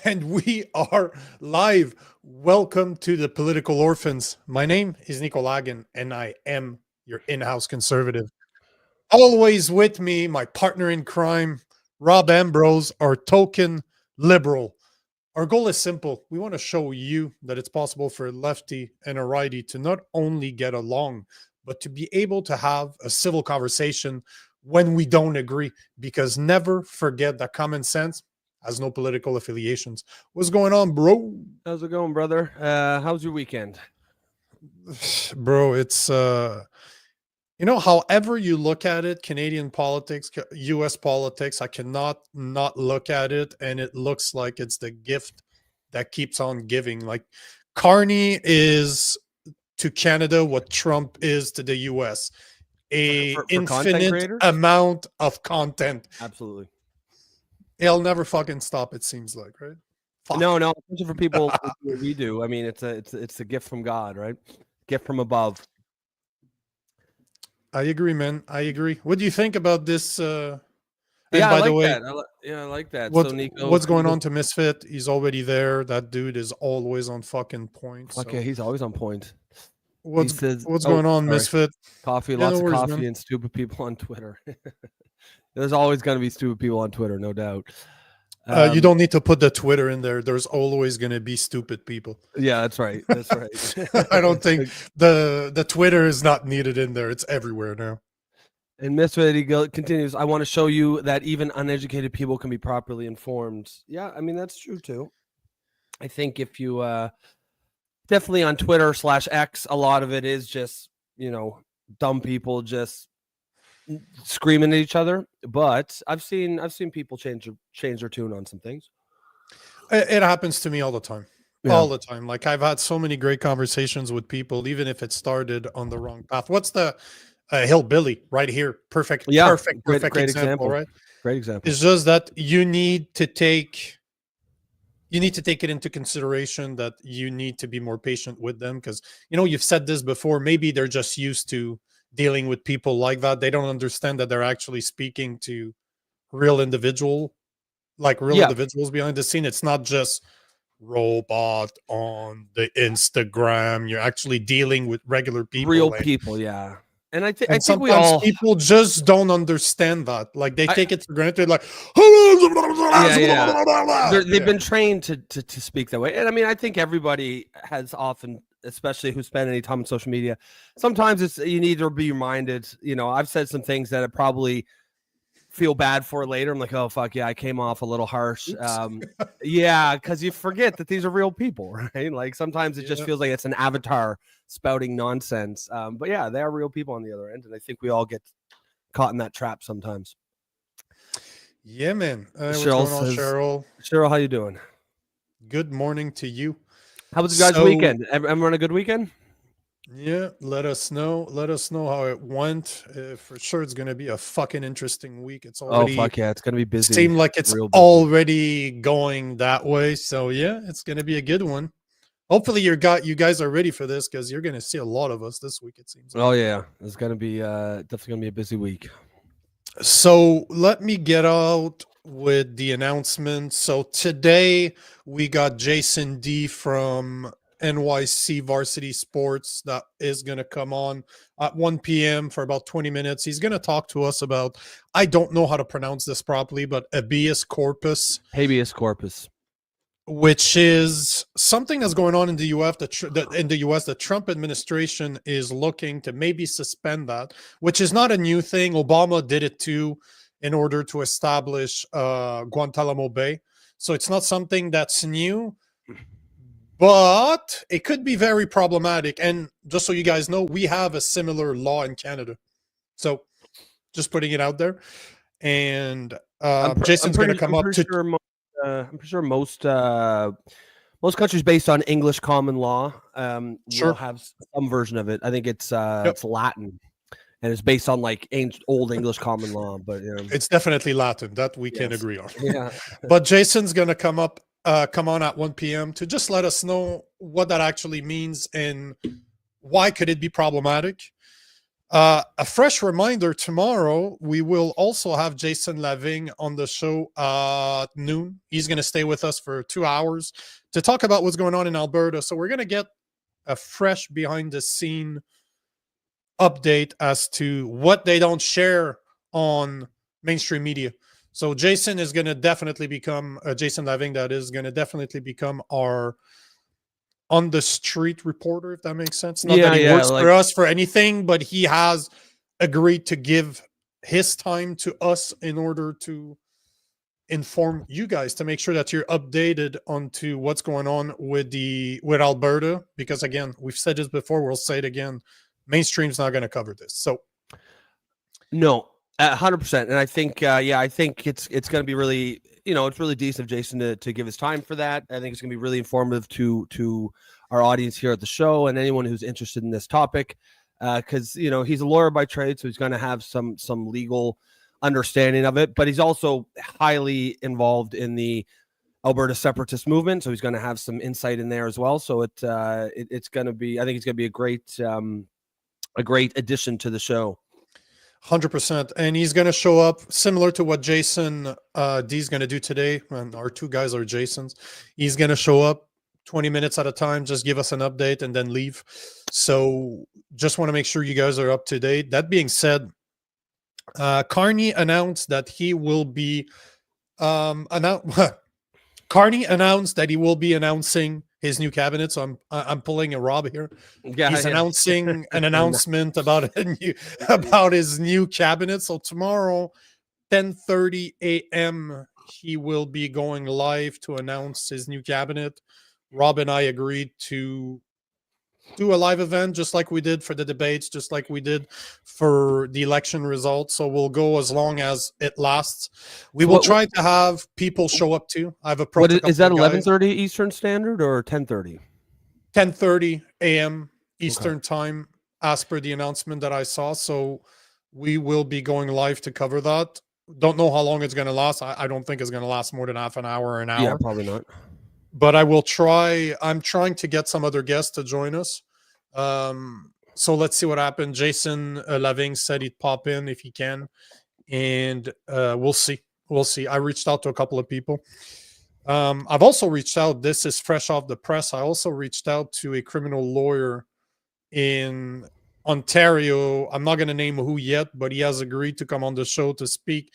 And we are live. Welcome to the Political Orphans. My name is Nico and I am your in-house conservative. Always with me, my partner in crime, Rob Ambrose, our token liberal. Our goal is simple. We want to show you that it's possible for a lefty and a righty to not only get along, but to be able to have a civil conversation when we don't agree. Because never forget that common sense has no political affiliations. What's going on, bro? How's it going, brother? How's your weekend? Bro, it's however you look at it, Canadian politics, US politics, I cannot not look at it and it looks like it's the gift that keeps on giving. Like Carney is to Canada what Trump is to the US. For Infinite amount of content. Absolutely. It'll never fucking stop, it seems like, right? Fuck. No, especially for people what we do. I mean, it's a gift from God, right? Gift from above. I agree, man. I agree. What do you think about this? Yeah, by the way, I like that. So Nico, what's going on to Misfit? He's already there. That dude is always on fucking point. Okay, so. He's always on point. What's going on, Misfit? Coffee, lots of coffee, man. And stupid people on Twitter. There's always going to be stupid people on Twitter, no doubt. You don't need to put the Twitter in there. There's always going to be stupid people. Yeah, that's right. That's right. I don't think the Twitter is not needed in there. It's everywhere now. And Misfit, he continues, I want to show you that even uneducated people can be properly informed. Yeah, I mean, that's true, too. I think if you definitely on Twitter /X, a lot of it is just, dumb people just screaming at each other, but I've seen people change their tune on some things. It happens to me all the time. Yeah. All the time. Like I've had so many great conversations with people, even if it started on the wrong path. What's the hillbilly right here? Perfect. Yeah, perfect great example, right? Great example. It's just that you need to take it into consideration that you need to be more patient with them because you've said this before. Maybe they're just used to dealing with people like that. They don't understand that they're actually speaking to real individuals behind the scene. It's not just robot on the Instagram. You're actually dealing with regular people, real people. Yeah. And I think sometimes people just don't understand that. Like they take it for granted. Like, they've been trained to speak that way. And I mean, I think everybody has often, especially who spend any time on social media, sometimes you need to be reminded. I've said some things that I probably feel bad for later. I'm like, oh fuck yeah, I came off a little harsh. Yeah, because you forget that these are real people, right? Like sometimes it just feels like it's an avatar spouting nonsense. But yeah, they are real people on the other end, and I think we all get caught in that trap sometimes. Yeah, man. What's going on, Cheryl? Cheryl, how you doing? Good morning to you. How was your guys' weekend? Everyone a good weekend? Yeah, let us know how it went. For sure, it's gonna be a fucking interesting week. It's already it's gonna be busy. Seemed like it's already going that way. So yeah, it's gonna be a good one. Hopefully, you guys are ready for this because you're gonna see a lot of us this week. It seems. Oh yeah, it's gonna be definitely gonna be a busy week. So let me get out with the announcement. So today we got Jason D from NYC Varsity Sports that is going to come on at 1 p.m. for about 20 minutes. He's going to talk to us about, I don't know how to pronounce this properly, but Habeas Corpus. Which is something that's going on in the U.S. The Trump administration is looking to maybe suspend that, which is not a new thing. Obama did it too in order to establish Guantanamo Bay. So it's not something that's new, but it could be very problematic. And just so you guys know, we have a similar law in Canada. So just putting it out there. And Jason's going to come up to... I'm pretty sure most countries based on English common law will have some version of it. I think it's Latin, and it's based on like old English common law. But it's definitely Latin that we can agree on. Yeah. But Jason's gonna come on at 1 p.m. to just let us know what that actually means and why could it be problematic. A fresh reminder, tomorrow we will also have Jason Lavigne on the show at noon. He's going to stay with us for 2 hours to talk about what's going on in Alberta. So we're going to get a fresh behind the scene update as to what they don't share on mainstream media. So Jason is going to definitely become Jason Lavigne, that is going to definitely become our on the street reporter, if that makes sense. Not that he works for us for anything, but he has agreed to give his time to us in order to inform you guys, to make sure that you're updated onto what's going on with Alberta. Because again, we've said this before, we'll say it again, mainstream's not going to cover this. So no, 100%. And I think, I think it's going to be really, it's really decent of Jason to give his time for that. I think it's going to be really informative to our audience here at the show and anyone who's interested in this topic. Because, he's a lawyer by trade, so he's going to have some legal understanding of it, but he's also highly involved in the Alberta separatist movement. So he's going to have some insight in there as well. So it's going to be, I think it's going to be a great addition to the show. 100%. And he's going to show up similar to what Jason D's going to do today. And our two guys are Jason's. He's going to show up 20 minutes at a time, just give us an update and then leave. So just want to make sure you guys are up to date. That being said, Carney announced that he will be Carney announced that he will be announcing his new cabinet. So I'm pulling a Rob here. Yeah, he's announcing an announcement about his new cabinet. So tomorrow, 10:30 a.m., he will be going live to announce his new cabinet. Rob and I agreed to do a live event just like we did for the debates, just like we did for the election results. So we'll go as long as it lasts. We will try to have people show up too. I've approached. What is that? 11:30 Eastern Standard or 10:30? 10:30 a.m. Eastern time, as per the announcement that I saw. So we will be going live to cover that. Don't know how long it's going to last. I don't think it's going to last more than half an hour or an hour. Yeah, probably not. But I will try. I'm trying to get some other guests to join us. So let's see what happens. Jason Lavigne said he'd pop in if he can, and we'll see. We'll see. I reached out to a couple of people. I've also reached out. This is fresh off the press. I also reached out to a criminal lawyer in Ontario. I'm not going to name who yet, but he has agreed to come on the show to speak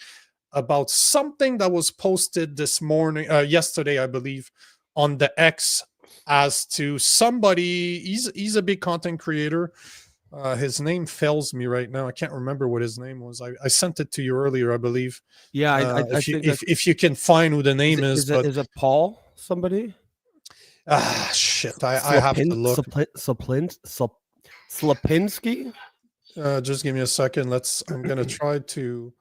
about something that was posted this morning, yesterday, I believe, on the X, as to somebody. He's a big content creator. His name fails me right now. I can't remember what his name was. I sent it to you earlier, I believe. Yeah, if you can find who the name is. Is it Paul somebody? Shit. I have to look. Slapinski? Just give me a second. I'm gonna try to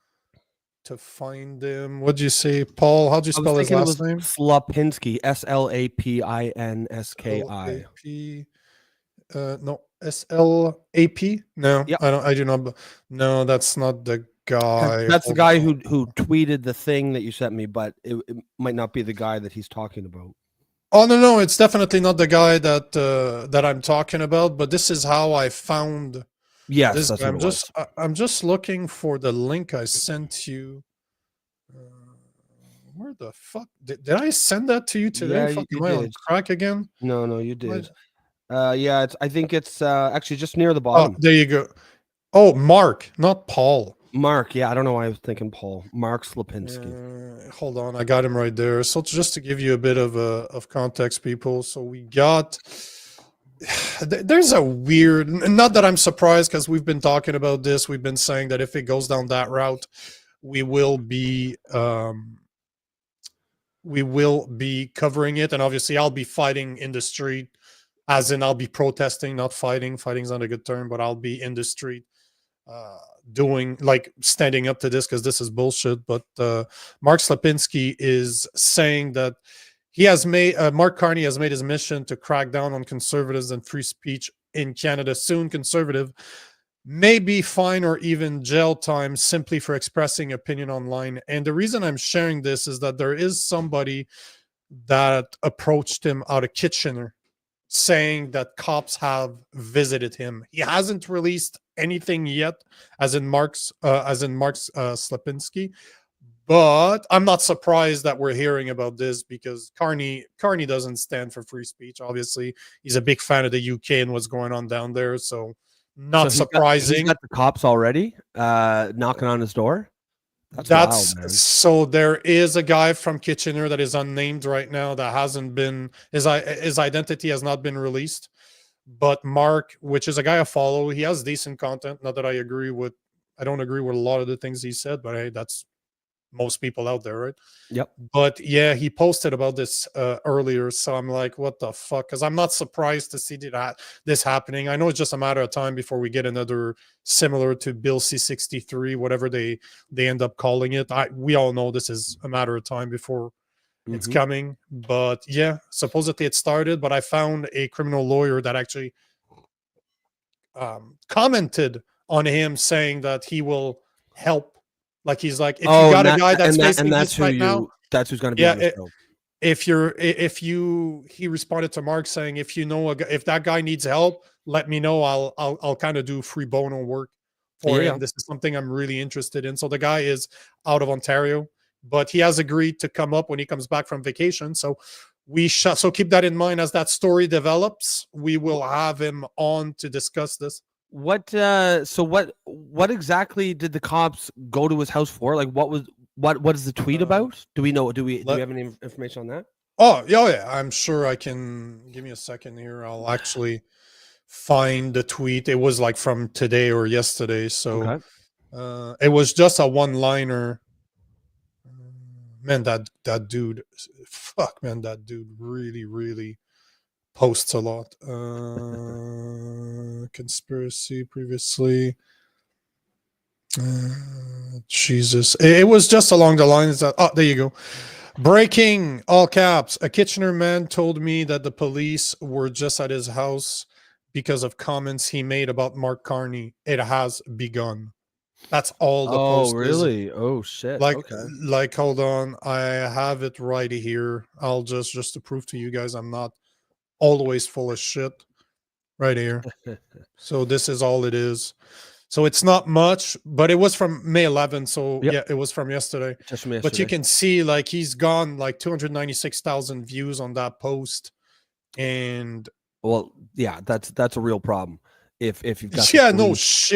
find him. What'd you say, Paul? How'd you spell his last name? Slapinski, Slapinski. No, SLAP. No, yep. I do not. No, that's not the guy. That's the guy who tweeted the thing that you sent me, but it might not be the guy that he's talking about. Oh no, it's definitely not the guy that I'm talking about. But this is how I found. Yes, I'm just looking for the link I sent you. Where the fuck did I send that to you today? Yeah, am I on crack again? No, you did. I think it's actually just near the bottom. Oh, there you go. Oh, Mark, not Paul. Mark, yeah, I don't know why I was thinking Paul. Mark Slapinski. Hold on, I got him right there. So just to give you a bit of context, people. So we got. There's a weird, not that I'm surprised, because we've been talking about this. We've been saying that if it goes down that route, we will be covering it. And obviously I'll be fighting in the street, as in I'll be protesting, not fighting. Fighting's not a good term, but I'll be in the street doing, like, standing up to this, because this is bullshit. But Mark Slapinski is saying that Mark Carney has made his mission to crack down on conservatives and free speech in Canada. Soon, conservative may be fined or even jail time simply for expressing opinion online. And the reason I'm sharing this is that there is somebody that approached him out of Kitchener saying that cops have visited him. He hasn't released anything yet, as in Mark's Slipinski. But I'm not surprised that we're hearing about this because Carney doesn't stand for free speech. Obviously, he's a big fan of the UK and what's going on down there. So not surprising. He's got the cops already knocking on his door. That's wild, man. So there is a guy from Kitchener that is unnamed right now that hasn't been his identity has not been released. But Mark, which is a guy I follow, he has decent content. Not that I don't agree with a lot of the things he said, but hey, that's most people out there, right? Yep. But yeah, he posted about this earlier, so I'm like, what the fuck? Because I'm not surprised to see this happening. I know it's just a matter of time before we get another similar to Bill C-63, whatever they end up calling it. We all know this is a matter of time before it's coming. But yeah, supposedly it started. But I found a criminal lawyer that actually commented on him saying that he will help. Like he's like, if you got a guy that's facing this right now, that's who's going to be on the show. He responded to Mark saying, if you know if that guy needs help, let me know. I'll kind of do free bono work for him. This is something I'm really interested in. So the guy is out of Ontario, but he has agreed to come up when he comes back from vacation. So so keep that in mind as that story develops. We will have him on to discuss this. What exactly did the cops go to his house for? Like what is the tweet about? Do we have any information on that? Oh yeah, I'm sure I can. Give me a second here. I'll actually find the tweet. It was like from today or yesterday. So it was just a one-liner. Man, that dude, that dude really posts a lot. Conspiracy previously. Jesus. It was just along the lines that, there you go. Breaking, all caps. A Kitchener man told me that the police were just at his house because of comments he made about Mark Carney. It has begun. That's all the post. Oh, really? Oh, shit. Like, hold on. I have it right here. I'll just to prove to you guys I'm not always full of shit. Right here. So this is all it is. So it's not much, but it was from May 11th. So yeah, it was from yesterday. Just from yesterday. But you can see like he's gone like 296,000 views on that post. And well, yeah, that's a real problem. If you've got shit.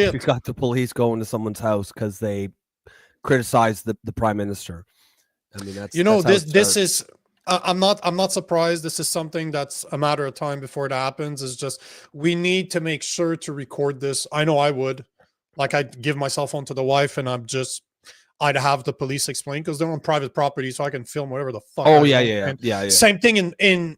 If you've got the police going to someone's house because they criticize the prime minister. I mean, this is I'm not surprised. This is something that's a matter of time before it happens. It's just we need to make sure to record this. I know I would. Like I'd give my cell phone to the wife and I'd have the police explain because they're on private property, so I can film whatever the fuck. Oh yeah. Same thing in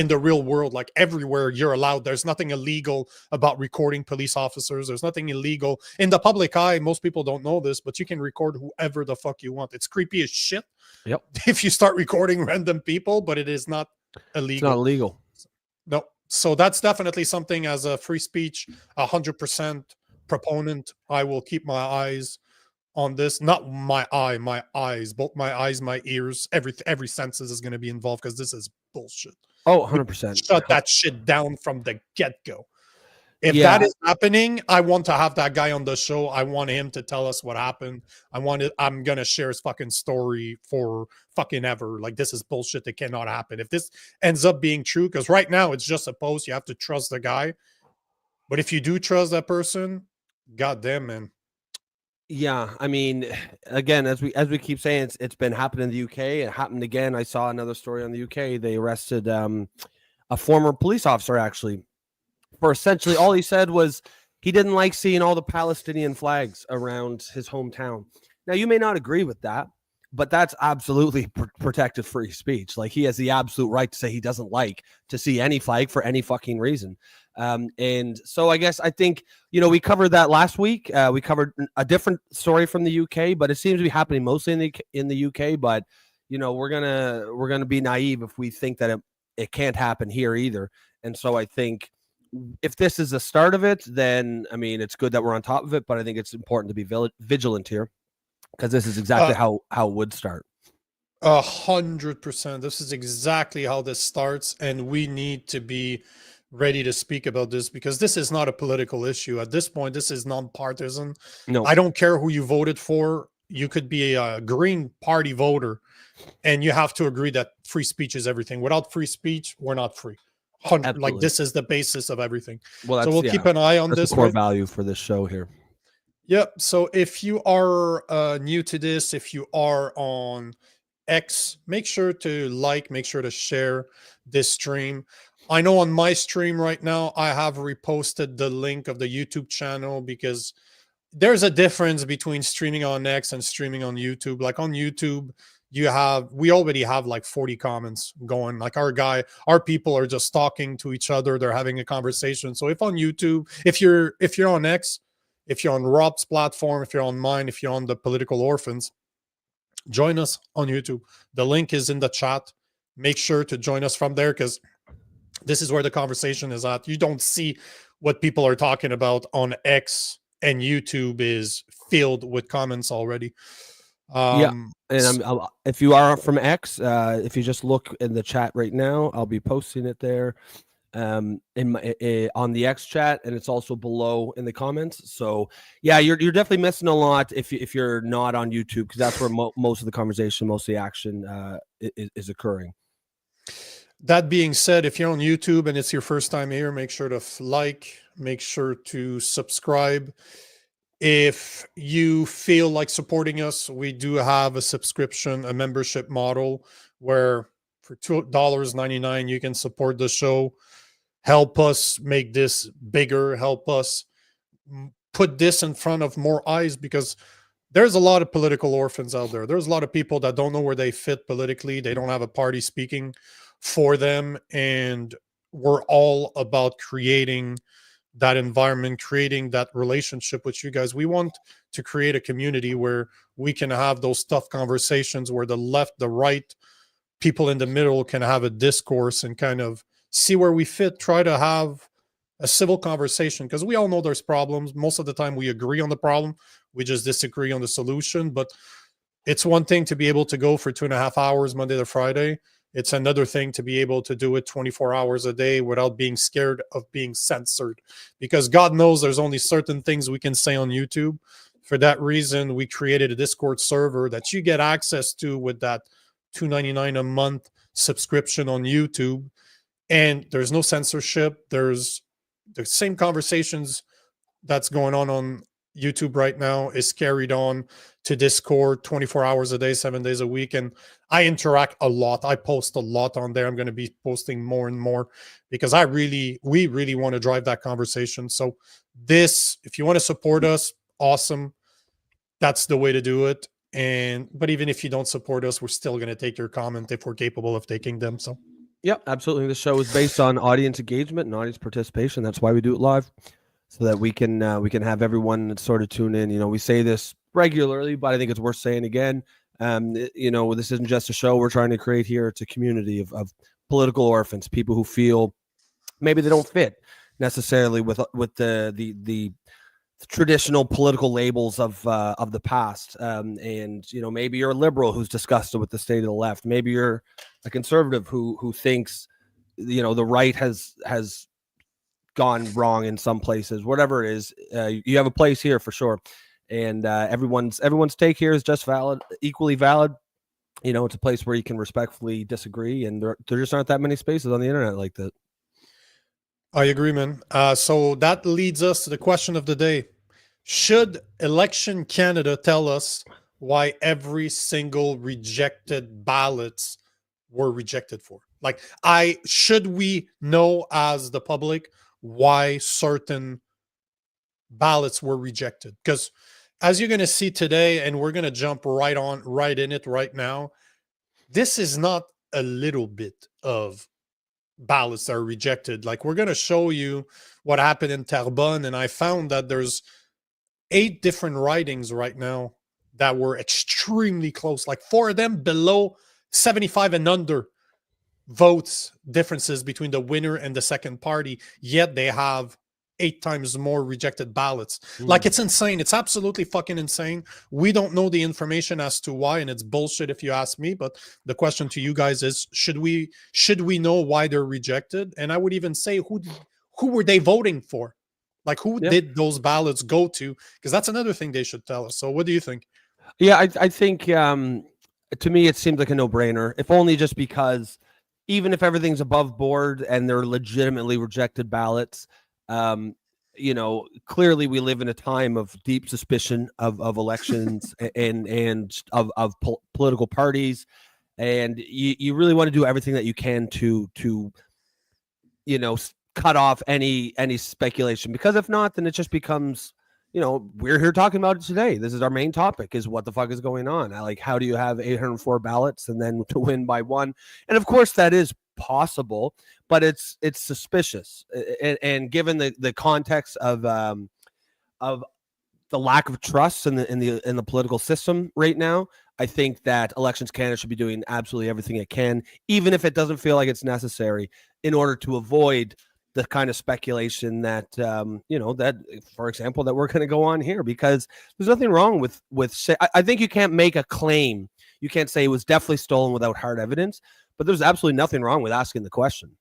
the real world, like everywhere you're allowed. There's nothing illegal about recording police officers. There's nothing illegal in the public eye. Most people don't know this, but you can record whoever the fuck you want. It's creepy as shit. Yep. If you start recording random people, but it is not illegal. It's not illegal. No. So that's definitely something as a free speech, 100% proponent. I will keep my eyes on this. Not my eyes, both my eyes, my ears, every senses is going to be involved because this is bullshit. Oh, 100%. Shut that shit down from the get-go. If that is happening, I want to have that guy on the show. I want him to tell us what happened. I'm going to share his fucking story for fucking ever. Like, this is bullshit that cannot happen. If this ends up being true, because right now it's just a post. You have to trust the guy. But if you do trust that person, goddamn, man. Yeah, I mean, again, as we keep saying, it's been happening in the UK. It happened again. I saw another story on the UK. They arrested a former police officer, actually, for essentially all he said was he didn't like seeing all the Palestinian flags around his hometown. Now, you may not agree with that, but that's absolutely protected free speech. Like, he has the absolute right to say he doesn't like to see any flag for any fucking reason. And so I think, we covered that last week. We covered a different story from the UK, but it seems to be happening mostly in the UK. But, we're going to be naive if we think that it can't happen here either. And so I think if this is the start of it, then, I mean, it's good that we're on top of it, but I think it's important to be vigilant here because this is exactly how it would start. 100%. This is exactly how this starts. And we need to be ready to speak about this because this is not a political issue. At this point, this is nonpartisan. No, I don't care who you voted for. You could be a Green Party voter, and you have to agree that free speech is everything. Without free speech, we're not free. Like absolutely. this is the basis of everything. Well, So we'll keep an eye on that's this. the core value for this show here. Yep. So if you are new to this, if you are on X, make sure to like, make sure to share this stream. I know on my stream right now, I have reposted the link of the YouTube channel because there's a difference between streaming on X and streaming on YouTube. Like on YouTube, we already have like 40 comments going. Like our people are just talking to each other. They're having a conversation. So if on YouTube, if you're on X, if you're on Rob's platform, if you're on mine, if you're on the Political Orphans, join us on YouTube. The link is in the chat. Make sure to join us from there because this is where the conversation is at. You don't see what people are talking about on X, and YouTube is filled with comments already. And if you are from X, if you just look in the chat right now, I'll be posting it there on the X chat, and it's also below in the comments. So yeah, you're definitely missing a lot if you're not on YouTube, because that's where most of the conversation, most of the action is occurring. That being said, if you're on YouTube and it's your first time here, make sure to like, make sure to subscribe. If you feel like supporting us, we do have a subscription, a membership model where for $2.99 you can support the show, help us make this bigger, help us put this in front of more eyes, because there's a lot of political orphans out there. There's a lot of people that don't know where they fit politically. They don't have a party speaking for them. And we're all about creating that environment, creating that relationship with you guys. We want to create a community where we can have those tough conversations, where the left, the right, people in the middle can have a discourse and kind of see where we fit, try to have a civil conversation, because we all know there's problems. Most of the time we agree on the problem, we just disagree on the solution. But it's one thing to be able to go for 2.5 hours Monday to Friday. It's another thing to be able to do it 24 hours a day without being scared of being censored, because God knows there's only certain things we can say on YouTube. For that reason, we created a Discord server that you get access to with that $2.99 a month subscription on YouTube. And there's no censorship. There's the same conversations that's going on YouTube right now is carried on to Discord 24 hours a day, 7 days a week. And I interact a lot. I post a lot on there. I'm going to be posting more and more because we really want to drive that conversation. So if you want to support us, awesome. That's the way to do it. But even if you don't support us, we're still going to take your comment if we're capable of taking them. So yeah, absolutely. The show is based on audience engagement and audience participation. That's why we do it live, so that we can have everyone sort of tune in. We say this regularly, but I think it's worth saying again. This isn't just a show we're trying to create here. It's a community of political orphans, people who feel maybe they don't fit necessarily with the traditional political labels of the past. Maybe you're a liberal who's disgusted with the state of the left. Maybe you're a conservative who thinks, the right has gone wrong in some places. Whatever it is, you have a place here for sure. And everyone's take here is just valid, equally valid. It's a place where you can respectfully disagree, and there just aren't that many spaces on the internet like that. I agree, man. So that leads us to the question of the day. Should Election Canada tell us why every single rejected ballots were rejected for? Should we know as the public why certain ballots were rejected? Because as you're going to see today, and we're going to jump right in it right now, this is not a little bit of ballots that are rejected. Like, we're going to show you what happened in Terrebonne, and I found that there's 8 different ridings right now that were extremely close, like 4 of them below 75 and under votes differences between the winner and the second party, yet they have 8 times more rejected ballots. Like, it's insane. It's absolutely fucking insane. We don't know the information as to why, and it's bullshit if you ask me. But the question to you guys is, should we know why they're rejected? And I would even say, who were they voting for? Like, who Yeah. did those ballots go to? Because that's another thing they should tell us. So what do you think? Yeah, I think to me it seems like a no-brainer, if only just because even if everything's above board and they're legitimately rejected ballots, um, clearly we live in a time of deep suspicion of elections and of political parties, and you really want to do everything that you can to cut off any speculation, because if not, then it just becomes, we're here talking about it today. This is our main topic, is what the fuck is going on. Like, how do you have 804 ballots and then to win by one? And of course that is possible, but it's suspicious. And given the context of the lack of trust in the political system right now, I think that Elections Canada should be doing absolutely everything it can, even if it doesn't feel like it's necessary, in order to avoid the kind of speculation that that, for example, that we're going to go on here, because there's nothing wrong with I think you can't make a claim. You can't say it was definitely stolen without hard evidence, but there's absolutely nothing wrong with asking the question.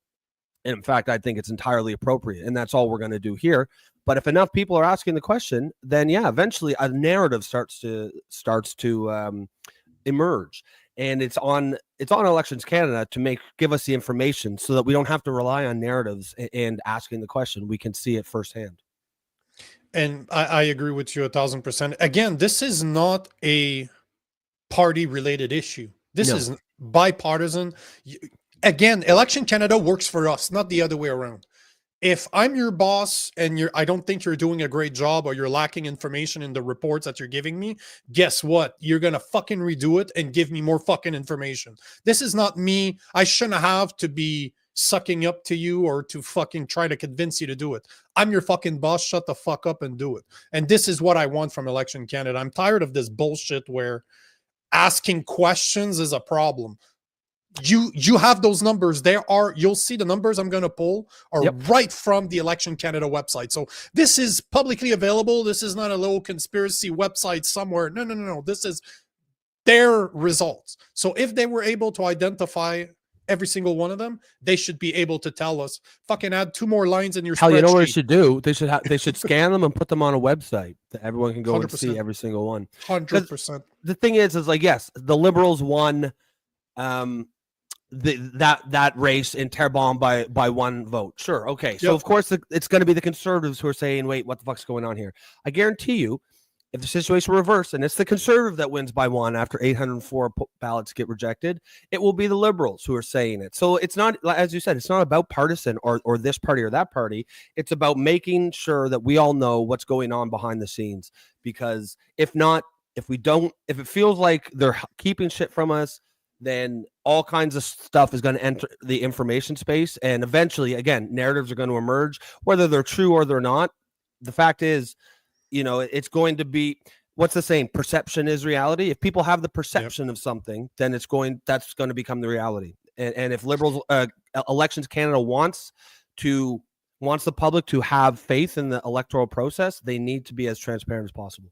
And in fact, I think it's entirely appropriate, and that's all we're going to do here. But if enough people are asking the question, then yeah, eventually a narrative starts to emerge. And it's on Elections Canada to give us the information so that we don't have to rely on narratives and asking the question. We can see it firsthand. And I agree with you 1,000%. Again, this is not a party related issue. This is bipartisan. Again, Election Canada works for us, not the other way around. If I'm your boss and I don't think you're doing a great job, or you're lacking information in the reports that you're giving me, guess what? You're going to fucking redo it and give me more fucking information. This is not me. I shouldn't have to be sucking up to you or to fucking try to convince you to do it. I'm your fucking boss. Shut the fuck up and do it. And this is what I want from Election Canada. I'm tired of this bullshit where asking questions is a problem. You have those numbers. You'll see the numbers I'm going to pull are right from the Election Canada website. So this is publicly available. This is not a little conspiracy website somewhere. No. This is their results. So if they were able to identify every single one of them, they should be able to tell us. Fucking add 2 more lines in your spreadsheet. You know what they should do? They should scan them and put them on a website that everyone can go 100%. and see every single one. 100%. The thing is like, yes, the Liberals won that race in Terrebonne by 1 vote. Sure, okay. So of course it's going to be the Conservatives who are saying, wait, what the fuck's going on here? I guarantee you, if the situation were reversed and it's the Conservative that wins by 1 after 804 ballots get rejected, it will be the Liberals who are saying it. So it's not, as you said, it's not about partisan or this party or that party. It's about making sure that we all know what's going on behind the scenes. Because if it feels like they're keeping shit from us, then all kinds of stuff is going to enter the information space. And eventually, again, narratives are going to emerge, whether they're true or they're not. The fact is, it's going to be, what's the saying? Perception is reality. If people have the perception of something, then that's going to become the reality. And if Liberals, Elections Canada wants the public to have faith in the electoral process, they need to be as transparent as possible.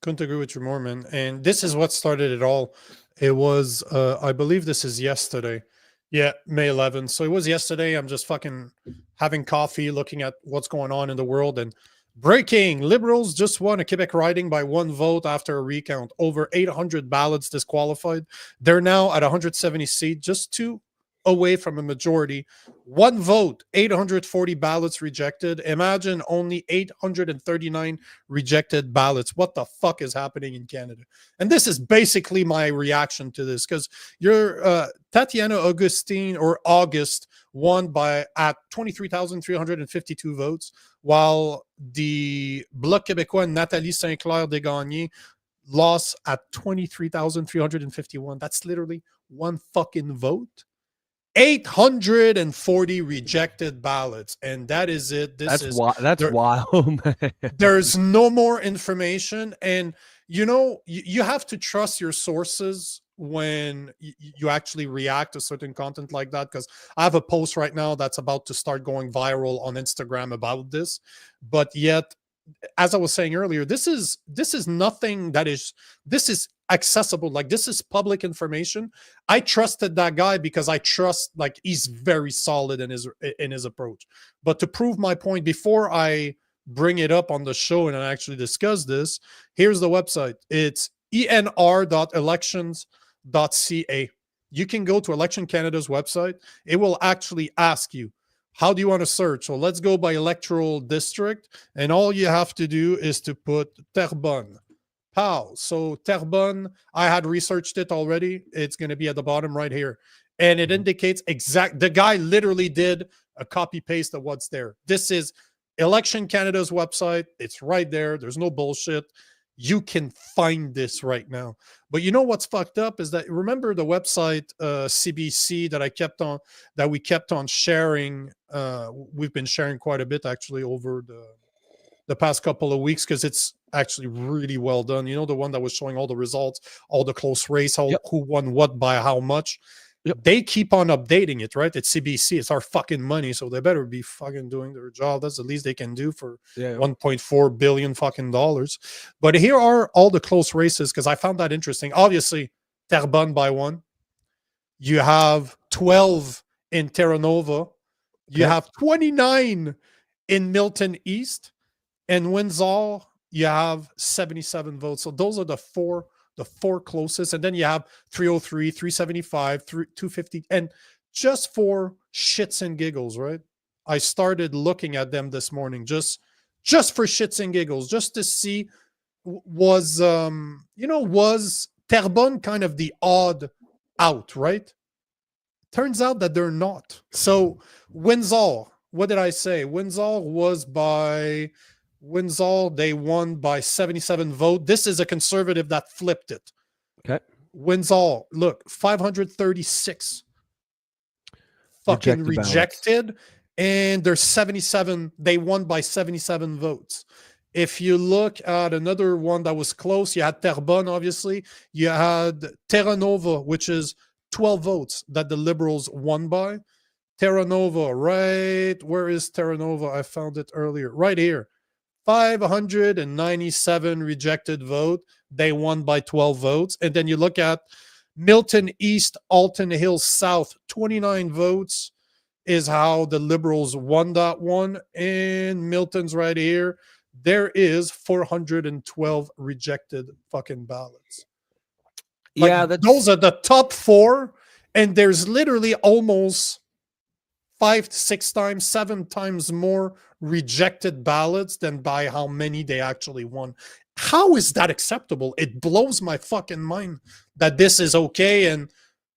Couldn't agree with you more, man. And this is what started it all. It was, I believe this is yesterday. Yeah, May 11th. So it was yesterday. I'm just fucking having coffee, looking at what's going on in the world. And breaking, Liberals just won a Quebec riding by 1 vote after a recount. Over 800 ballots disqualified. They're now at 170 seats, just 2 away from a majority. 1 vote, 840 ballots rejected. Imagine only 839 rejected ballots. What the fuck is happening in Canada? And this is basically my reaction to this, because your Tatiana Augustine or August won at 23,352 votes, while the Bloc Québécois Nathalie Saint-Clair Desgagnés lost at 23,351. That's literally 1 fucking vote. 840 rejected ballots, and that is it. That's wild, man. There's no more information, and you have to trust your sources when you actually react to certain content like that, because I have a post right now that's about to start going viral on Instagram about this, but yet as I was saying earlier, this is nothing this is accessible. Like, this is public information. I trusted that guy because I trust, like, he's very solid in his approach. But to prove my point, before I bring it up on the show and I actually discuss this, here's the website. It's enr.elections.ca. You can go to Election Canada's website. It will actually ask you, how do you want to search? So let's go by electoral district. And all you have to do is to put Terrebonne. Pow. So Terrebonne, I had researched it already. It's going to be at the bottom right here. And it indicates the guy literally did a copy paste of what's there. This is Election Canada's website. It's right there. There's no bullshit. You can find this right now. But you know what's fucked up is that, remember the website CBC that we kept on sharing. We've been sharing quite a bit actually over the past couple of weeks, because it's actually really well done. You know, the one that was showing all the results, all the close race, who won what by how much. Yep. They keep on updating it, right? It's CBC. It's our fucking money, so they better be fucking doing their job. That's the least they can do for $1.4 billion fucking dollars. But here are all the close races, because I found that interesting. Obviously, Terrebonne by 1. You have 12 in Terra Nova. You have 29 in Milton East. And Windsor, you have 77 votes. So those are the four closest. And then you have 303, 375, 250. And just for shits and giggles, right? I started looking at them this morning just for shits and giggles, just to see, was Terrebonne kind of the odd out, right? Turns out that they're not. So Windsor, what did I say? Windsor, they won by 77 votes. This is a conservative that flipped it. Okay. Windsor, look, 536 fucking rejected. And there's 77. They won by 77 votes. If you look at another one that was close, you had Terrebonne, obviously. You had Terra Nova, which is 12 votes that the Liberals won by. Terra Nova, right? Where is Terra Nova? I found it earlier. Right here. 597 rejected vote. They won by 12 votes. And then you look at Milton East, Alton Hills South, 29 votes is how the Liberals won that one. And Milton's right here. There is 412 rejected fucking ballots. Like, those are the top 4. And there's literally almost 5 to 6 times, 7 times more rejected ballots than by how many they actually won. How is that acceptable? It blows my fucking mind that this is okay. And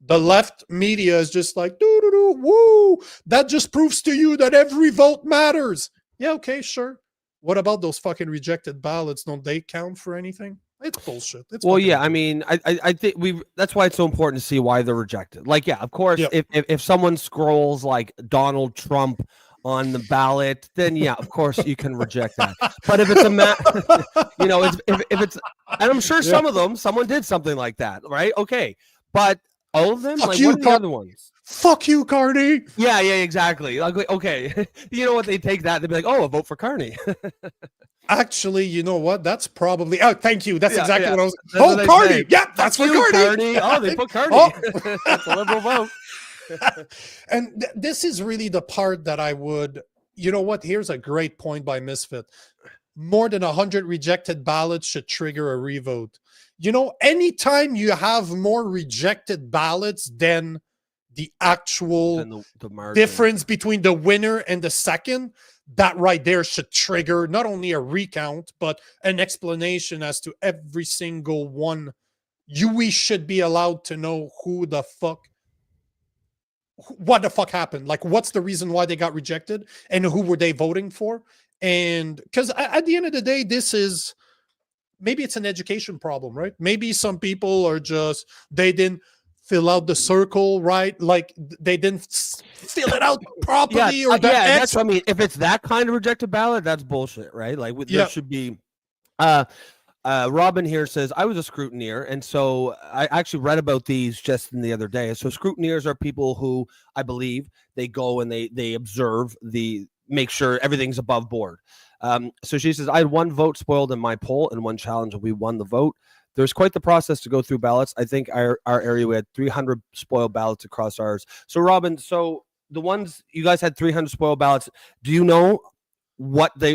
the left media is just like, woo, that just proves to you that every vote matters. Yeah, okay, sure. What about those fucking rejected ballots? Don't they count for anything? It's bullshit. I mean, I think that's why it's so important to see why they're rejected. Like, yeah, of course, if someone scrolls like Donald Trump on the ballot, then yeah, of course you can reject that. But if it's if it's, and I'm sure some of them, someone did something like that, right? Okay, but all of them, fuck like, you, what are the other ones? Fuck you, Carney. Yeah, exactly. Like, okay, you know what? They take that, they'd be like, oh, a vote for Carney. Actually, you know what? That's probably. Oh, thank you. That's exactly what I was. That's Carney. Yeah, that's for Carney. Oh, they put Carney. That's a liberal vote. And this is really the part that I would. You know what? Here's a great point by Misfit. More than 100 rejected ballots should trigger a revote. You know, anytime you have more rejected ballots than the actual the difference between the winner and the second, that right there should trigger not only a recount, but an explanation as to every single one. We should be allowed to know what the fuck happened. Like, what's the reason why they got rejected and who were they voting for? And because at the end of the day, maybe it's an education problem, right? Maybe some people are they didn't fill out the circle, right? Like, they didn't fill it out properly. That's what I mean. If it's that kind of rejected ballot, that's bullshit, right? Like, there should be. Robin here says, I was a scrutineer, and so I actually read about these just the other day. So scrutineers are people who, I believe, they go and they observe the make sure everything's above board. So she says, I had 1 vote spoiled in my poll and 1 challenge, and we won the vote. There's quite the process to go through ballots. I think our area, we had 300 spoiled ballots across ours. So Robin, so the ones you guys had 300 spoiled ballots, do you know what they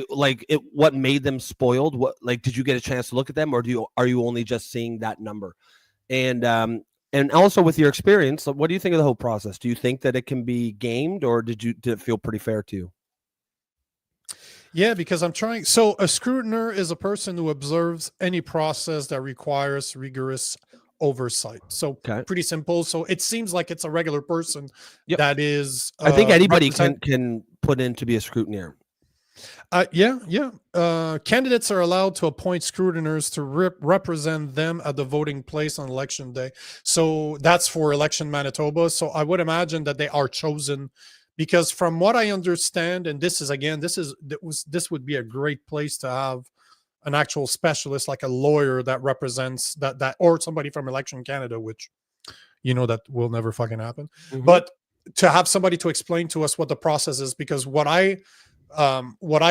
what made them spoiled? What, like, did you get a chance to look at them, or are you only just seeing that number? And also with your experience, what do you think of the whole process? Do you think that it can be gamed, or did it feel pretty fair to you? Yeah, because I'm trying. So a scrutineer is a person who observes any process that requires rigorous oversight. So pretty simple. So it seems like it's a regular person that is. I think anybody can put in to be a scrutineer. Candidates are allowed to appoint scrutineers to represent them at the voting place on election day. So that's for election Manitoba. So I would imagine that they are chosen, because from what I understand, and this would be a great place to have an actual specialist, like a lawyer that represents that or somebody from Election Canada, which that will never fucking happen. Mm-hmm. But to have somebody to explain to us what the process is, because what I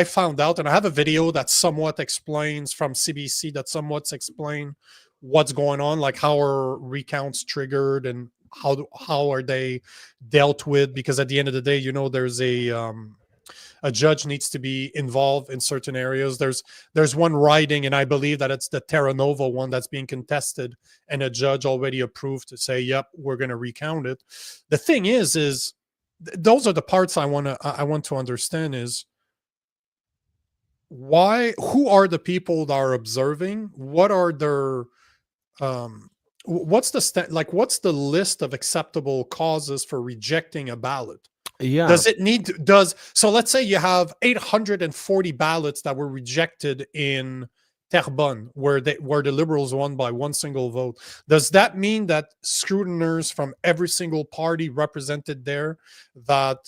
found out, and I have a video that somewhat explains from CBC that somewhat explain what's going on, like how are recounts triggered and how are they dealt with, because at the end of the day, there's a judge needs to be involved in certain areas. There's one riding, and I believe that it's the Terra Nova one that's being contested, and a judge already approved to say, yep, we're going to recount it. The thing is those are the parts I want to understand is who are the people that are observing? What are their what's the list of acceptable causes for rejecting a ballot? Yeah. So let's say you have 840 ballots that were rejected in Terrebonne, where the Liberals won by 1 single vote. Does that mean that scrutineers from every single party represented there that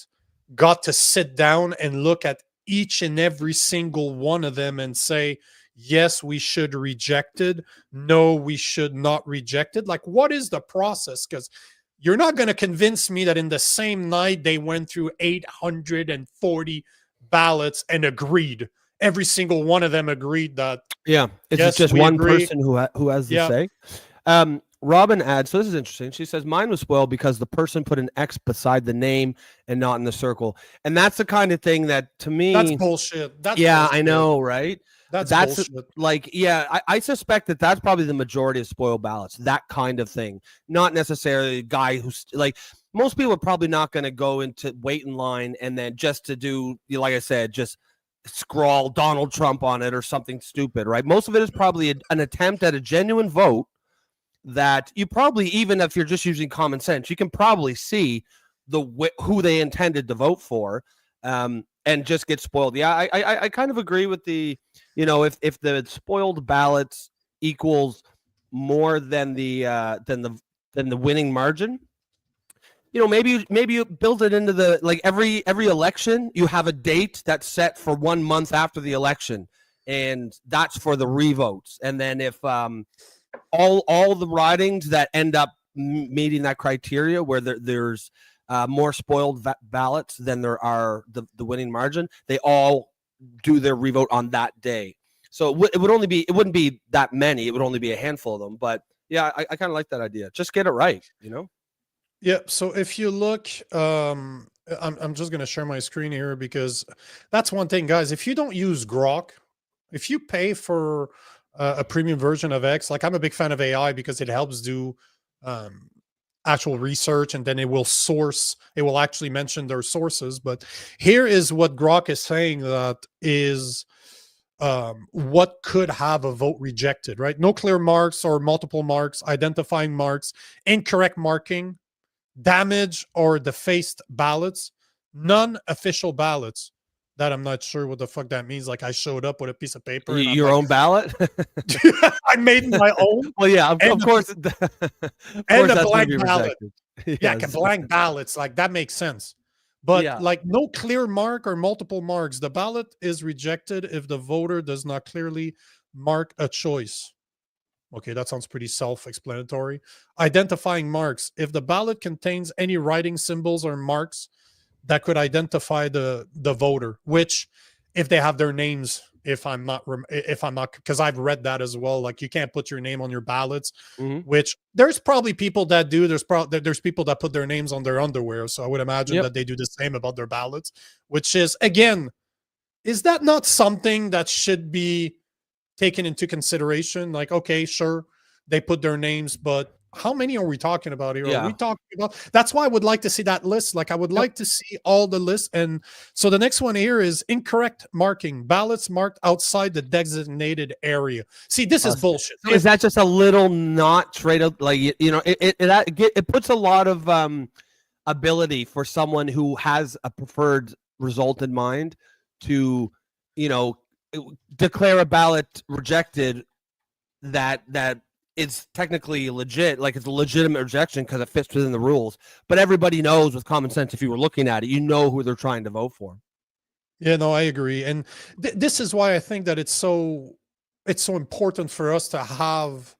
got to sit down and look at each and every single one of them and say, yes, we should reject it, no, we should not reject it? Like, what is the process? Because you're not going to convince me that in the same night they went through 840 ballots and agreed. Every single one of them agreed that. Yeah, it's just one person who has the say. Robin adds, so this is interesting. She says, mine was spoiled because the person put an X beside the name and not in the circle. And that's the kind of thing that, to me, that's bullshit. Bullshit. I know, right? That's bullshit. I suspect that that's probably the majority of spoiled ballots, that kind of thing. Not necessarily a guy who's like, most people are probably not going to go into wait in line and then just to do, like I said, just scrawl Donald Trump on it or something stupid, right? Most of it is probably an attempt at a genuine vote that you probably, even if you're just using common sense, you can probably see who they intended to vote for, and just get spoiled. Yeah, I kind of agree with the, if the spoiled ballots equals more than the winning margin, maybe you build it into the, like, every election you have a date that's set for 1 month after the election, and that's for the revotes. And then if all the ridings that end up meeting that criteria, where there's more spoiled ballots than there are the winning margin, they all do their revote on that day. So it wouldn't be that many. It would only be a handful of them. But yeah, I kind of like that idea. Just get it right, Yeah. So if you look, I'm just going to share my screen here, because that's one thing, guys. If you don't use Grok, if you pay for a premium version of X, like, I'm a big fan of AI because it helps do actual research, and then it will actually mention their sources. But here is what Grok is saying that is what could have a vote rejected, right? No clear marks or multiple marks, identifying marks, incorrect marking, damage or defaced ballots, non-official ballots. That I'm not sure what the fuck that means. Like, I showed up with a piece of paper. Your own ballot? I made my own. Well, yeah, of course. And a blank ballot. Yes. Yeah, blank ballots. Like, that makes sense. But like, no clear mark or multiple marks. The ballot is rejected if the voter does not clearly mark a choice. Okay, that sounds pretty self-explanatory. Identifying marks. If the ballot contains any writing, symbols, or marks that could identify the voter, which if they have their names, if I'm not, because I've read that as well. Like you can't put your name on your ballots, which there's probably people that do. There's people that put their names on their underwear. So I would imagine that they do the same about their ballots, which is, again, is that not something that should be taken into consideration? Like, okay, sure, they put their names, but how many are we talking about here? Are we talking about? That's why I would like to see that list. Like, I would like to see all the lists. And so the next one here is incorrect marking, ballots marked outside the designated area. See, this is bullshit. So is that just a little notch right up? Like, you know, it puts a lot of ability for someone who has a preferred result in mind to, you know, declare a ballot rejected that it's technically legit, like it's a legitimate rejection because it fits within the rules. But everybody knows with common sense, if you were looking at it, you know who they're trying to vote for. Yeah, no, I agree. And this is why I think that it's so important for us to have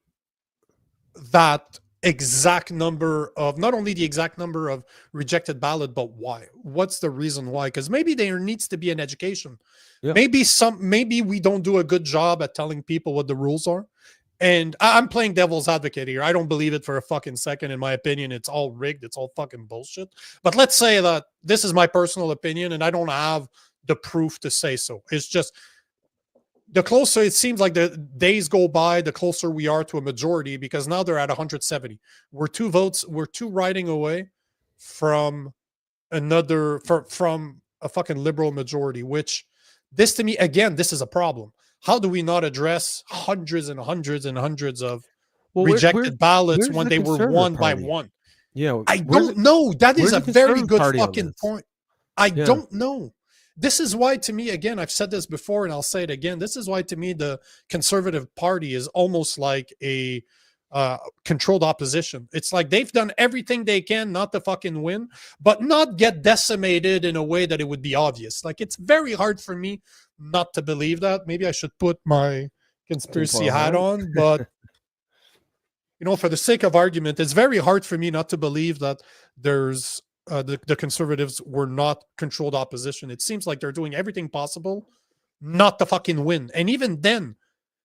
that exact number of, not only the exact number of rejected ballot, but why. What's the reason why? Because maybe there needs to be an education. Yeah. Maybe we don't do a good job at telling people what the rules are. And I'm playing devil's advocate here. I don't believe it for a fucking second. In my opinion, it's all rigged. It's all fucking bullshit. But let's say that this is my personal opinion and I don't have the proof to say so. It's just the closer it seems like the days go by, the closer we are to a majority, because now they're at 170. We're 2 riding away from from a fucking liberal majority, which this to me, again, this is a problem. How do we not address hundreds and hundreds and hundreds of rejected ballots when they were one by one? Yeah, I don't know. That is a very good fucking point. I don't know. This is why, to me, again, I've said this before and I'll say it again. This is why, to me, the Conservative Party is almost like a controlled opposition. It's like they've done everything they can not to fucking win, but not get decimated in a way that it would be obvious. Like, it's very hard for me not to believe that. Maybe I should put my conspiracy hat on, but you know, for the sake of argument, it's very hard for me not to believe that there's the Conservatives were not controlled opposition. It seems like they're doing everything possible not to fucking win. And even then,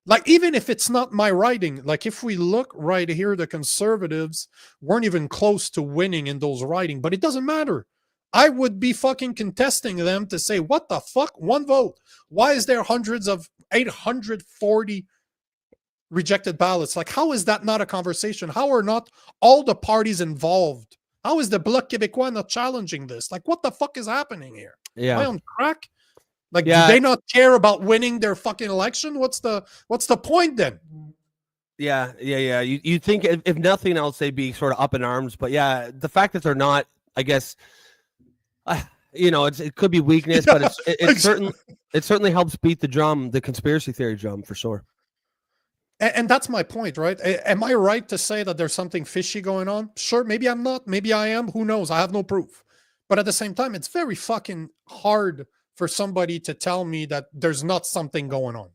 like, even if it's not my riding, like if we look right here, the Conservatives weren't even close to winning in those riding, but it doesn't matter. I would be fucking contesting them to say, what the fuck? One vote. Why is there hundreds of 840 rejected ballots? Like, how is that not a conversation? How are not all the parties involved? How is the Bloc Québécois not challenging this? Like, what the fuck is happening here? Yeah. Am I on crack? Like, do they not care about winning their fucking election? What's the point then? Yeah. You think if nothing else, they'd be sort of up in arms. But yeah, the fact that they're not, I guess, you know, it could be weakness, but it certainly helps beat the drum, the conspiracy theory drum, for sure. And that's my point, right? Am I right to say that there's something fishy going on? Sure, maybe I'm not. Maybe I am. Who knows? I have no proof. But at the same time, it's very fucking hard for somebody to tell me that there's not something going on.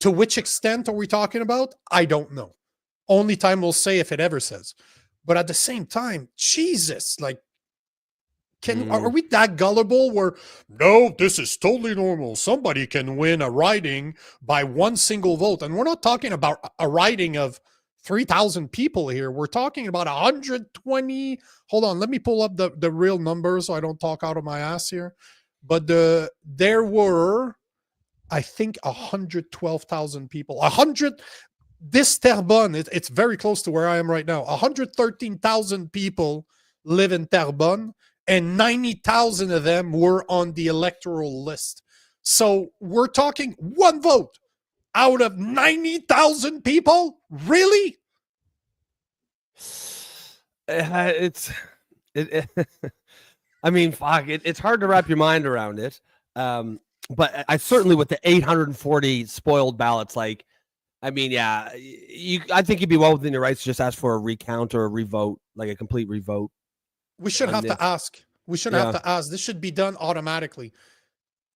To which extent are we talking about? I don't know. Only time will say, if it ever says. But at the same time, Jesus, like, are we that gullible where, no, this is totally normal. Somebody can win a riding by one single vote. And we're not talking about a riding of 3,000 people here. We're talking about 120. Hold on, let me pull up the real numbers so I don't talk out of my ass here. But there were, I think, 112,000 people. This Terrebonne, it's very close to where I am right now. 113,000 people live in Terrebonne, and 90,000 of them were on the electoral list. So we're talking one vote out of 90,000 people? Really? I mean, fuck, it's hard to wrap your mind around it. But I certainly, with the 840 spoiled ballots, like, I mean, yeah, I think you'd be well within your rights to just ask for a recount or a revote, like a complete revote. We shouldn't have to ask. We shouldn't have to ask. This should be done automatically.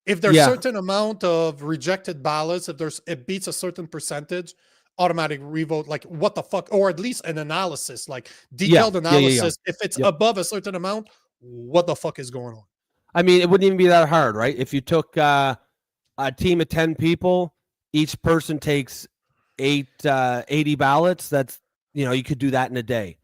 If there's a certain amount of rejected ballots, if it beats a certain percentage, automatic revote, like, what the fuck? Or at least an analysis, like detailed analysis. If it's above a certain amount, what the fuck is going on? I mean, it wouldn't even be that hard, right? If you took a team of 10 people, each person takes 80 ballots. That's, you could do that in a day.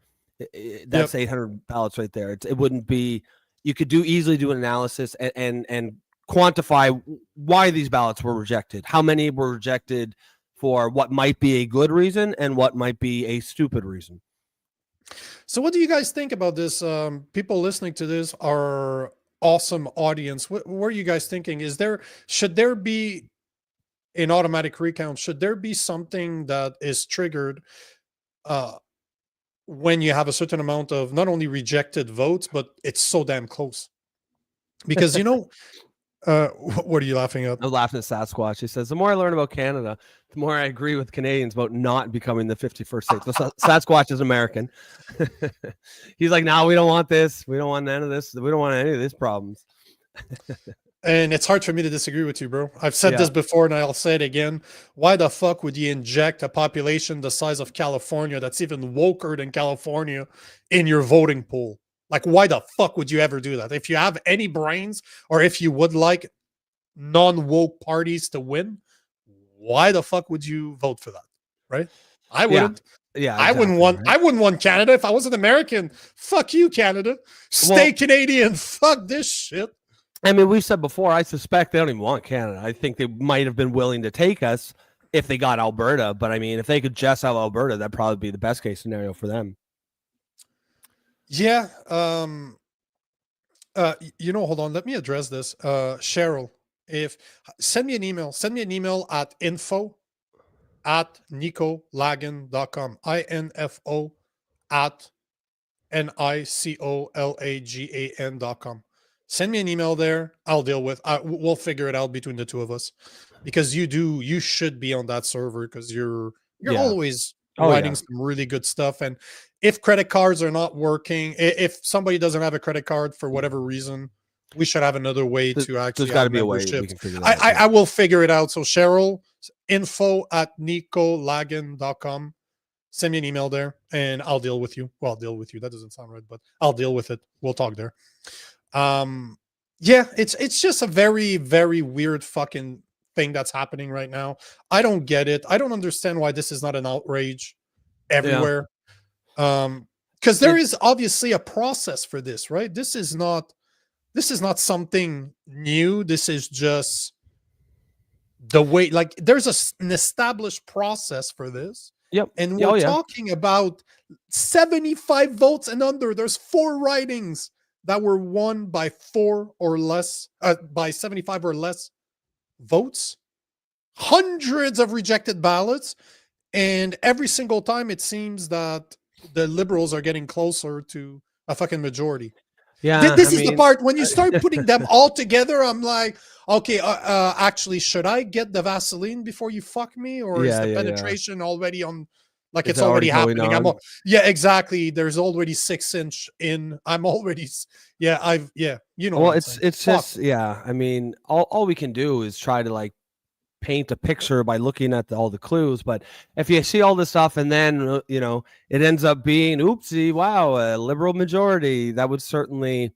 That's 800 ballots right there. It wouldn't be. You could easily do an analysis and quantify why these ballots were rejected. How many were rejected for what might be a good reason and what might be a stupid reason. So what do you guys think about this? People listening to this are awesome audience. What are you guys thinking? Should there be an automatic recount? Should there be something that is triggered when you have a certain amount of not only rejected votes, but it's so damn close? Because what are you laughing at? I'm laughing at Sasquatch. He says, the more I learn about Canada, the more I agree with Canadians about not becoming the 51st state. So Sasquatch is American. He's like, no, we don't want this. We don't want none of this. We don't want any of these problems. And it's hard for me to disagree with you, bro. I've said this before and I'll say it again. Why the fuck would you inject a population the size of California that's even woker than California in your voting pool? Like, why the fuck would you ever do that? If you have any brains, or if you would like non-woke parties to win, why the fuck would you vote for that? Right? I wouldn't. Yeah, exactly, I wouldn't want Canada if I was an American. Fuck you, Canada. Stay Canadian. Fuck this shit. I mean, we've said before, I suspect they don't even want Canada. I think they might have been willing to take us if they got Alberta. But I mean, if they could just have Alberta, that'd probably be the best case scenario for them. Yeah. Hold on. Let me address this. Cheryl, send me an email at info@nicolagan.com. info@nicolagan.com. Send me an email there. I'll deal with. We'll figure it out between the two of us, because you should be on that server, because you're always writing some really good stuff. And if credit cards are not working, if somebody doesn't have a credit card for whatever reason, we should have another way to actually. There's got to be a way we can figure that out. I will figure it out. So Cheryl, info@nicolagan.com. Send me an email there and I'll deal with you. Well, I'll deal with you. That doesn't sound right, but I'll deal with it. We'll talk there. It's just a very, very weird fucking thing that's happening right now. I don't get it. I don't understand why this is not an outrage everywhere. Because there is obviously a process for this, right? This is not something new. This is just the way, like, there's an established process for this. Yep. And we're talking about 75 votes and under. There's 4 ridings that were won by 4 or less, by 75 or less votes, hundreds of rejected ballots. And every single time it seems that the Liberals are getting closer to a fucking majority. Yeah. This is the part when you start putting them all together. I'm like, okay, actually, should I get the Vaseline before you fuck me? Or is the penetration already on? Like, it's already happening. Exactly. There's already 6 inch in. I'm already, well, it's just, I mean, all we can do is try to like paint a picture by looking at all the clues. But if you see all this stuff and then, it ends up being, oopsie, wow, a Liberal majority, that would certainly,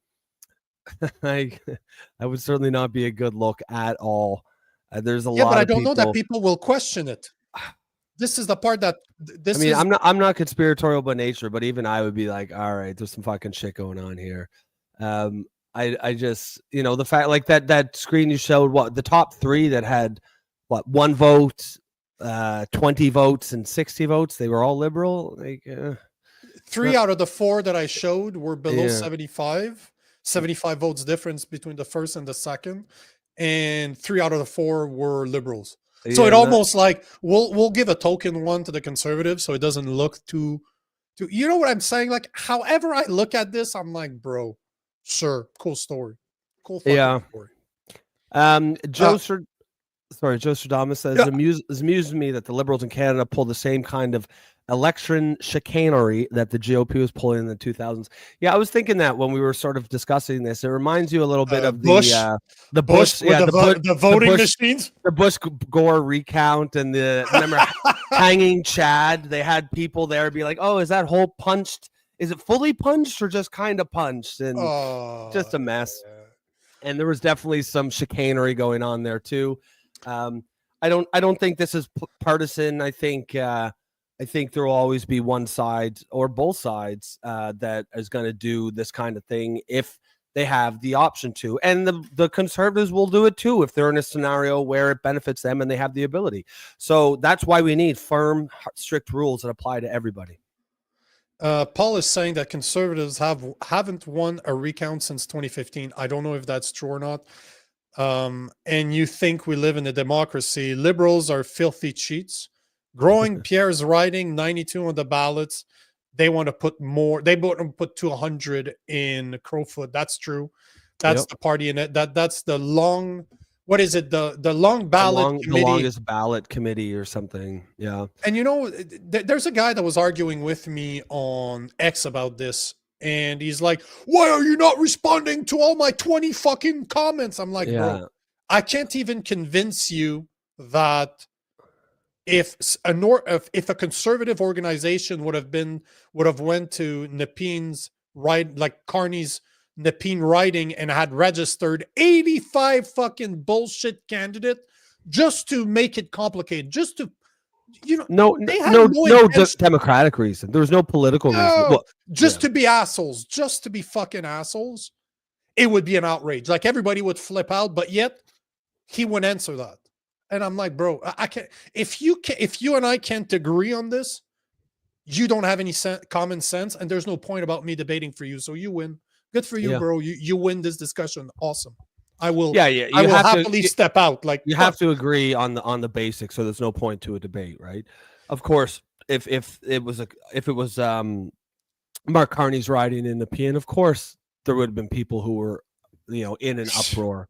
that would certainly not be a good look at all. There's a lot. But I don't know that people will question it. This is the part that I'm not conspiratorial by nature, but even I would be like, all right, there's some fucking shit going on here. I just, the fact, like that screen you showed, the top 3 that had 1 vote, 20 votes and 60 votes, they were all Liberal. Like 3 out of the 4 that I showed were below 75 votes difference between the first and the second, and 3 out of the 4 were Liberals. So it almost like we'll give a token one to the Conservatives, so it doesn't look too, you know what I'm saying? Like, however I look at this, I'm like, bro, sure, cool story, cool fucking story. Joe Stradamus says it amused me that the Liberals in Canada pull the same kind of election chicanery that the GOP was pulling in the 2000s. Yeah, I was thinking that when we were sort of discussing this. It reminds you a little bit of the voting machines, the Bush Gore recount, and remember hanging Chad. They had people there be like, "Oh, is that hole punched? Is it fully punched or just kind of punched?" And just a mess. And there was definitely some chicanery going on there too. I don't think this is partisan. I think there will always be one side or both sides that is going to do this kind of thing if they have the option to. And the conservatives will do it too if they're in a scenario where it benefits them and they have the ability. So that's why we need firm, strict rules that apply to everybody. Paul is saying that conservatives haven't won a recount since 2015. I don't know if that's true or not. And you think we live in a democracy. Liberals are filthy cheats. Growing Pierre's writing 92 on the ballots. They want to put more. They want to put 200 in Crowfoot. That's true. That's the party in it. That's the long. What is it? The long ballot committee. The longest ballot committee or something. Yeah. And you know, there's a guy that was arguing with me on X about this. And he's like, why are you not responding to all my 20 fucking comments? I'm like, bro, I can't even convince you that if a conservative organization would have went to Nepin's like Carney's Nepin writing and had registered 85 fucking bullshit candidate just to make it complicated, just to, you know, no democratic reason. There was no political reason. Well, to be assholes, just to be fucking assholes. It would be an outrage. Like everybody would flip out, but yet he wouldn't answer that. And I'm like, bro, I can't. If you and I can't agree on this, you don't have any common sense, and there's no point about me debating for you. So you win. Good for you, bro. You win this discussion. Awesome. I will. Yeah. I will happily step out. Like you have to agree on the basics, so there's no point to a debate, right? Of course, if it was Mark Carney's writing in the PN, of course there would have been people who were, in an uproar.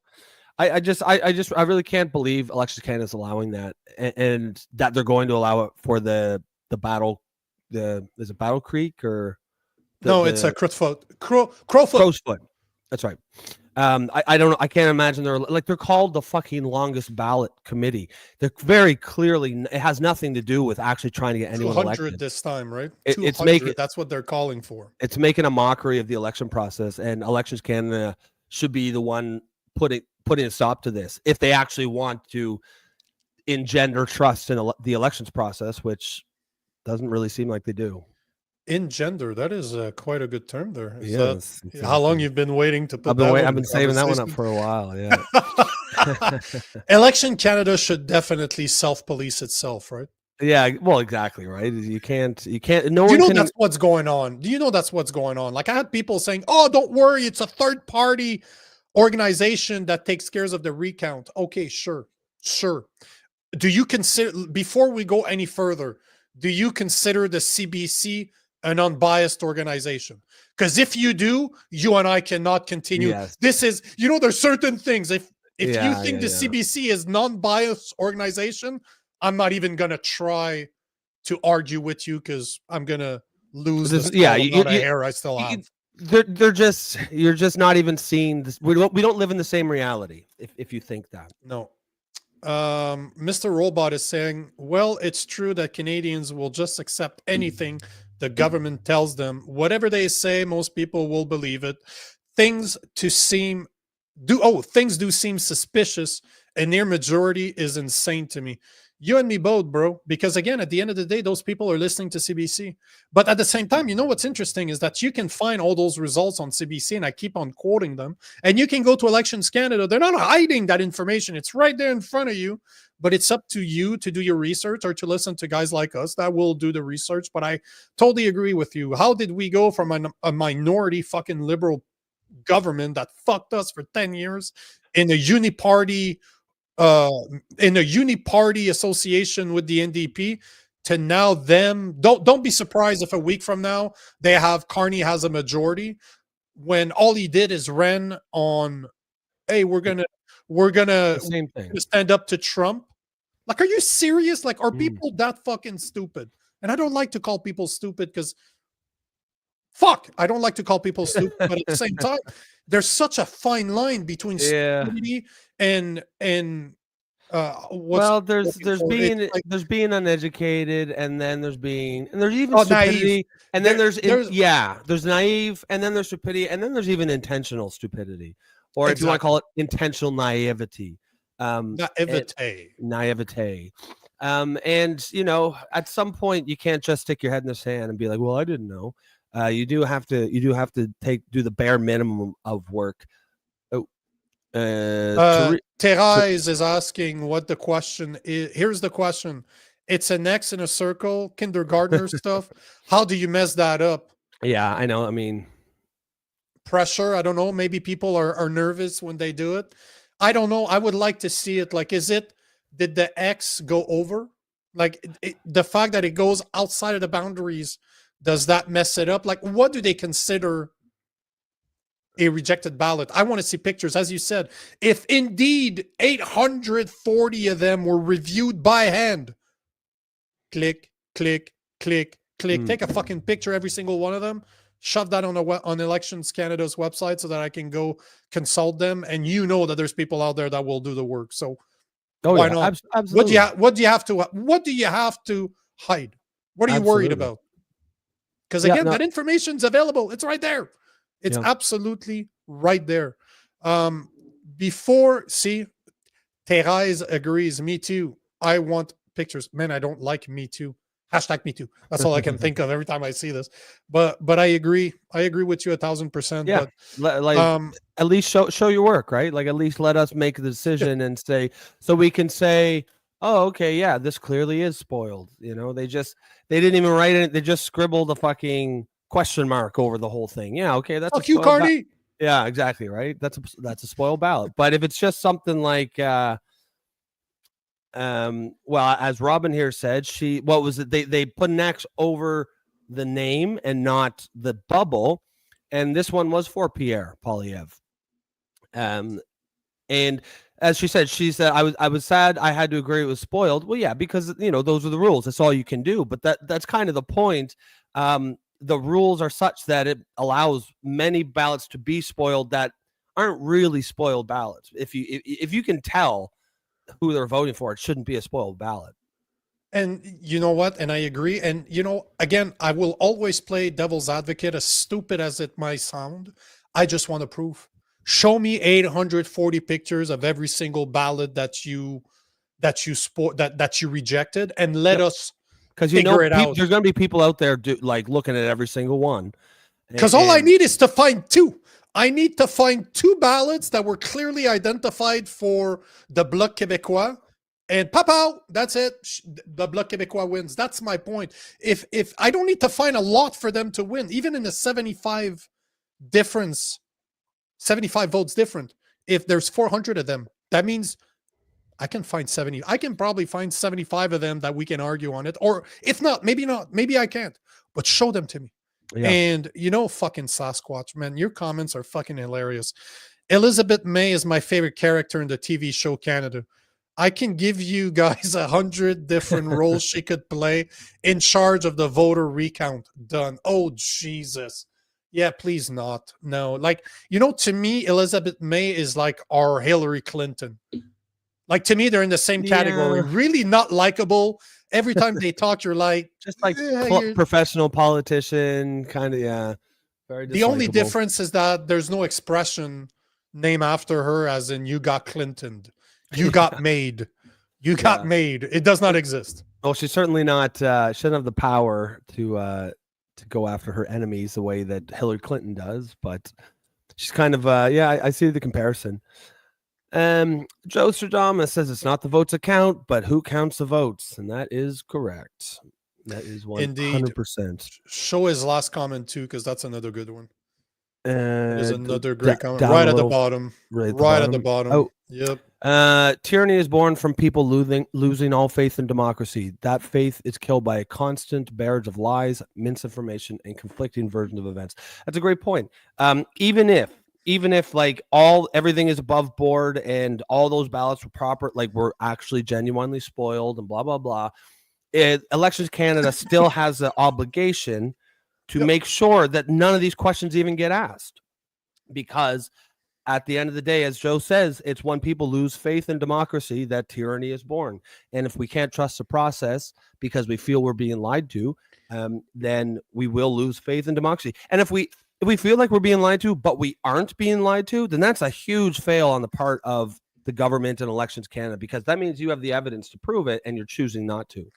I really can't believe Elections Canada is allowing that, and that they're going to allow it for the battle. Is it Battle Creek or? It's a Crowfoot. Crowfoot. That's right. I don't know. I can't imagine they're called the fucking longest ballot committee. They're very clearly, it has nothing to do with actually trying to get anyone 200 elected this time, right? It's making, that's what they're calling for. It's making a mockery of the election process, and Elections Canada should be the one putting a stop to this if they actually want to engender trust in the elections process, which doesn't really seem like they do. Engender, that is quite a good term there. Yes. How long you've been waiting to put I've been saving that one up for a while. Yeah. Election Canada should definitely self-police itself, right? Yeah, well, exactly, right. You can't. That's what's going on. Do you know that's what's going on? Like I had people saying, "Oh, don't worry, it's a third-party organization that takes care of the recount." Okay, sure. Do you consider, before we go any further, do you consider the CBC an unbiased organization? Because if you do, you and I cannot continue. Yes. This is, there's certain things. If you think the CBC is non-biased organization, I'm not even going to try to argue with you because I'm going to lose the hair I still have. You're just not even seeing this. We don't live in the same reality if you think that. No. Mr. Robot is saying, well, it's true that Canadians will just accept anything the government tells them. Whatever they say, most people will believe it. Things do seem suspicious. A near majority is insane to me. You and me both, bro, because again, at the end of the day, those people are listening to CBC. But at the same time, what's interesting is that you can find all those results on CBC, and I keep on quoting them, and you can go to Elections Canada. They're not hiding that information. It's right there in front of you, but it's up to you to do your research or to listen to guys like us that will do the research. But I totally agree with you. How did we go from a minority fucking liberal government that fucked us for 10 years in a uniparty association with the NDP to now them? Don't be surprised if a week from now Carney has a majority, when all he did is ran on, hey, we're gonna stand up to Trump. Like, are you serious? Like, are people that fucking stupid? And I don't like to call people stupid because I don't like to call people stupid, but at the same time, there's such a fine line between stupidity and there's being uneducated, and then there's even stupidity, naive. And then there's naive, and then there's stupidity, and then there's even intentional stupidity, or if you want to call it intentional naivety. Naivete. Naivete. And you know, at some point you can't just stick your head in the sand and be like, well, I didn't know. You do have to do the bare minimum of work. Therese is asking what the question is. Here's the question. It's an X in a circle, kindergartner stuff. How do you mess that up? Yeah, I know. I mean, pressure. I don't know. Maybe people are nervous when they do it. I don't know. I would like to see it. Like, did the X go over? Like the fact that it goes outside of the boundaries, does that mess it up? Like, what do they consider a rejected ballot? I want to see pictures. As you said, if indeed 840 of them were reviewed by hand, click, click, click, click, take a fucking picture, every single one of them, shove that on Elections Canada's website so that I can go consult them. And you know that there's people out there that will do the work. So why not? Absolutely. What do you have to hide? What are you worried about? Because again, that information's available. It's right there. It's absolutely right there. Therese agrees. Me too. I want pictures. Man, I don't like Me Too. Hashtag Me Too. That's all I can think of every time I see this. But I agree. I agree with you 1,000%. Yeah. But at least show your work, right? Like, at least let us make the decision and say, so we can say, oh, okay, yeah, this clearly is spoiled. You know, they didn't even write it. They just scribbled a fucking question mark over the whole thing. Yeah, okay, that's fuck you, Carney. Yeah, exactly, right. That's a spoiled ballot. But if it's just something like well, as Robin here said, they put an X over the name and not the bubble, and this one was for Pierre Poilievre. And as she said, I was sad. I had to agree it was spoiled. Well, yeah, because you know those are the rules. That's all you can do. But that's kind of the point. The rules are such that it allows many ballots to be spoiled that aren't really spoiled ballots. If you can tell who they're voting for, it shouldn't be a spoiled ballot. And you know what? And I agree. And you know, again, I will always play devil's advocate, as stupid as it might sound. I just want to prove. Show me 840 pictures of every single ballot that you rejected, and let us because you know there's going to be people out there looking at every single one. Because all I need is to find two. I need to find two ballots that were clearly identified for the Bloc Québécois, and pop out. That's it. The Bloc Québécois wins. That's my point. If I don't need to find a lot for them to win, even in a 75 votes different. If there's 400 of them, that means I can find 70. I can probably find 75 of them that we can argue on it. Or if not, maybe I can't, but show them to me. Yeah. And you know, fucking Sasquatch, man, your comments are fucking hilarious. Elizabeth May is my favorite character in the TV show Canada. I can give you guys 100 different roles she could play in charge of the voter recount. Done. Oh, Jesus. Yeah, please not. No, like, you know, to me, Elizabeth May is like our Hillary Clinton. Like, to me, they're in the same category. Really not likable. Every time they talk, you're like, just like professional politician, kind of. Yeah. Very the only difference is that there's no expression named after her, as in you got Clinton, you got made, you got made. It does not exist. Well, she's certainly not. She doesn't have the power to go after her enemies the way that Hillary Clinton does, but she's kind of I see the comparison. Joe Stradamus says it's not the votes that count, but who counts the votes, and that is correct. That is 100%. Show his last comment too, because that's another good one. There's another great comment right at the bottom. Right at the bottom. Oh, yep. Tyranny is born from people losing all faith in democracy. That faith is killed by a constant barrage of lies, misinformation, and conflicting versions of events. That's a great point. Even if like everything is above board and all those ballots were proper, like were actually genuinely spoiled and blah blah blah, Elections Canada still has the obligation to make sure that none of these questions even get asked, because at the end of the day, as Joe says, it's when people lose faith in democracy that tyranny is born. And if we can't trust the process because we feel we're being lied to, then we will lose faith in democracy. And if we if we feel like we're being lied to, but we aren't being lied to, then that's a huge fail on the part of the government and Elections Canada, because that means you have the evidence to prove it and you're choosing not to.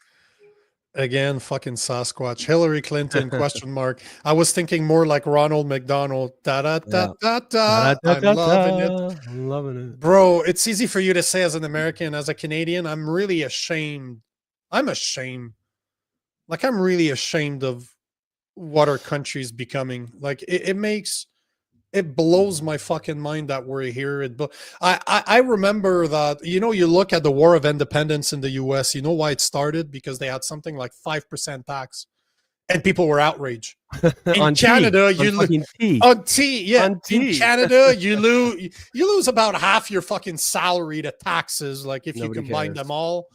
Again, fucking Sasquatch. Hillary Clinton, question mark. I was thinking more like Ronald McDonald. Da da da da da. I'm loving it. I'm loving it. Bro, it's easy for you to say as an American, as a Canadian. I'm really ashamed. I'm ashamed. Like, I'm really ashamed of what our country's becoming. Like, it blows my fucking mind that we're here. I remember that, you look at the War of Independence in the US, you know why it started? Because they had something like 5% tax and people were outraged. In Canada, on tea, yeah. On tea. In Canada, you lose about half your fucking salary to taxes. Like, if you combine them all,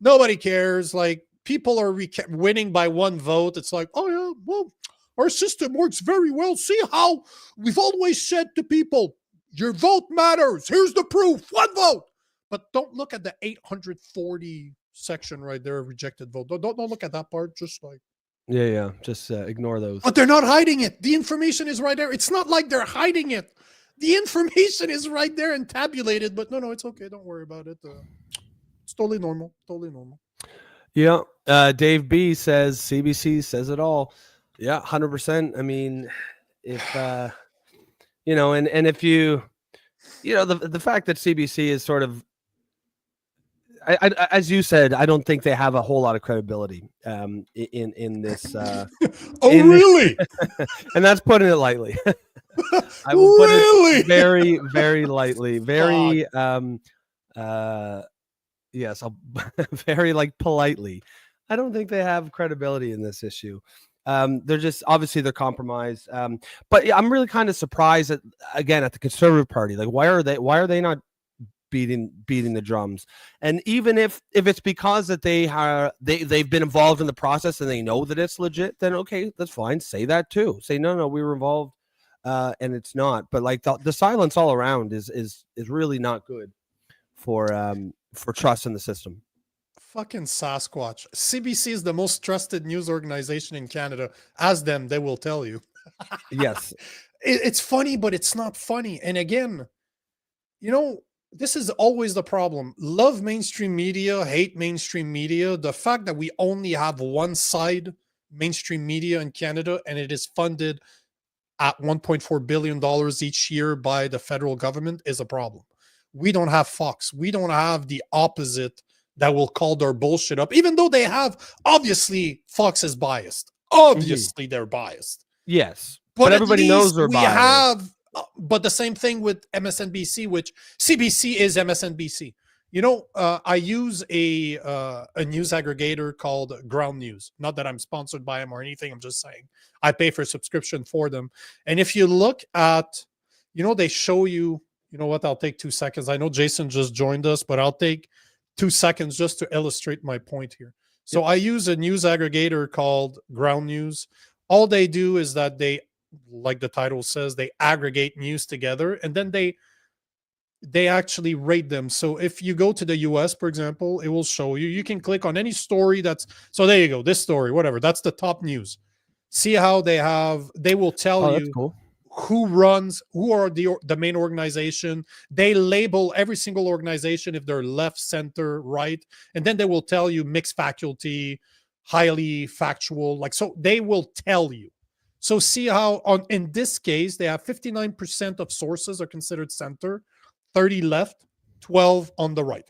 nobody cares. Like, people are winning by one vote. It's like, oh yeah, well, our system works very well. See how we've always said to people, your vote matters. Here's the proof. One vote. But don't look at the 840 section right there, rejected vote. Don't look at that part. Just like, yeah. Just ignore those. But they're not hiding it. The information is right there. It's not like they're hiding it. The information is right there and tabulated. But no, it's okay. Don't worry about it. It's totally normal. Totally normal. Yeah. Dave B says CBC says it all. Yeah, 100%. I mean, if and if the fact that CBC is sort of, I as you said, I don't think they have a whole lot of credibility in this. Really? And that's putting it lightly. I will put it very, very lightly. Very yes, I'll very politely. I don't think they have credibility in this issue. They're just obviously they're compromised. But I'm really kind of surprised at the Conservative Party. Like, why are they not beating the drums? And even if it's because that they've been involved in the process and they know that it's legit, then okay, that's fine. Say that too. Say no, we were involved, and it's not. But like the silence all around is really not good for trust in the system. Fucking Sasquatch. CBC is the most trusted news organization in Canada. Ask them, they will tell you. Yes. It's funny, but it's not funny. And again, this is always the problem. Love mainstream media, hate mainstream media. The fact that we only have one side, mainstream media in Canada, and it is funded at $1.4 billion each year by the federal government is a problem. We don't have Fox. We don't have the opposite that will call their bullshit up, even though they have, obviously, Fox is biased. Obviously, they're biased. Yes. But everybody knows they're biased. But the same thing with MSNBC, which CBC is MSNBC. I use a news aggregator called Ground News. Not that I'm sponsored by them or anything. I'm just saying I pay for a subscription for them. And if you look at, they show you, what, I'll take 2 seconds. I know Jason just joined us, but I'll take 2 seconds just to illustrate my point here. So yep. I use a news aggregator called Ground News. All they do is that they, like the title says, they aggregate news together and then they actually rate them. So if you go to the US, for example, it will show you can click on any story so there you go, this story, whatever, that's the top news. See how they will tell you cool. who are the main organization. They label every single organization if they're left, center, right, and then they will tell you mixed faculty, highly factual, so they will tell you. So see how in this case they have 59% of sources are considered center, 30 left, 12 on the right.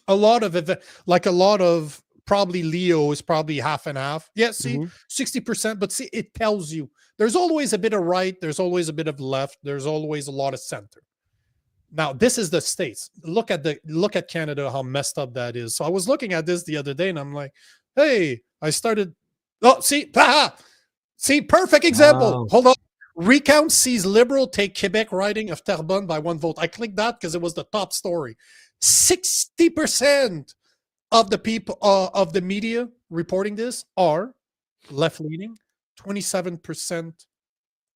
A lot of probably Leo is probably half and half. Yeah, see, 60%, but see, it tells you there's always a bit of right, there's always a bit of left, there's always a lot of center. Now, this is the States. Look at Canada, how messed up that is. So I was looking at this the other day and I'm like, hey, see, perfect example. Wow. Hold on. Recount sees Liberal take Quebec riding of Terrebonne by 1 vote. I clicked that because it was the top story. 60% of the people of the media reporting this are left-leaning, 27%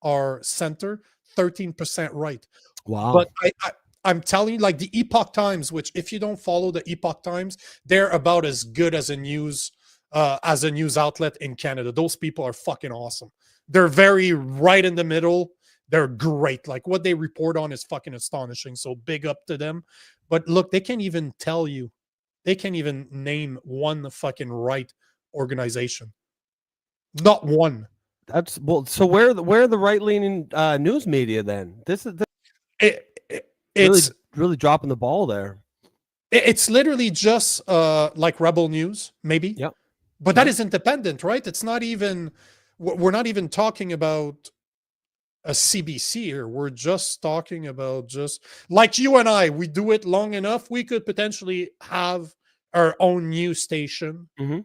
are center, 13% right. Wow. But I'm telling you, the Epoch Times, which if you don't follow the Epoch Times, they're about as good as a news outlet in Canada. Those people are fucking awesome. They're very right in the middle. They're great. Like what they report on is fucking astonishing. So big up to them. But look, they can't even tell you. They can't even name one fucking right organization. Not one. That's well. So where are the right leaning news media then? This is It's really dropping the ball there. It's literally just like Rebel News, maybe. Yep. But that is independent, right? It's not even. We're not even talking about a CBC here. We're just talking about just like you and I. We do it long enough. We could potentially have our own news station. Mm-hmm.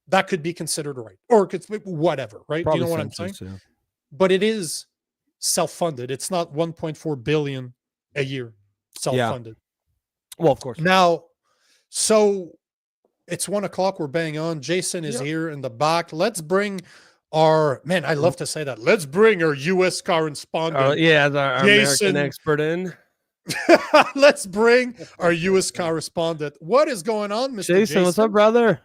That could be considered right, or could whatever, right? Probably you know what I'm saying? Yeah. But it is self-funded. It's not 1.4 billion a year self-funded. Yeah. Well, of course. Now, so it's 1 o'clock. We're bang on. Jason is here in the back. Let's bring our man. I love to say that. Let's bring our U.S. correspondent. Our American expert in. Let's bring our U.S. correspondent. What is going on, Mr. Jason? What's up, brother?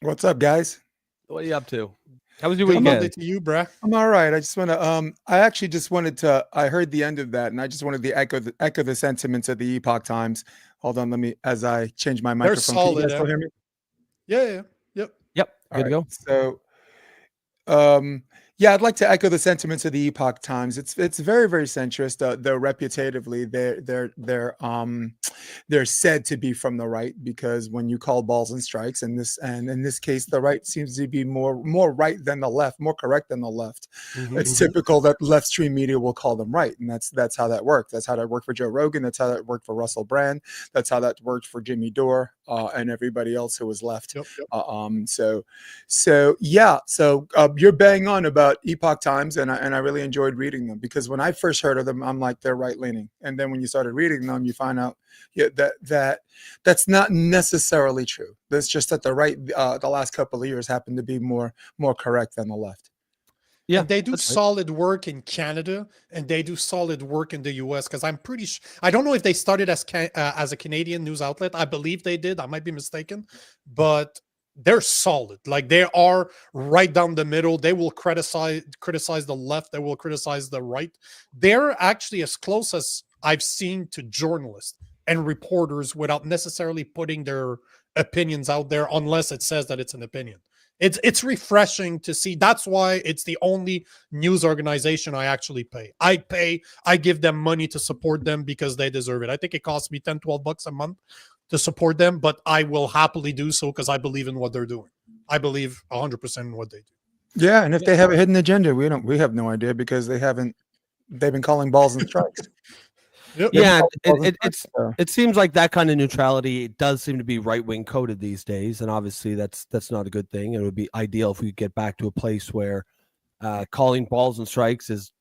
What's up, guys? What are you up to? How was your weekend? To you, bruh. I'm all right. I just want to. I actually just wanted to. I heard the end of that, and I just wanted to echo the sentiments of the Epoch Times. Hold on, let me as I change my microphone. They're solid. Can you guys still hear me? Yeah. Yep. Good to go. So, yeah, I'd like to echo the sentiments of the Epoch Times. It's very, very centrist. Though reputatively, they're said to be from the right, because when you call balls and strikes, and in this case, the right seems to be more right than the left, more correct than the left. Mm-hmm. It's typical that left stream media will call them right, and that's how that works. That's how that worked for Joe Rogan. That's how that worked for Russell Brand. That's how that worked for Jimmy Dore and everybody else who was left. Yep. So you're bang on about Epoch Times, and I really enjoyed reading them, because when I first heard of them, I'm like, they're right leaning, and then when you started reading them, you find out that's not necessarily true. That's just that the right the last couple of years happen to be more correct than the left. Yeah, and they do solid work in Canada, and they do solid work in the US, because I'm pretty sure, I don't know if they started as a Canadian news outlet. I believe they did. I might be mistaken, but they're solid. Like, they are right down the middle. They will criticize the left. They will criticize the right. They're actually as close as I've seen to journalists and reporters without necessarily putting their opinions out there, unless it says that it's an opinion. It's refreshing to see. That's why it's the only news organization I actually pay. I give them money to support them because they deserve it. I think it costs me $10-12 a month to support them, but I will happily do so because I believe in what they're doing. I believe 100% in what they do. Yeah, and if they have a hidden agenda, we have no idea, because they've been calling balls and strikes. Yep. Yeah, it seems like that kind of neutrality does seem to be right-wing coded these days, and obviously that's not a good thing. It would be ideal if we could get back to a place where calling balls and strikes is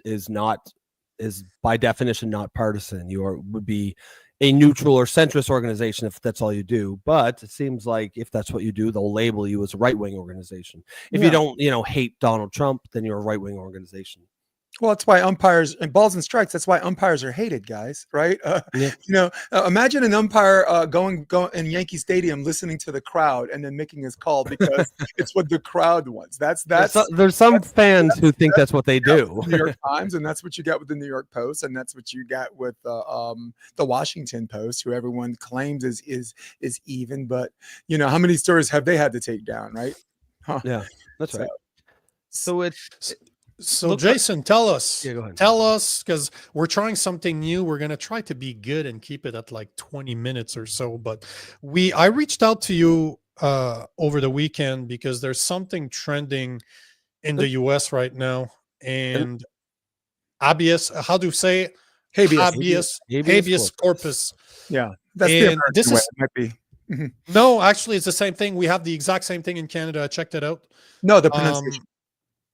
by definition not partisan. Would be a neutral or centrist organization if that's all you do. But it seems like if that's what you do, they'll label you as a right-wing organization. If you don't, hate Donald Trump, then you're a right-wing organization. Well, that's why umpires and balls and strikes. That's why umpires are hated, guys. Right? Imagine an umpire going in Yankee Stadium, listening to the crowd, and then making his call because it's what the crowd wants. There's some fans who think that's what they do. New York Times, and that's what you got with the New York Post, and that's what you got with the Washington Post, who everyone claims is even. But how many stories have they had to take down? Right? Huh. Yeah, that's right. So Jason, tell us. Yeah, go ahead. Tell us, because we're trying something new. We're gonna try to be good and keep it at like 20 minutes or so. But I reached out to you over the weekend because there's something trending in the US right now, and Habeas, how do you say it? Habeas Corpus. Yeah, that's it might be. No, actually, it's the same thing. We have the exact same thing in Canada. I checked it out. No, the pronunciation.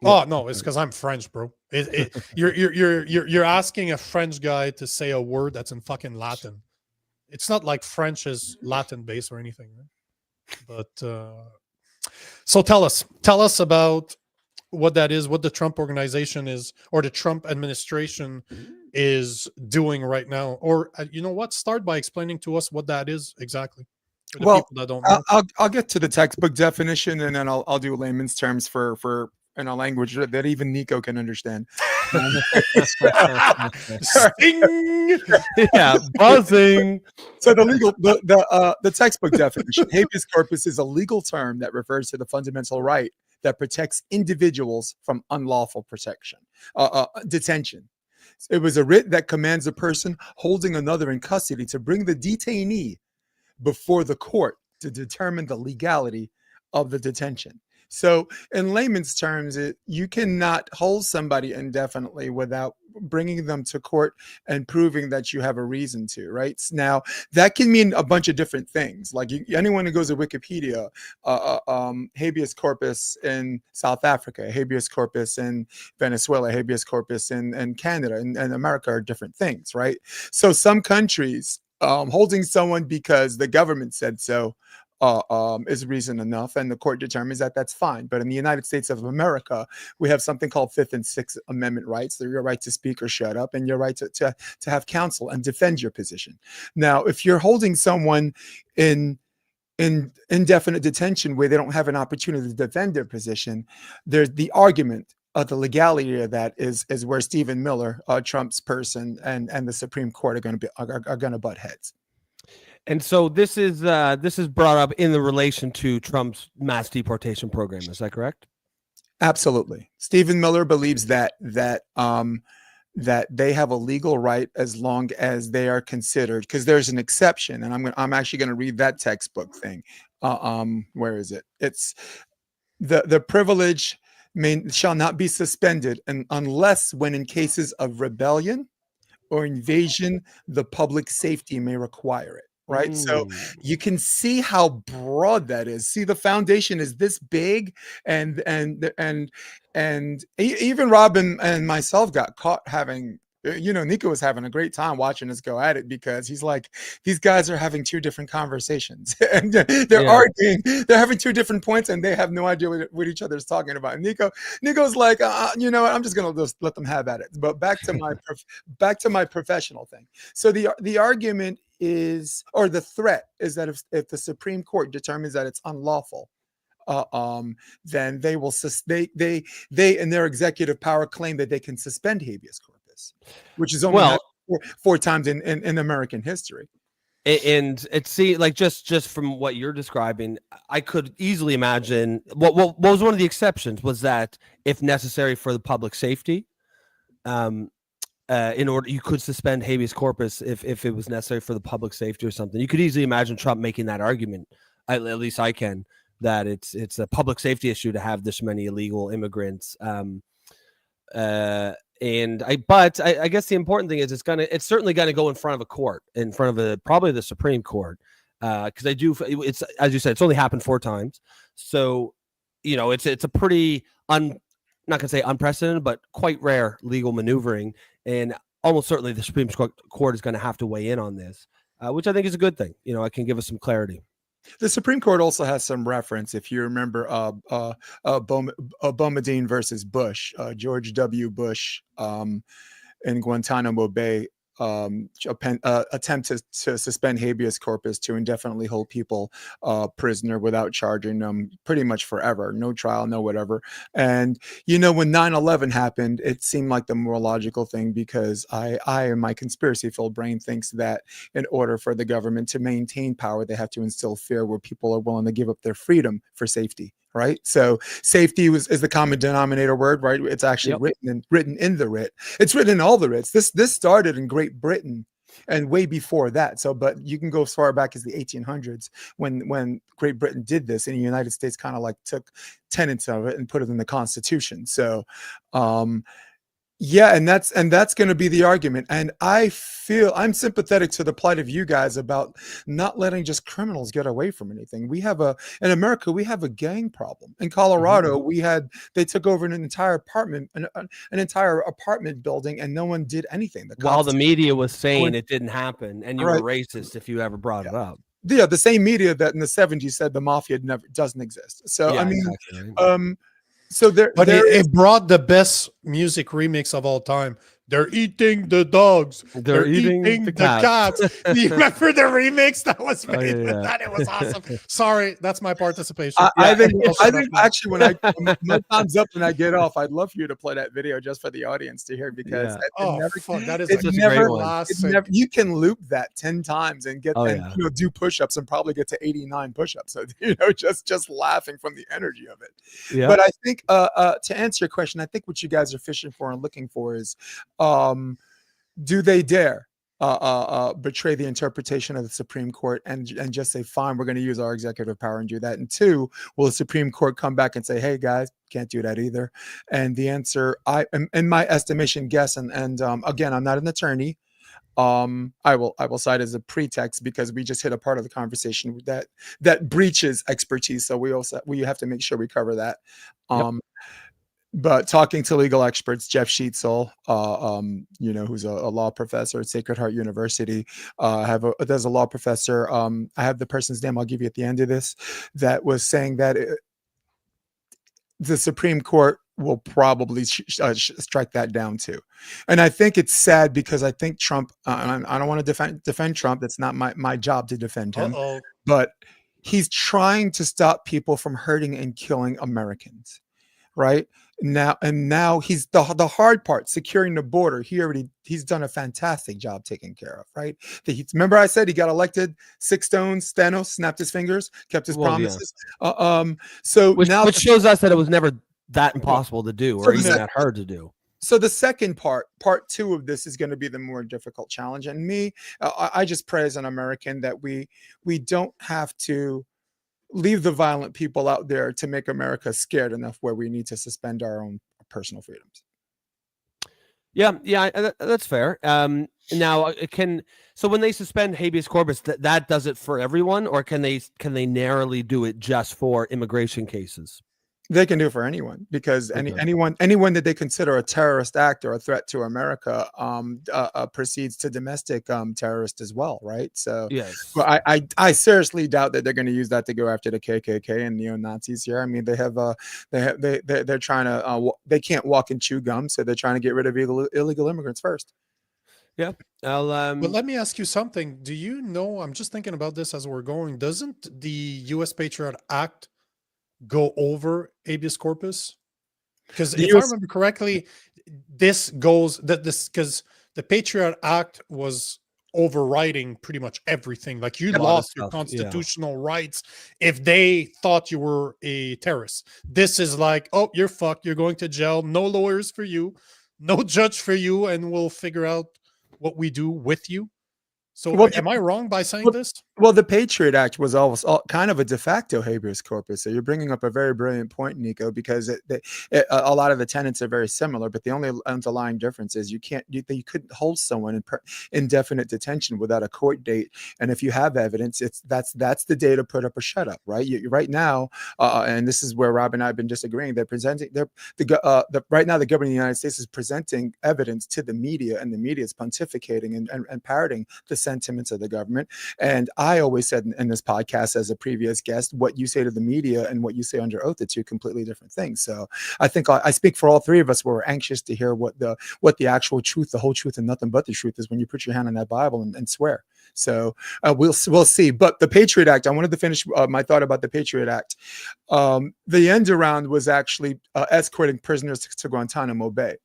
Oh no, it's because I'm French, bro. You're asking a French guy to say a word that's in fucking Latin. It's not like French is Latin based or anything, right? But so tell us about what that is, what the Trump organization is, or the Trump administration is doing right now. Or you know what? Start by explaining to us what that is exactly. Well, people that don't know. I'll get to the textbook definition, and then I'll do layman's terms for in a language that even Nico can understand. Sting! Yeah, buzzing. So the textbook definition: habeas corpus is a legal term that refers to the fundamental right that protects individuals from unlawful detention. It was a writ that commands a person holding another in custody to bring the detainee before the court to determine the legality of the detention. So in layman's terms, you cannot hold somebody indefinitely without bringing them to court and proving that you have a reason to, right? Now, that can mean a bunch of different things. Like anyone who goes to Wikipedia, habeas corpus in South Africa, habeas corpus in Venezuela, habeas corpus in Canada and America are different things, right? So some countries, holding someone because the government said so is reason enough, and the court determines that that's fine. But in the United States of America, we have something called Fifth and Sixth Amendment rights. They're your right to speak or shut up, and your right to have counsel and defend your position. Now, if you're holding someone in indefinite detention where they don't have an opportunity to defend their position, there's the argument of the legality of that is where Stephen Miller, Trump's person, and the Supreme Court are going to butt heads. And so this is brought up in the relation to Trump's mass deportation program. Is that correct? Absolutely. Stephen Miller believes that they have a legal right as long as they are considered, because there's an exception, and I'm actually going to read that textbook thing. Where is it? It's the privilege shall not be suspended unless when in cases of rebellion or invasion, the public safety may require it. Right. So you can see how broad that is. See, the foundation is this big, and even Robin and myself got caught having, Nico was having a great time watching us go at it, because he's like, these guys are having two different conversations and they're arguing, they're having two different points and they have no idea what each other's talking about. And Nico's like, you know what, I'm just going to let them have at it. But back to my professional thing. So the argument is, or the threat is, that if the Supreme Court determines that it's unlawful, then they will they in their executive power claim that they can suspend habeas corpus, which is only four times in American history. And it's like just from what you're describing, I could easily imagine what was one of the exceptions was that if necessary for the public safety, in order, you could suspend habeas corpus if it was necessary for the public safety or something. You could easily imagine Trump making that argument. At least I can, that it's a public safety issue to have this many illegal immigrants. I guess the important thing is it's certainly gonna go in front of a court, in front of probably the Supreme Court, because it's, as you said, it's only happened 4 times. So it's a pretty not gonna say unprecedented, but quite rare legal maneuvering, and almost certainly the Supreme Court is going to have to weigh in on this, which I think is a good thing. It can give us some clarity. The Supreme Court also has some reference, if you remember, Boumediene versus Bush, George W. Bush, in Guantanamo Bay, attempt to suspend habeas corpus to indefinitely hold people prisoner without charging them pretty much forever, no trial, no whatever. And when 9/11 happened, it seemed like the more logical thing, because I in my conspiracy-filled brain thinks that in order for the government to maintain power, they have to instill fear where people are willing to give up their freedom for safety. Right. So safety is the common denominator word, right? It's actually written in the writ. It's written in all the writs. This started in Great Britain and way before that. So, but you can go as far back as the 1800s when Great Britain did this, and the United States kind of like took tenets of it and put it in the Constitution. So, yeah, and that's going to be the argument. And I'm sympathetic to the plight of you guys about not letting just criminals get away from anything. In America, we have a gang problem. In Colorado, they took over an entire apartment building, and no one did anything. While the media was saying it didn't happen, and you were racist if you ever brought it up. Yeah, the same media that in the 70s said the mafia doesn't exist. So exactly. So it brought the best music remix of all time, They're eating the dogs. They're eating the cats. Do you remember the remix that was Oh, made with yeah. that? It was awesome. Sorry, that's my participation. I think I'll shut up now. actually when my time's up and I get off, I'd love for you to play that video just for the audience to hear because Yeah. Oh, fuck, that is it a never- great one. classic. you can loop that 10 times and get Oh, and yeah. do push-ups and probably get to 89 push-ups. So just laughing from the energy of it. Yeah. But I think to answer your question, I think what you guys are fishing for and looking for is do they dare betray the interpretation of the Supreme Court and just say, fine, we're going to use our executive power and do that? And two, will the Supreme Court come back and say, hey guys, can't do that either? And the answer, in my estimation, guess, and again, I'm not an attorney. I will cite as a pretext because we just hit a part of the conversation that breaches expertise. So we have to make sure we cover that. But talking to legal experts, Jeff Sheetzel, who's a law professor at Sacred Heart University, there's a law professor. I have the person's name I'll give you at the end of this, that was saying that the Supreme Court will probably strike that down too. And I think it's sad because I think Trump, I don't want to defend Trump. That's not my job to defend him. But he's trying to stop people from hurting and killing Americans. Right now he's the hard part, securing the border. He's done a fantastic job taking care of. Right. Remember I said he got elected 6 stones. Thanos snapped his fingers, kept his promises. Yeah. Which shows us that it was never that impossible to do, or even that hard to do. So the second part 2 of this is going to be the more difficult challenge. And I just pray as an American that we don't have to leave the violent people out there to make America scared enough where we need to suspend our own personal freedoms. Yeah, that's fair. Now, so when they suspend habeas corpus, that does it for everyone, or can they narrowly do it just for immigration cases? They can do it for anyone, because anyone that they consider a terrorist act or a threat to America proceeds to domestic terrorist as well, right? So yes, well, I seriously doubt that they're going to use that to go after the KKK and neo-Nazis here. I mean, they're trying to they can't walk and chew gum, so they're trying to get rid of illegal immigrants first. Yeah. But let me ask you something. Do you know? I'm just thinking about this as we're going. Doesn't the U.S. Patriot Act go over habeas corpus? Because if I remember correctly, because the Patriot Act was overriding pretty much everything. Like you lost your constitutional rights if they thought you were a terrorist. This is like, oh, you're fucked. You're going to jail. No lawyers for you, no judge for you, and we'll figure out what we do with you. So am I wrong by saying this? Well, the Patriot Act was always kind of a de facto habeas corpus. So you're bringing up a very brilliant point, Nico, because a lot of the tenets are very similar, but the only underlying difference is you couldn't hold someone in indefinite detention without a court date. And if you have evidence, that's the day to put up or shut up, right? Right now, and this is where Rob and I have been disagreeing. Right now, the government of the United States is presenting evidence to the media, and the media is pontificating and parroting the sentiments of the government. And I always said in this podcast, as a previous guest, what you say to the media and what you say under oath are 2 completely different things. So I think I speak for all 3 of us. We're anxious to hear what the actual truth, the whole truth, and nothing but the truth is when you put your hand on that Bible and swear. So we'll see. But the Patriot Act, I wanted to finish my thought about the Patriot Act. The end around was actually escorting prisoners to Guantanamo Bay.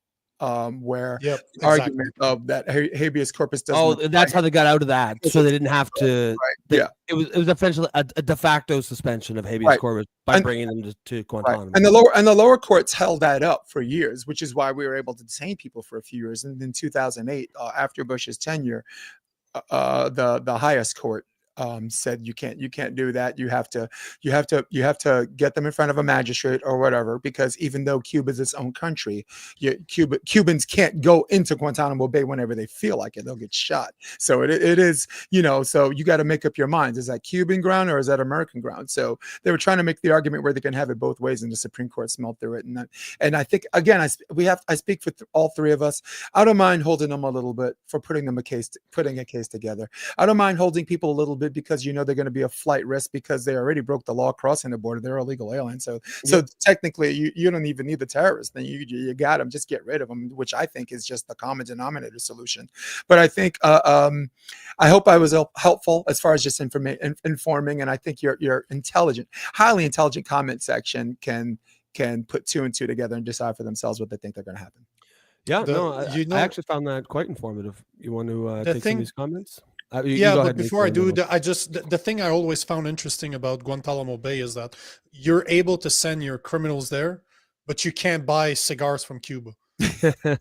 Where the argument of that habeas corpus doesn't that's how they got out of that, so they didn't have to. Right. It was essentially a de facto suspension of habeas corpus by bringing them to Guantanamo. And the lower courts held that up for years, which is why we were able to detain people for a few years. And in 2008, after Bush's tenure, the highest court said you can't do that. You have to get them in front of a magistrate or whatever, because even though Cuba is its own country, Cubans can't go into Guantanamo Bay whenever they feel like it. They'll get shot. So it is, so you got to make up your minds. Is that Cuban ground or is that American ground? So they were trying to make the argument where they can have it both ways, and the Supreme Court smelled through it. And I think, again, I speak for all 3 of us. I don't mind holding them a little bit for putting a case together. I don't mind holding people a little bit bit because they're going to be a flight risk because they already broke the law crossing the border. They're illegal aliens. So technically you don't even need the terrorists. Then you got them. Just get rid of them, which I think is just the common denominator solution. But I think I hope I was helpful as far as just informing. And I think your intelligent, highly intelligent comment section can put 2 and 2 together and decide for themselves what they think they're going to happen. Yeah, I actually found that quite informative. You want to take some of these comments? But before I do, the thing I always found interesting about Guantanamo Bay is that you're able to send your criminals there, but you can't buy cigars from Cuba.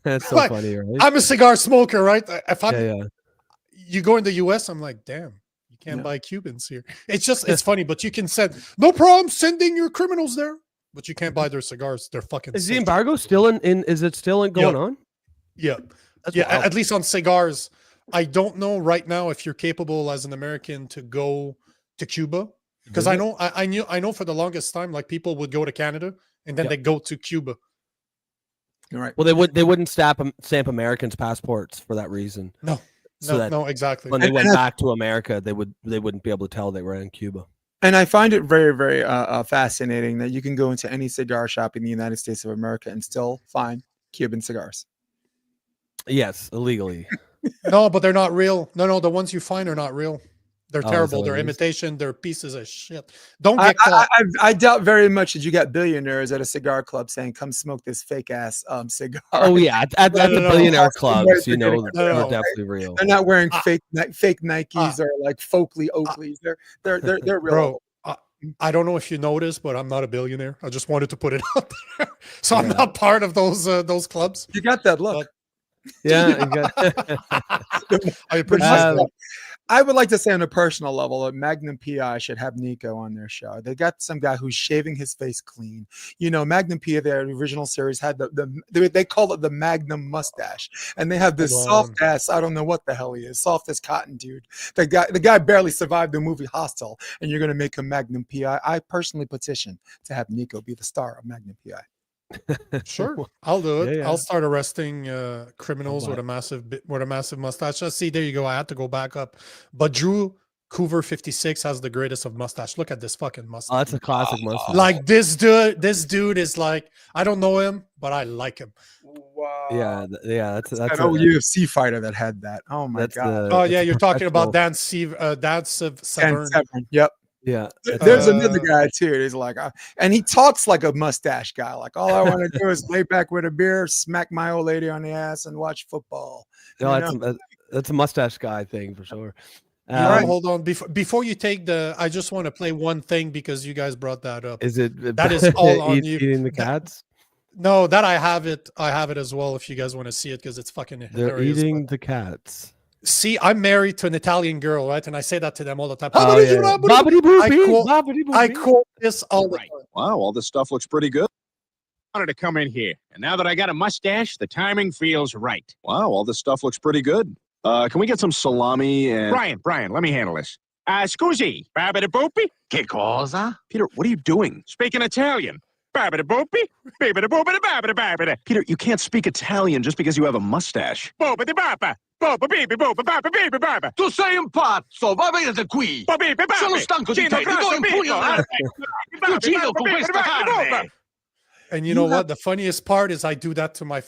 That's so funny, right? I'm a cigar smoker, right? If you go in the US, I'm like, damn, you can't buy Cubans here. It's funny, but you can send, no problem sending your criminals there. But you can't buy their cigars. They're fucking. Is the embargo still in? Is it still going on? Yeah, at least on cigars. I don't know right now if you're capable as an American to go to Cuba, because I know for the longest time, like, people would go to Canada and then they go to Cuba. All right. Well, they wouldn't stamp Americans' passports for that reason. No, exactly. When they went back to America, they wouldn't be able to tell they were in Cuba. And I find it very, very fascinating that you can go into any cigar shop in the United States of America and still find Cuban cigars. Yes, illegally. No, but they're not real. No, the ones you find are not real. They're terrible. They're imitation. They're pieces of shit. Don't get caught. I doubt very much that you got billionaires at a cigar club saying, "Come smoke this fake ass cigar." Oh yeah, at the billionaire clubs, they're definitely real. They're not wearing fake Nikes or like Oakleys. They're real. Bro, I don't know if you noticed, but I'm not a billionaire. I just wanted to put it out there, so I'm not part of those clubs. You got that look. I appreciate that. I would like to say on a personal level that Magnum PI should have Nico on their show. They got some guy who's shaving his face clean. Magnum PI, their original series, had they call it the Magnum mustache, and they have this soft ass. I don't know what the hell he is, soft as cotton dude. The guy barely survived the movie Hostel, and you're gonna make him Magnum PI. I personally petition to have Nico be the star of Magnum PI. Sure, I'll do it. I'll start arresting criminals with a massive mustache. See, there you go. I had to go back up, but Drew Coover 56 has the greatest of mustache. Look at this fucking mustache. Oh, that's a classic mustache. Like this dude is like, I don't know him, but I like him. Wow. Yeah. That's an old UFC fighter that had that. Oh my god. You're talking about Dan Severn. Yep. Yeah, there's another guy too. He's like, and he talks like a mustache guy. Like, all I want to do is lay back with a beer, smack my old lady on the ass, and watch football. No, that's a mustache guy thing for sure. Hold on, before you take I just want to play one thing because you guys brought that up. Is it that is all on you? Eating the cats? No, that I have it. I have it as well. If you guys want to see it, because it's fucking hilarious. They're eating the cats. See, I'm married to an Italian girl, right? And I say that to them all the time. I quote this all the time. Wow, all this stuff looks pretty good. I wanted to come in here, and now that I got a mustache, the timing feels right. Wow, all this stuff looks pretty good. Can we get some salami and... Brian, let me handle this. Scusi, babidi-boopy? Che cosa? Peter, what are you doing? Speaking Italian. Babidi-boopy? Babidi-boopity-babidi-babidi. Peter, you can't speak Italian just because you have a mustache. Boopity-bapa. Tu sei un pazzo, va via da qui! Sono stanco di te, ti do un pugno all'aria! Uccido con questa carne! And you know what? The funniest part is I do that to my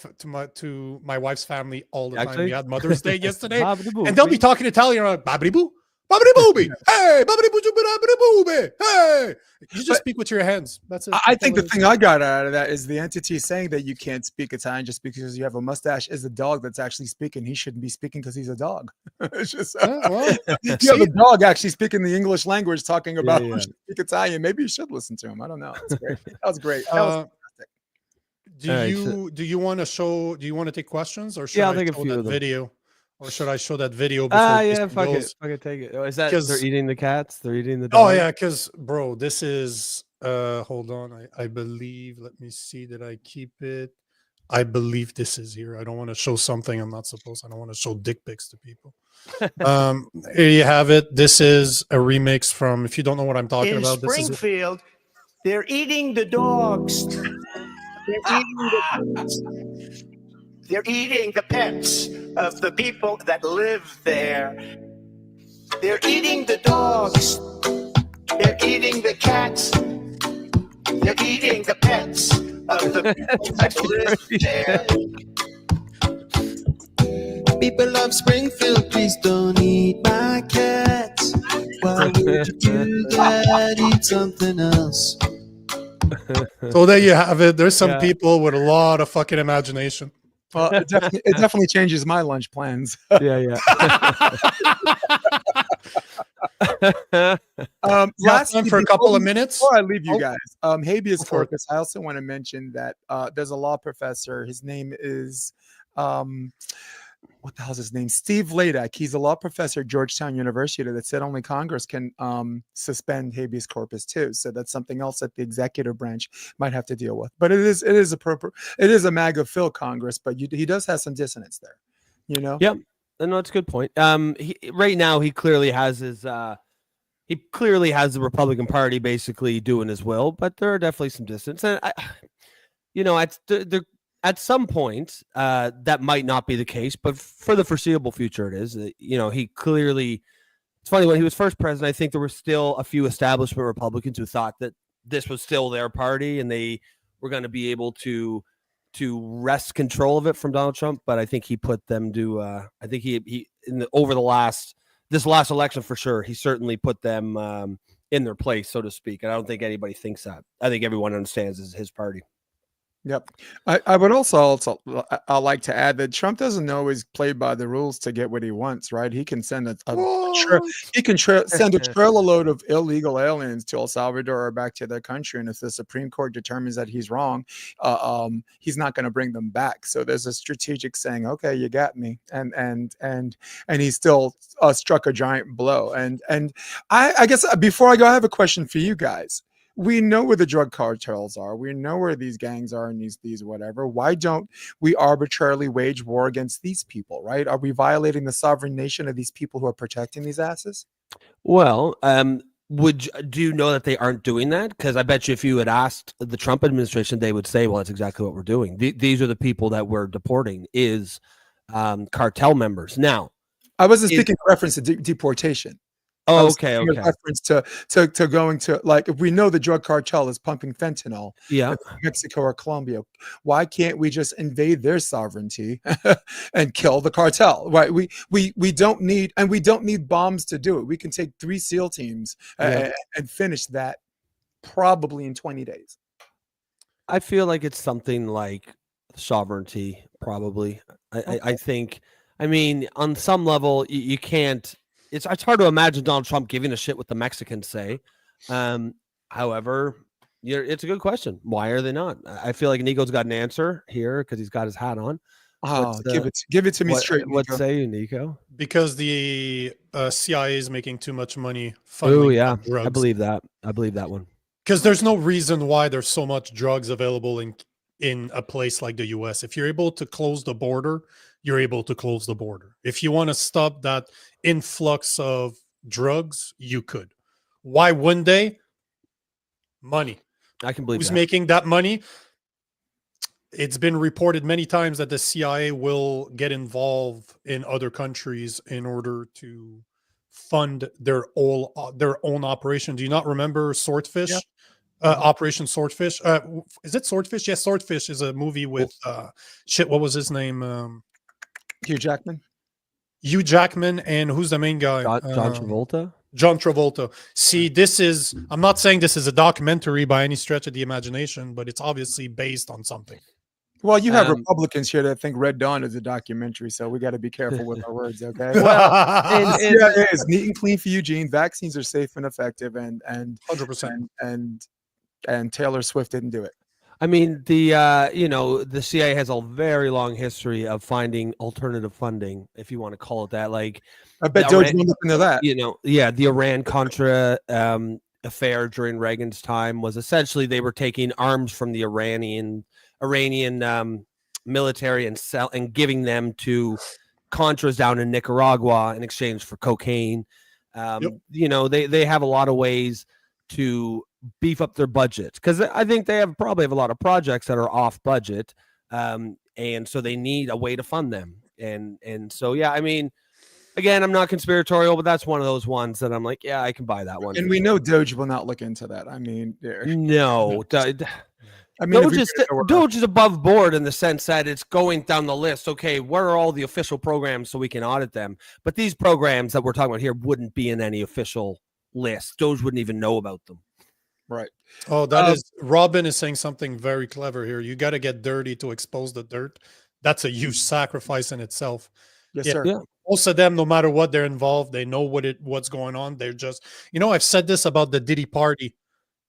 wife's family all the time. We had Mother's Day yesterday, and they'll be talking Italian. Like, babidi-boo, babidi-booby, hey, babidi-boo-babidi-booby, hey. You just speak with your hands. That's it. I think the thing I got out of that is the entity saying that you can't speak Italian just because you have a mustache is the dog that's actually speaking. He shouldn't be speaking because he's a dog. It's just you have a dog actually speaking the English language, talking about who should speak Italian. Maybe you should listen to him. I don't know. That's great. That was great. That was Do you want to take questions, or should I'll I take a show few that of them. video? Or should I show that video before fuck it, take it. Is that they're eating the cats? They're eating the dog? Oh yeah, because bro, this is hold on. I believe, let me see, did I keep it? I believe this is here. I don't want to show something I'm not supposed. I don't want to show dick pics to people. Here you have it. This is a remix from, if you don't know what I'm talking about, this is Springfield. They're eating the dogs. They're eating the pets of the people that live there. They're eating the dogs. They're eating the cats. They're eating the pets of the People of Springfield, please don't eat my cats. Why would you do that? Eat something else. So there you have it. There's some Yeah. people with a lot of fucking imagination. Well, it definitely changes my lunch plans. Yeah. Last time for a couple of minutes. Before I leave you Oh. guys, habeas Go for it. corpus. I also want to mention that there's a law professor. His name is what the hell's his name? Steve Ladak. He's a law professor at Georgetown University that said only Congress can suspend habeas corpus too. So that's something else that the executive branch might have to deal with. But it is appropriate. It is a MAGA fill Congress, but he does have some dissonance there. You know. Yep. No, that's a good point. Right now he clearly has the Republican Party basically doing his will, but there are definitely some distance. And at some point, that might not be the case, but for the foreseeable future, it is. He clearly. It's funny, when he was first president, I think there were still a few establishment Republicans who thought that this was still their party and they were going to be able to wrest control of it from Donald Trump. But I think he put them to. I think this last election for sure, he certainly put them in their place, so to speak. And I don't think anybody thinks that. I think everyone understands it's his party. Yep. I would also I like to add that Trump doesn't always play by the rules to get what he wants, right? He can send send a trailer load of illegal aliens to El Salvador or back to their country, and if the Supreme Court determines that he's wrong, he's not going to bring them back. So there's a strategic saying, "Okay, you got me," and he still struck a giant blow. And I guess before I go, I have a question for you guys. We know where the drug cartels are. We know where these gangs are and these whatever. Why don't we arbitrarily wage war against these people, right? Are we violating the sovereign nation of these people who are protecting these asses? Well, do you know that they aren't doing that? Because I bet you if you had asked the Trump administration, they would say, well, that's exactly what we're doing. These are the people that we're deporting is cartel members. Now, I wasn't speaking in reference to deportation. Oh, okay. In reference to going to, like, if we know the drug cartel is pumping fentanyl, in Mexico or Colombia, why can't we just invade their sovereignty and kill the cartel? Right? We don't need bombs to do it. We can take 3 SEAL teams and finish that probably in 20 days. I feel like it's something like sovereignty, probably. I think. I mean, on some level, you can't. It's hard to imagine Donald Trump giving a shit what the Mexicans say. However, it's a good question. Why are they not? I feel like Nico's got an answer here because he's got his hat on. Oh, give it to me straight. What say you, Nico? Because the CIA is making too much money funding drugs. I believe that. I believe that one. Because there's no reason why there's so much drugs available in a place like the US. If you're able to close the border, you're able to close the border. If you want to stop that influx of drugs, you could. Why wouldn't they? Money. I can believe Who's that. making that money? It's been reported many times that the CIA will get involved in other countries in order to fund their own operation. Do you not remember Swordfish? Yeah. Operation Swordfish. Is it Swordfish? Yes, Swordfish is a movie with what was his name? Hugh Jackman. Hugh Jackman, and who's the main guy? John Travolta. John Travolta. See, I'm not saying this is a documentary by any stretch of the imagination, but it's obviously based on something. Well, you have Republicans here that think Red Dawn is a documentary, so we got to be careful with our words, okay? Well, it is neat and clean for Eugene. Vaccines are safe and effective, and 100%. And Taylor Swift didn't do it. I mean, the CIA has a very long history of finding alternative funding, if you want to call it that. Like, I bet Doge went up into that. The Iran-Contra affair during Reagan's time was essentially they were taking arms from the Iranian military and giving them to Contras down in Nicaragua in exchange for cocaine. They have a lot of ways to beef up their budget because I think they probably have a lot of projects that are off budget, and so they need a way to fund them. And so I mean, Again, I'm not conspiratorial, but that's one of those ones that I'm like, yeah, I can buy that one. And we know Doge will not look into that. I mean, No, I mean, Doge is above board in the sense that it's going down the list. Okay, where are all the official programs so we can audit them? But these programs that we're talking about here wouldn't be in any official list. Doge wouldn't even know about them. right. Oh, that is Robin is saying something very clever here. You got to get dirty to expose the dirt. That's a huge sacrifice in itself. Yes, Yeah. sir. Yeah. Most of them, no matter what they're involved, they know what's going on. They're just, I've said this about the Diddy party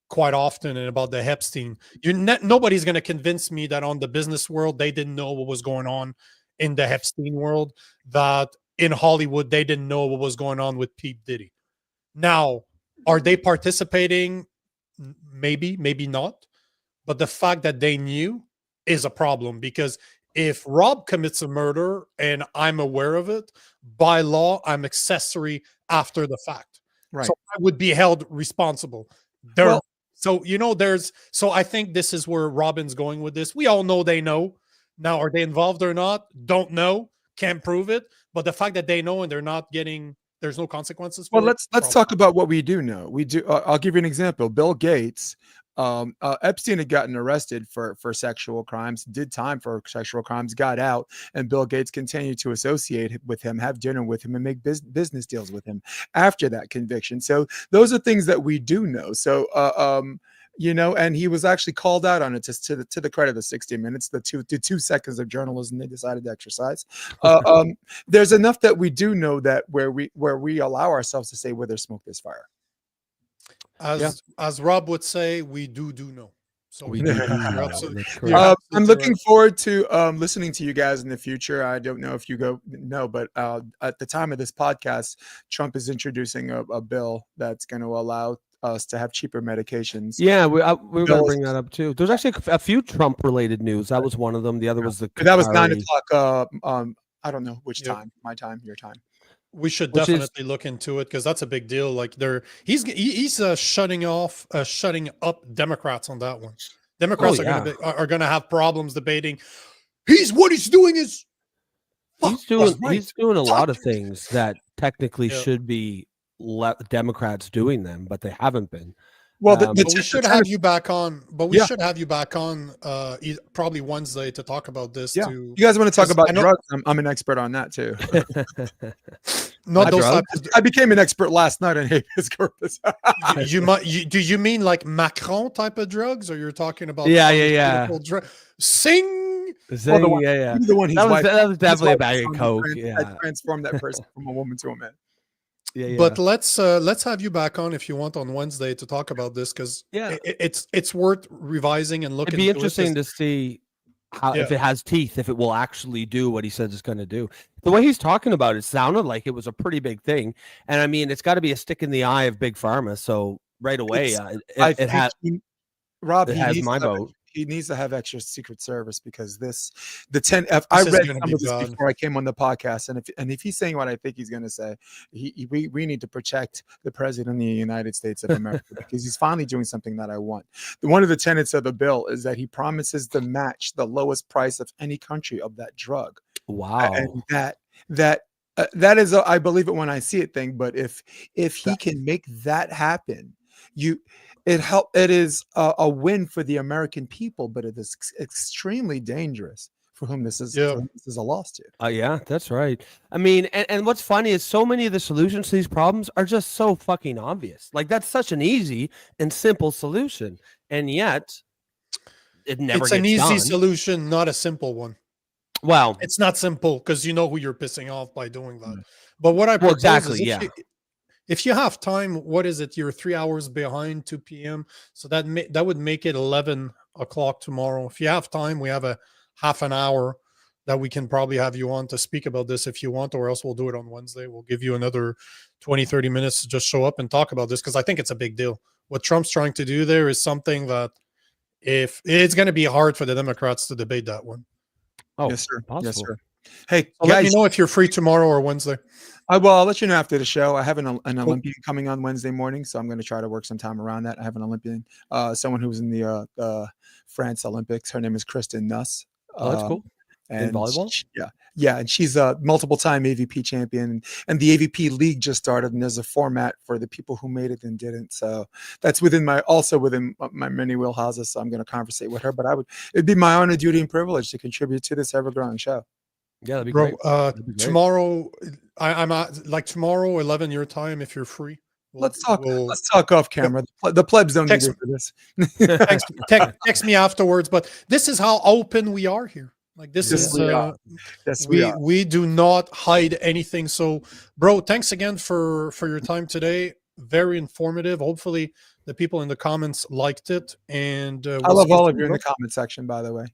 quite often and about the Epstein. Nobody's going to convince me that on the business world they didn't know what was going on in the Epstein world. That in Hollywood they didn't know what was going on with Pete Diddy. Now, are they participating? Maybe, maybe not. But the fact that they knew is a problem, because if Rob commits a murder and I'm aware of it, by law, I'm accessory after the fact. Right. So I would be held responsible. So I think this is where Robin's going with this. We all know they know. Now, are they involved or not? Don't know. Can't prove it. But the fact that they know and they're not getting, there's no consequences for Well, it. let's talk about what we do know. We do. I'll give you an example. Bill Gates, Epstein had gotten arrested for sexual crimes, did time for sexual crimes, got out, and Bill Gates continued to associate with him, have dinner with him, and make business deals with him after that conviction. So those are things that we do know. So and he was actually called out on it, to the credit of 60 Minutes, the 2 seconds of journalism they decided to exercise. There's enough that we do know that where we allow ourselves to say where there's smoke, there's fire. As Rob would say, we do know. So We do you're know. absolutely- That's you're correct. I'm absolutely looking right. forward to listening to you guys in the future. I don't know if you but at the time of this podcast, Trump is introducing a bill that's going to allow us to have cheaper medications. Yeah, we were going to Bills. bring that up too. There's actually a few Trump-related news. That was one of them. The other was the That was 9 Qatari- o'clock. I don't know which Yeah. time. My time, your time. We should Which is- definitely look into it, because that's a big deal. Like he's shutting up Democrats on that one. Democrats are gonna have problems debating. What he's doing is He's doing a Fuck. lot of things that technically Yeah. should be Democrats doing them, but they haven't been. Well, But But we should have you back on. Yeah. Probably Wednesday to talk about this. Yeah. To You guys want to talk 'cause about I know- drugs? I'm an expert on that too. not those drugs? types I became an expert last night on habeas corpus. do you mean like Macron type of drugs, or you're talking about Yeah. pharmaceutical Sing. Zing, the one- yeah. He's the one. His That was, wife- that was his definitely a wife bag of was coke. trans- Yeah. that transformed that person from a woman to a man. Yeah. But let's have you back on if you want on Wednesday to talk about this, because Yeah. it's worth revising and looking. It'd be into interesting it, to see how if Yeah. it has teeth, if it will actually do what he says it's going to do. The way he's talking about it sounded like it was a pretty big thing, and I mean, it's got to be a stick in the eye of big pharma. So right away, It's- it has Rob, it he has needs my to have- vote. He needs to have extra Secret Service, because I is read gonna some be of this done. before I came on the podcast, and if he's saying what I think he's going to say, we need to protect the president of the United States of America, because he's finally doing something that I want. One of the tenets of the bill is that he promises to match the lowest price of any country of that drug. wow. And that is a, I believe it when I see it thing. But if he can make that happen, it is a win for the American people, but it is extremely dangerous for whom this is a loss to. Yeah, that's right. I mean, and what's funny is so many of the solutions to these problems are just so fucking obvious. Like, that's such an easy and simple solution, and yet it never It's gets an easy done. solution, not a simple one. Well, It's not simple, because you know who you're pissing off by doing that. But what I propose exactly, is, yeah. if you have time, what is it? You're 3 hours behind 2 p.m. So that would make it 11 o'clock tomorrow. If you have time, we have a half an hour that we can probably have you on to speak about this if you want, or else we'll do it on Wednesday. We'll give you another 20, 30 minutes to just show up and talk about this, because I think it's a big deal. What Trump's trying to do there is something that, if it's going to be hard for the Democrats to debate that one. oh, Yes, sir. possible. Yes, sir. Hey, So let me guys, know if you're free tomorrow or Wednesday. I'll let you know after the show. I have an Olympian coming on Wednesday morning, so I'm going to try to work some time around that. I have an Olympian, someone who was in the France Olympics. Her name is Kristen Nuss. Oh, that's cool. And volleyball? Yeah, and she's a multiple-time AVP champion, and the AVP league just started, and there's a format for the people who made it and didn't. So that's within my many wheelhouses. So I'm going to conversate with her. But it'd be my honor, duty, and privilege to contribute to this ever-growing show. Yeah, that'd be Bro, great. That'd be great. tomorrow, I'm at, like tomorrow, 11 your time, if you're free. Let's talk off camera. The plebs don't need it for this. Text me afterwards. But this is how open we are here. Like this is we do not hide anything. So, bro, thanks again for your time today. Very informative. Hopefully, the people in the comments liked it. And I love all of you in the comment section, by the way.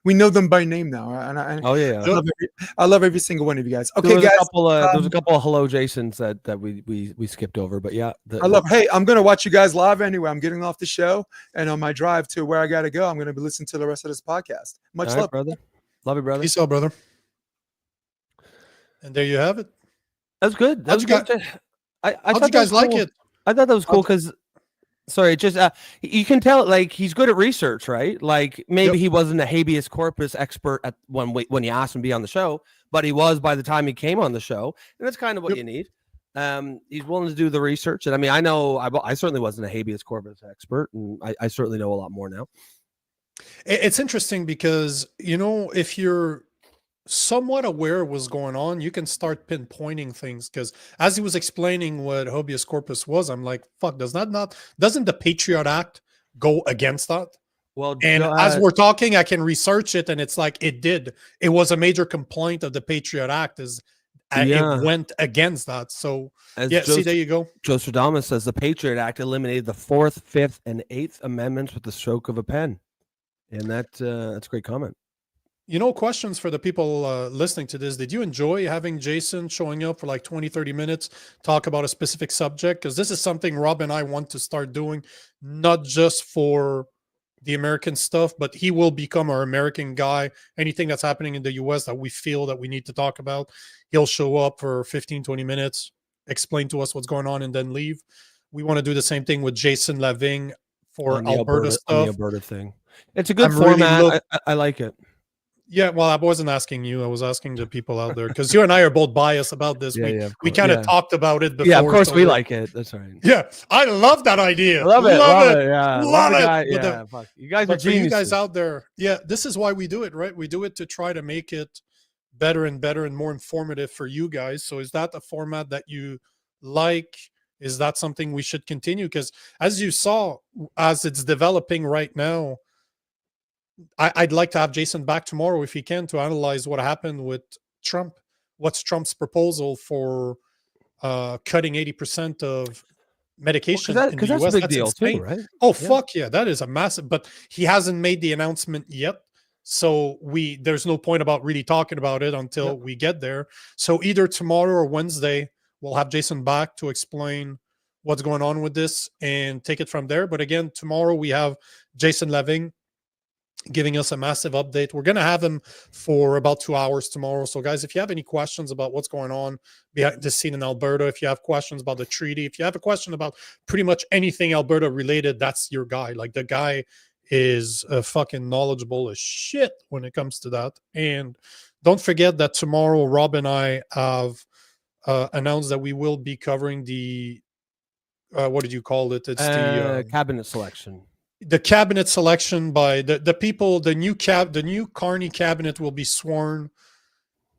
We know them by name now, and I love every single one of you guys. Okay, there was guys. There was a couple of hello Jasons that we skipped over, but yeah, Hey, I'm gonna watch you guys live anyway. I'm getting off the show, and on my drive to where I gotta go, I'm gonna be listening to the rest of this podcast. Much love, brother. Love you, brother. Peace out, brother. And there you have it. That's good. That was good. I thought you guys like it. I thought that was cool because. Sorry, just you can tell like he's good at research, right? Like maybe he wasn't a habeas corpus expert at when you asked him to be on the show, but he was by the time he came on the show, and that's kind of what you need. He's willing to do the research, and I mean, I know I certainly wasn't a habeas corpus expert, and I certainly know a lot more now. It's interesting because if you're somewhat aware of what's going on, you can start pinpointing things, because as he was explaining what habeas corpus was, I'm like, fuck, doesn't the Patriot Act go against that? Well, and as we're talking, I can research it, and it's like it was a major complaint of the Patriot Act is it went against that. So see, there you go. Joe Stradamus says the Patriot Act eliminated the 4th, 5th, and 8th Amendments with the stroke of a pen, and that's a great comment. Questions for the people listening to this. Did you enjoy having Jason showing up for like 20, 30 minutes, talk about a specific subject? Because this is something Rob and I want to start doing, not just for the American stuff, but he will become our American guy. Anything that's happening in the US that we feel that we need to talk about, he'll show up for 15, 20 minutes, explain to us what's going on, and then leave. We want to do the same thing with Jason Lavigne for Alberta stuff. On the Alberta thing. It's a good format. I like it. Yeah, well, I wasn't asking you. I was asking the people out there, because you and I are both biased about this. We kind of talked about it before. Yeah, of course we like it. That's right. Yeah, I love that idea. Love it. Yeah, love it. Fuck. You guys are geniuses. You guys out there, this is why we do it, right? We do it to try to make it better and more informative for you guys. So is that a format that you like? Is that something we should continue? Because as you saw, as it's developing right now, I'd like to have Jason back tomorrow if he can, to analyze what happened with Trump. What's Trump's proposal for cutting 80% of medication in the US? That's a big deal too, right? Oh, fuck yeah, that is a massive. But he hasn't made the announcement yet, so there's no point about really talking about it until we get there. So either tomorrow or Wednesday, we'll have Jason back to explain what's going on with this and take it from there. But again, tomorrow we have Jason Lavigne giving us a massive update. We're going to have him for about 2 hours tomorrow. So guys, if you have any questions about what's going on behind the scene in Alberta, if you have questions about the treaty, if you have a question about pretty much anything Alberta related, that's your guy. Like, the guy is fucking knowledgeable as shit when it comes to that. And don't forget that tomorrow, Rob and I have announced that we will be covering the what did you call it? It's the cabinet selection. The cabinet selection by the people. The new Carney cabinet will be sworn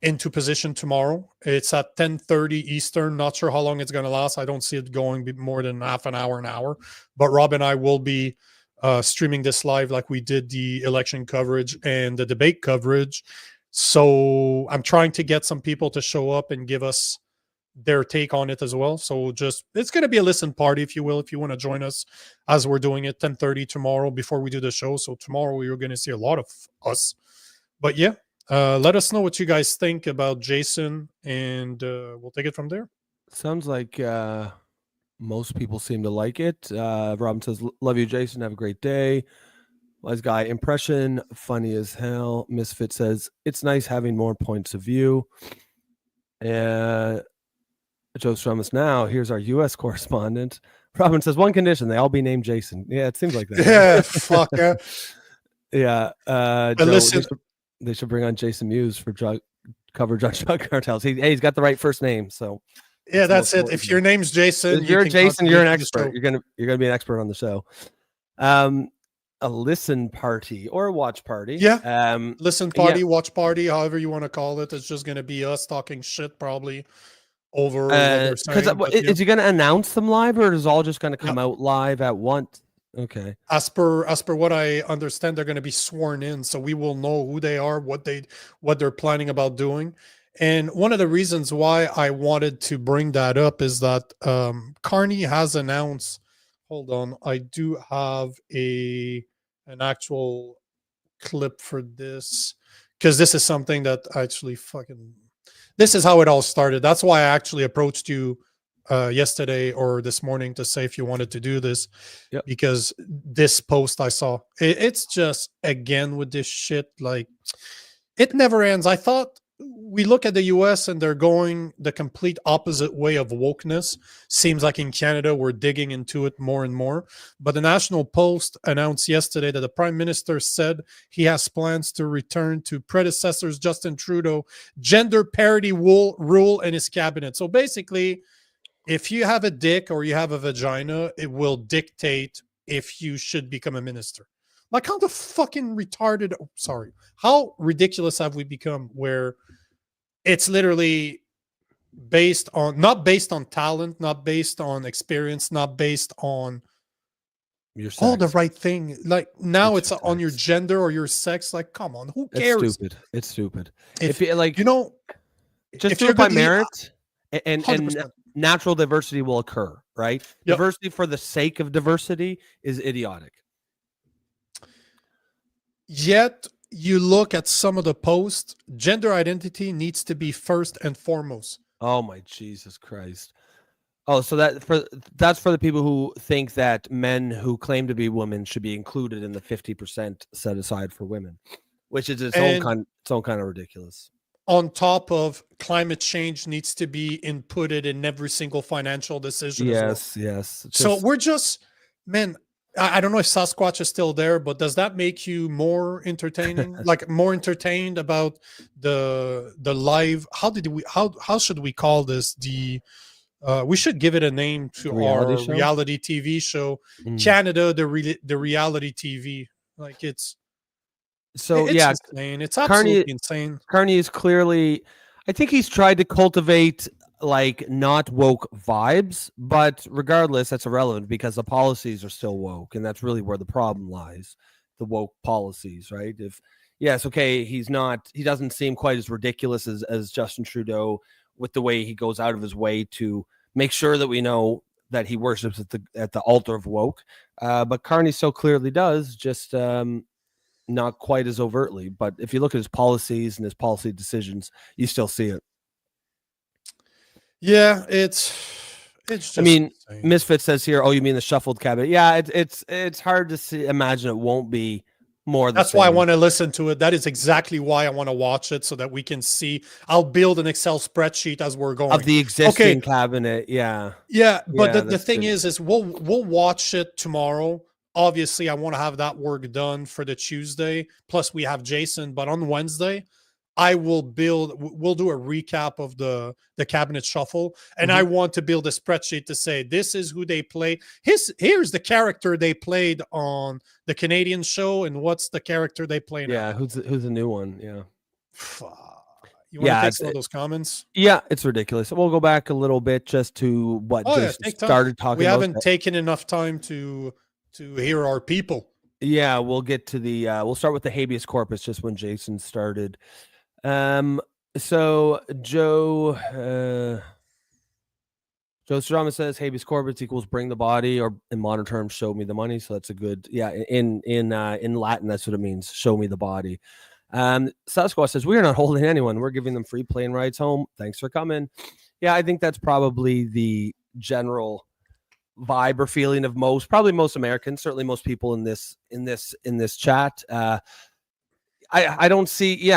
into position tomorrow. It's at 10:30 Eastern. Not sure how long it's going to last. I don't see it going more than half an hour. But Rob and I will be streaming this live, like we did the election coverage and the debate coverage. So I'm trying to get some people to show up and give us their take on it as well. So it's going to be a listen party, if you will, if you want to join us as we're doing it 10:30 tomorrow before we do the show. So tomorrow you're going to see a lot of us. But yeah, let us know what you guys think about Jason, and we'll take it from there. Sounds like most people seem to like it. Robin says, love you, Jason. Have a great day. Wise guy impression, funny as hell. Misfit says, it's nice having more points of view. Joe Strummus now. Here's our U.S. correspondent. Robin says, one condition, they all be named Jason. Yeah, it seems like that. Yeah, fuck yeah. Yeah. Listen, They should bring on Jason Mewes for coverage on drug cartels. He's got the right first name, so Yeah, that's it. If your name's Jason, if you're can Jason, you're an contribute to the expert. show. You're gonna be an expert on the show. A listen party or a watch party. Yeah. Listen party, watch party, however you want to call it. It's just going to be us talking shit probably over what they're saying. Because is he going to announce them live, or is it all just going to come out live at once? Okay. As per what I understand, they're going to be sworn in, so we will know who they are, what they're planning about doing. And one of the reasons why I wanted to bring that up is that Carney has announced. Hold on, I do have an actual clip for this, because this is something that actually this is how it all started. That's why I actually approached you yesterday or this morning to say if you wanted to do this. Yep. Because this post I saw, it's just, again, with this shit, like, it never ends. I thought we look at the US and they're going the complete opposite way of wokeness. Seems like in Canada, we're digging into it more and more. But the National Post announced yesterday that the Prime Minister said he has plans to return to predecessors Justin Trudeau gender parity rule in his cabinet. So basically, if you have a dick or you have a vagina, it will dictate if you should become a minister. Like, how the fucking retarded, how ridiculous have we become where it's literally not based on talent, not based on experience, not based on all the right thing. Like, now it's on your gender or your sex. Like, come on, who cares? It's stupid. If you like, just do you're it by good, merit, and 100%. natural diversity will occur, right? Yep. Diversity for the sake of diversity is idiotic. Yet you look at some of the posts, gender identity needs to be first and foremost. Oh my Jesus Christ. Oh, so that's for the people who think that men who claim to be women should be included in the 50% set aside for women, which is its own kind of ridiculous. On top of climate change needs to be inputted in every single financial decision. Yes. So we're just, man, I don't know if Sasquatch is still there, but does that make you more entertaining? Like, more entertained about the live? How should we call this? We should give it a name to our reality TV show, Canada, the reality TV. Like, it's insane. It's absolutely insane. Carney is clearly, I think he's tried to cultivate like not woke vibes, but regardless, that's irrelevant because the policies are still woke, and that's really where the problem lies. The woke policies, right? He doesn't seem quite as ridiculous as Justin Trudeau with the way he goes out of his way to make sure that we know that he worships at the altar of woke. But Carney so clearly does, just not quite as overtly. But if you look at his policies and his policy decisions, you still see it. Yeah, it's just, I mean, insane. Misfit says here, oh, you mean the shuffled cabinet? Yeah, it's hard to imagine it won't be more. That's why I want to listen to it. That is exactly why I want to watch it, so that we can see. I'll build an Excel spreadsheet as we're going of the existing cabinet. Yeah. But the thing is we'll watch it tomorrow. Obviously, I want to have that work done for the Tuesday. Plus, we have Jason. But on Wednesday, we'll do a recap of the cabinet shuffle, and I want to build a spreadsheet to say this is who they played. Here's the character they played on the Canadian show, and what's the character they played. Yeah, who's the new one? Yeah. You want to take some of those comments? Yeah, it's ridiculous. We'll go back a little bit just to what Jason started talking about. We haven't taken enough time to hear our people. Yeah, we'll get to we'll start with the habeas corpus just when Jason started. So Joe Strama says habeas corpus equals bring the body, or in modern terms, show me the money. So that's a good, in Latin, that's what it means. Show me the body. Sasquatch says, we are not holding anyone. We're giving them free plane rides home. Thanks for coming. Yeah, I think that's probably the general vibe or feeling of most Americans, certainly most people in this chat. I don't see,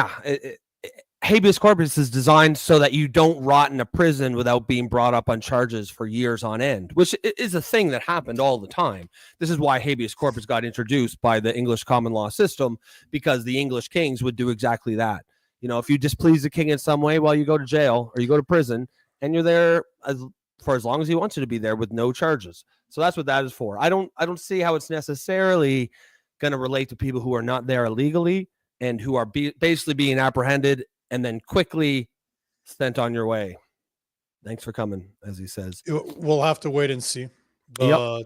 habeas corpus is designed so that you don't rot in a prison without being brought up on charges for years on end, which is a thing that happened all the time. This is why habeas corpus got introduced by the English common law system, because the English kings would do exactly that. If you displease the king in some way, well, you go to jail or you go to prison, and you're there for as long as he wants you to be there with no charges. So that's what that is for. I don't see how it's necessarily going to relate to people who are not there illegally and who are basically being apprehended and then quickly sent on your way. Thanks for coming, as he says. We'll have to wait and see. But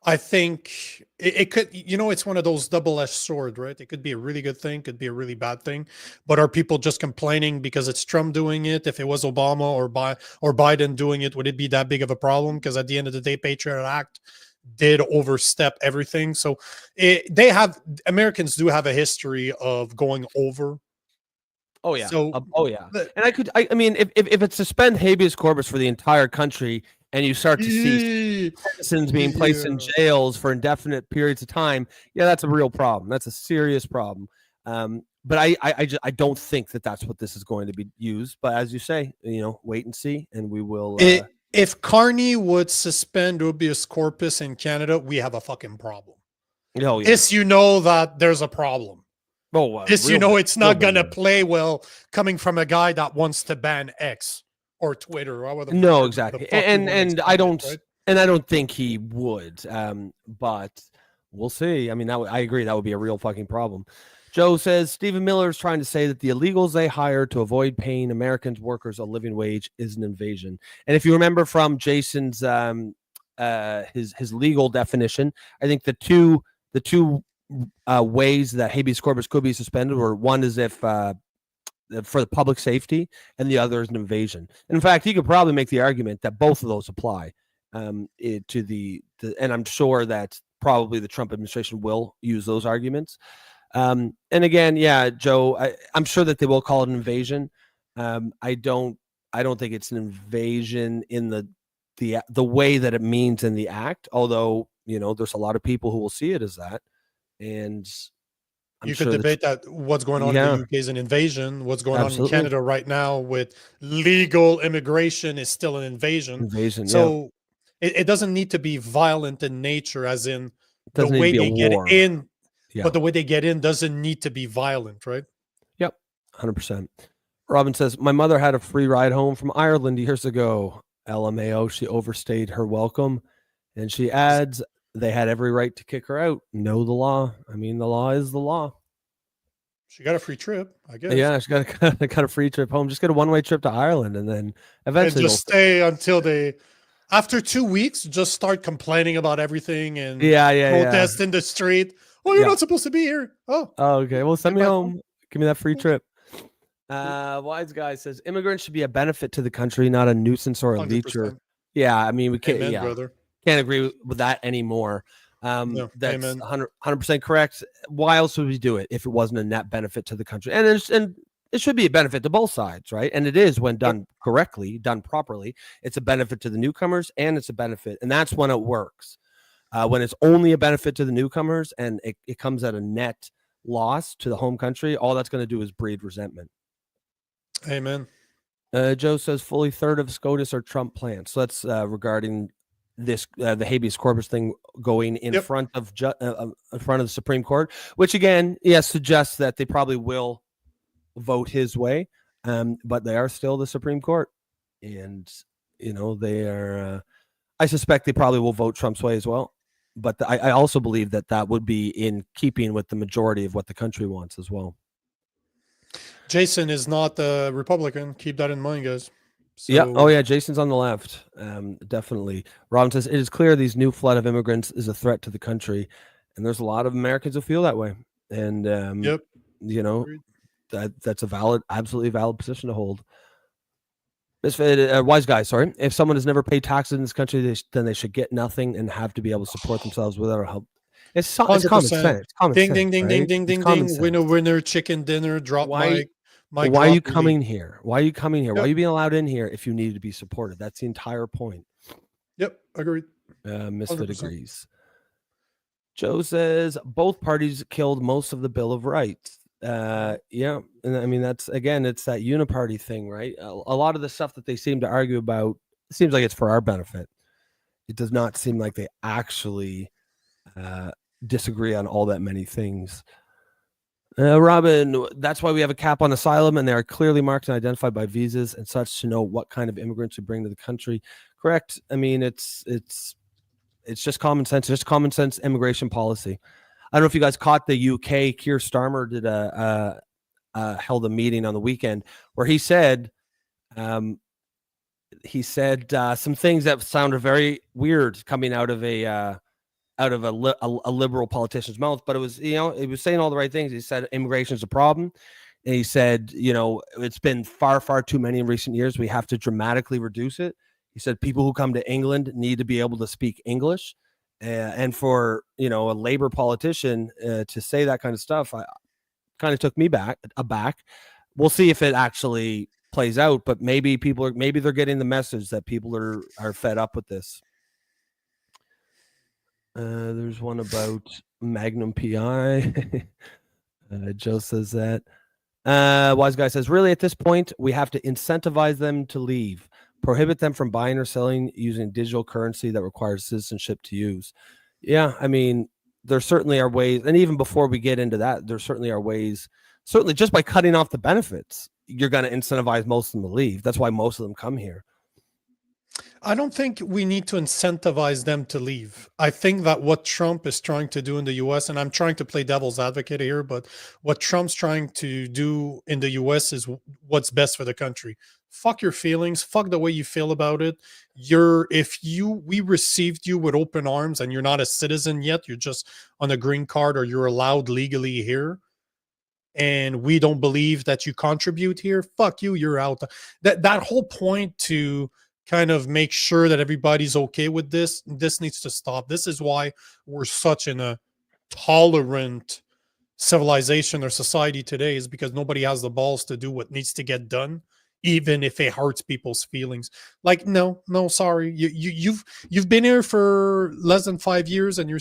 I think it could, it's one of those double-edged sword, right? It could be a really good thing, could be a really bad thing. But are people just complaining because it's Trump doing it? If it was Obama or Biden doing it, would it be that big of a problem? Because at the end of the day, Patriot Act did overstep everything. So Americans do have a history of going over. Oh yeah. So, and I mean, if it suspend habeas corpus for the entire country, and you start to see citizens being placed in jails for indefinite periods of time, that's a real problem. That's a serious problem. But I don't think that that's what this is going to be used. But as you say, wait and see, and we will. If Carney would suspend habeas corpus in Canada, we have a fucking problem. Oh, yeah. Yes, that there's a problem. Oh, yes, it's not going to play well coming from a guy that wants to ban X or Twitter. No, exactly. And I don't, right? And I don't think he would. But we'll see. I mean, I agree. That would be a real fucking problem. Joe says Stephen Miller is trying to say that the illegals they hire to avoid paying Americans workers a living wage is an invasion. And if you remember from Jason's his legal definition, I think the two ways that habeas corpus could be suspended were, one is if for the public safety, and the other is an invasion. In fact, you could probably make the argument that both of those apply and I'm sure that probably the Trump administration will use those arguments. And again, Joe, I'm sure that they will call it an invasion. I don't think it's an invasion in the way that it means in the act, although there's a lot of people who will see it as that. And you could debate that what's going on in the UK is an invasion. What's going on in Canada right now with legal immigration is still an invasion. So it doesn't need to be violent in nature, as in the way they get in. But the way they get in doesn't need to be violent, right? Yep, 100%. Robin says, my mother had a free ride home from Ireland years ago. LMAO, she overstayed her welcome. And she adds, they had every right to kick her out. Know the law. I mean, the law is the law. She got a free trip, I guess. Yeah, she got a free trip home. Just get a one-way trip to Ireland, and then eventually just stay until after 2 weeks, just start complaining about everything and protest in the street. Oh, you're not supposed to be here. Oh, okay. Well, send me home. Give me that free trip. Wise guy says immigrants should be a benefit to the country, not a nuisance or a leecher. Yeah, I mean, we can't. Brother. Can't agree with that anymore. No, that's 100% correct. Why else would we do it if it wasn't a net benefit to the country? And it should be a benefit to both sides, right? And it is when done correctly, done properly. It's a benefit to the newcomers, and it's a benefit, and that's when it works. When it's only a benefit to the newcomers and it comes at a net loss to the home country, all that's going to do is breed resentment. Amen. Joe says fully third of SCOTUS are Trump plans. So that's regarding this the habeas corpus thing going in front of the Supreme Court, which again, suggests that they probably will vote his way, but they are still the Supreme Court, and they are. I suspect they probably will vote Trump's way as well, but I also believe that would be in keeping with the majority of what the country wants as well. Jason is not a Republican. Keep that in mind, guys. So, yeah. Oh, yeah. Jason's on the left. Definitely. Robin says, it is clear these new flood of immigrants is a threat to the country. And there's a lot of Americans who feel that way. And, that's a absolutely valid position to hold. Wise guy, sorry. If someone has never paid taxes in this country, then they should get nothing and have to be able to support themselves without help. It's common sense. Ding, ding, ding, ding, ding, ding, ding. Winner, winner, chicken dinner. Drop my. Why are you coming here? Why are you coming here? Why are you being allowed in here if you need to be supported? That's the entire point. Yep, agreed. Misfit agrees. Joe says both parties killed most of the Bill of Rights. Yeah, and I mean that's again, it's that uniparty thing, right? A lot of the stuff that they seem to argue about seems like it's for our benefit. It does not seem like they actually disagree on all that many things. Robin, that's why we have a cap on asylum, and they are clearly marked and identified by visas and such to know what kind of immigrants we bring to the country. Correct. I mean, it's just common sense. Just common sense immigration policy. I don't know if you guys caught the UK. Keir Starmer did held a meeting on the weekend where he said some things that sounded very weird coming out of a liberal politician's mouth, but it was, he was saying all the right things. He said immigration is a problem, and he said, it's been far, far too many in recent years. We have to dramatically reduce it. He said people who come to England need to be able to speak English, and for a Labour politician to say that kind of stuff, I kind of took me aback. We'll see if it actually plays out, but maybe they're getting the message that people are fed up with this. There's one about Magnum PI. Joe says that. Wise Guy says, really, at this point, we have to incentivize them to leave, prohibit them from buying or selling using digital currency that requires citizenship to use. Yeah, I mean, there certainly are ways, and even before we get into that, there certainly are ways, certainly just by cutting off the benefits, you're going to incentivize most of them to leave. That's why most of them come here. I don't think we need to incentivize them to leave. I think that what Trump is trying to do in the US, and I'm trying to play devil's advocate here, but what Trump's trying to do in the US is what's best for the country. Fuck your feelings. Fuck the way you feel about it. We received you with open arms and you're not a citizen yet. You're just on a green card or you're allowed legally here. And we don't believe that you contribute here. Fuck you. You're out. That whole point to kind of make sure that everybody's okay with this needs to stop. This is why we're such in a tolerant civilization or society today, is because nobody has the balls to do what needs to get done, even if it hurts people's feelings. Like, no, sorry. You've been here for less than 5 years and you're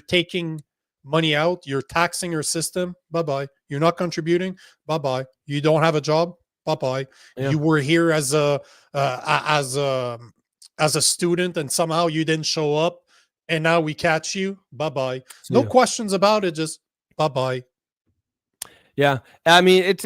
taking money out, you're taxing your system. Bye-bye. You're not contributing. Bye-bye. You don't have a job. Bye-bye. Yeah. You were here as a student and somehow you didn't show up and now we catch you. Bye-bye. No questions about it. Just bye-bye. Yeah. I mean, it's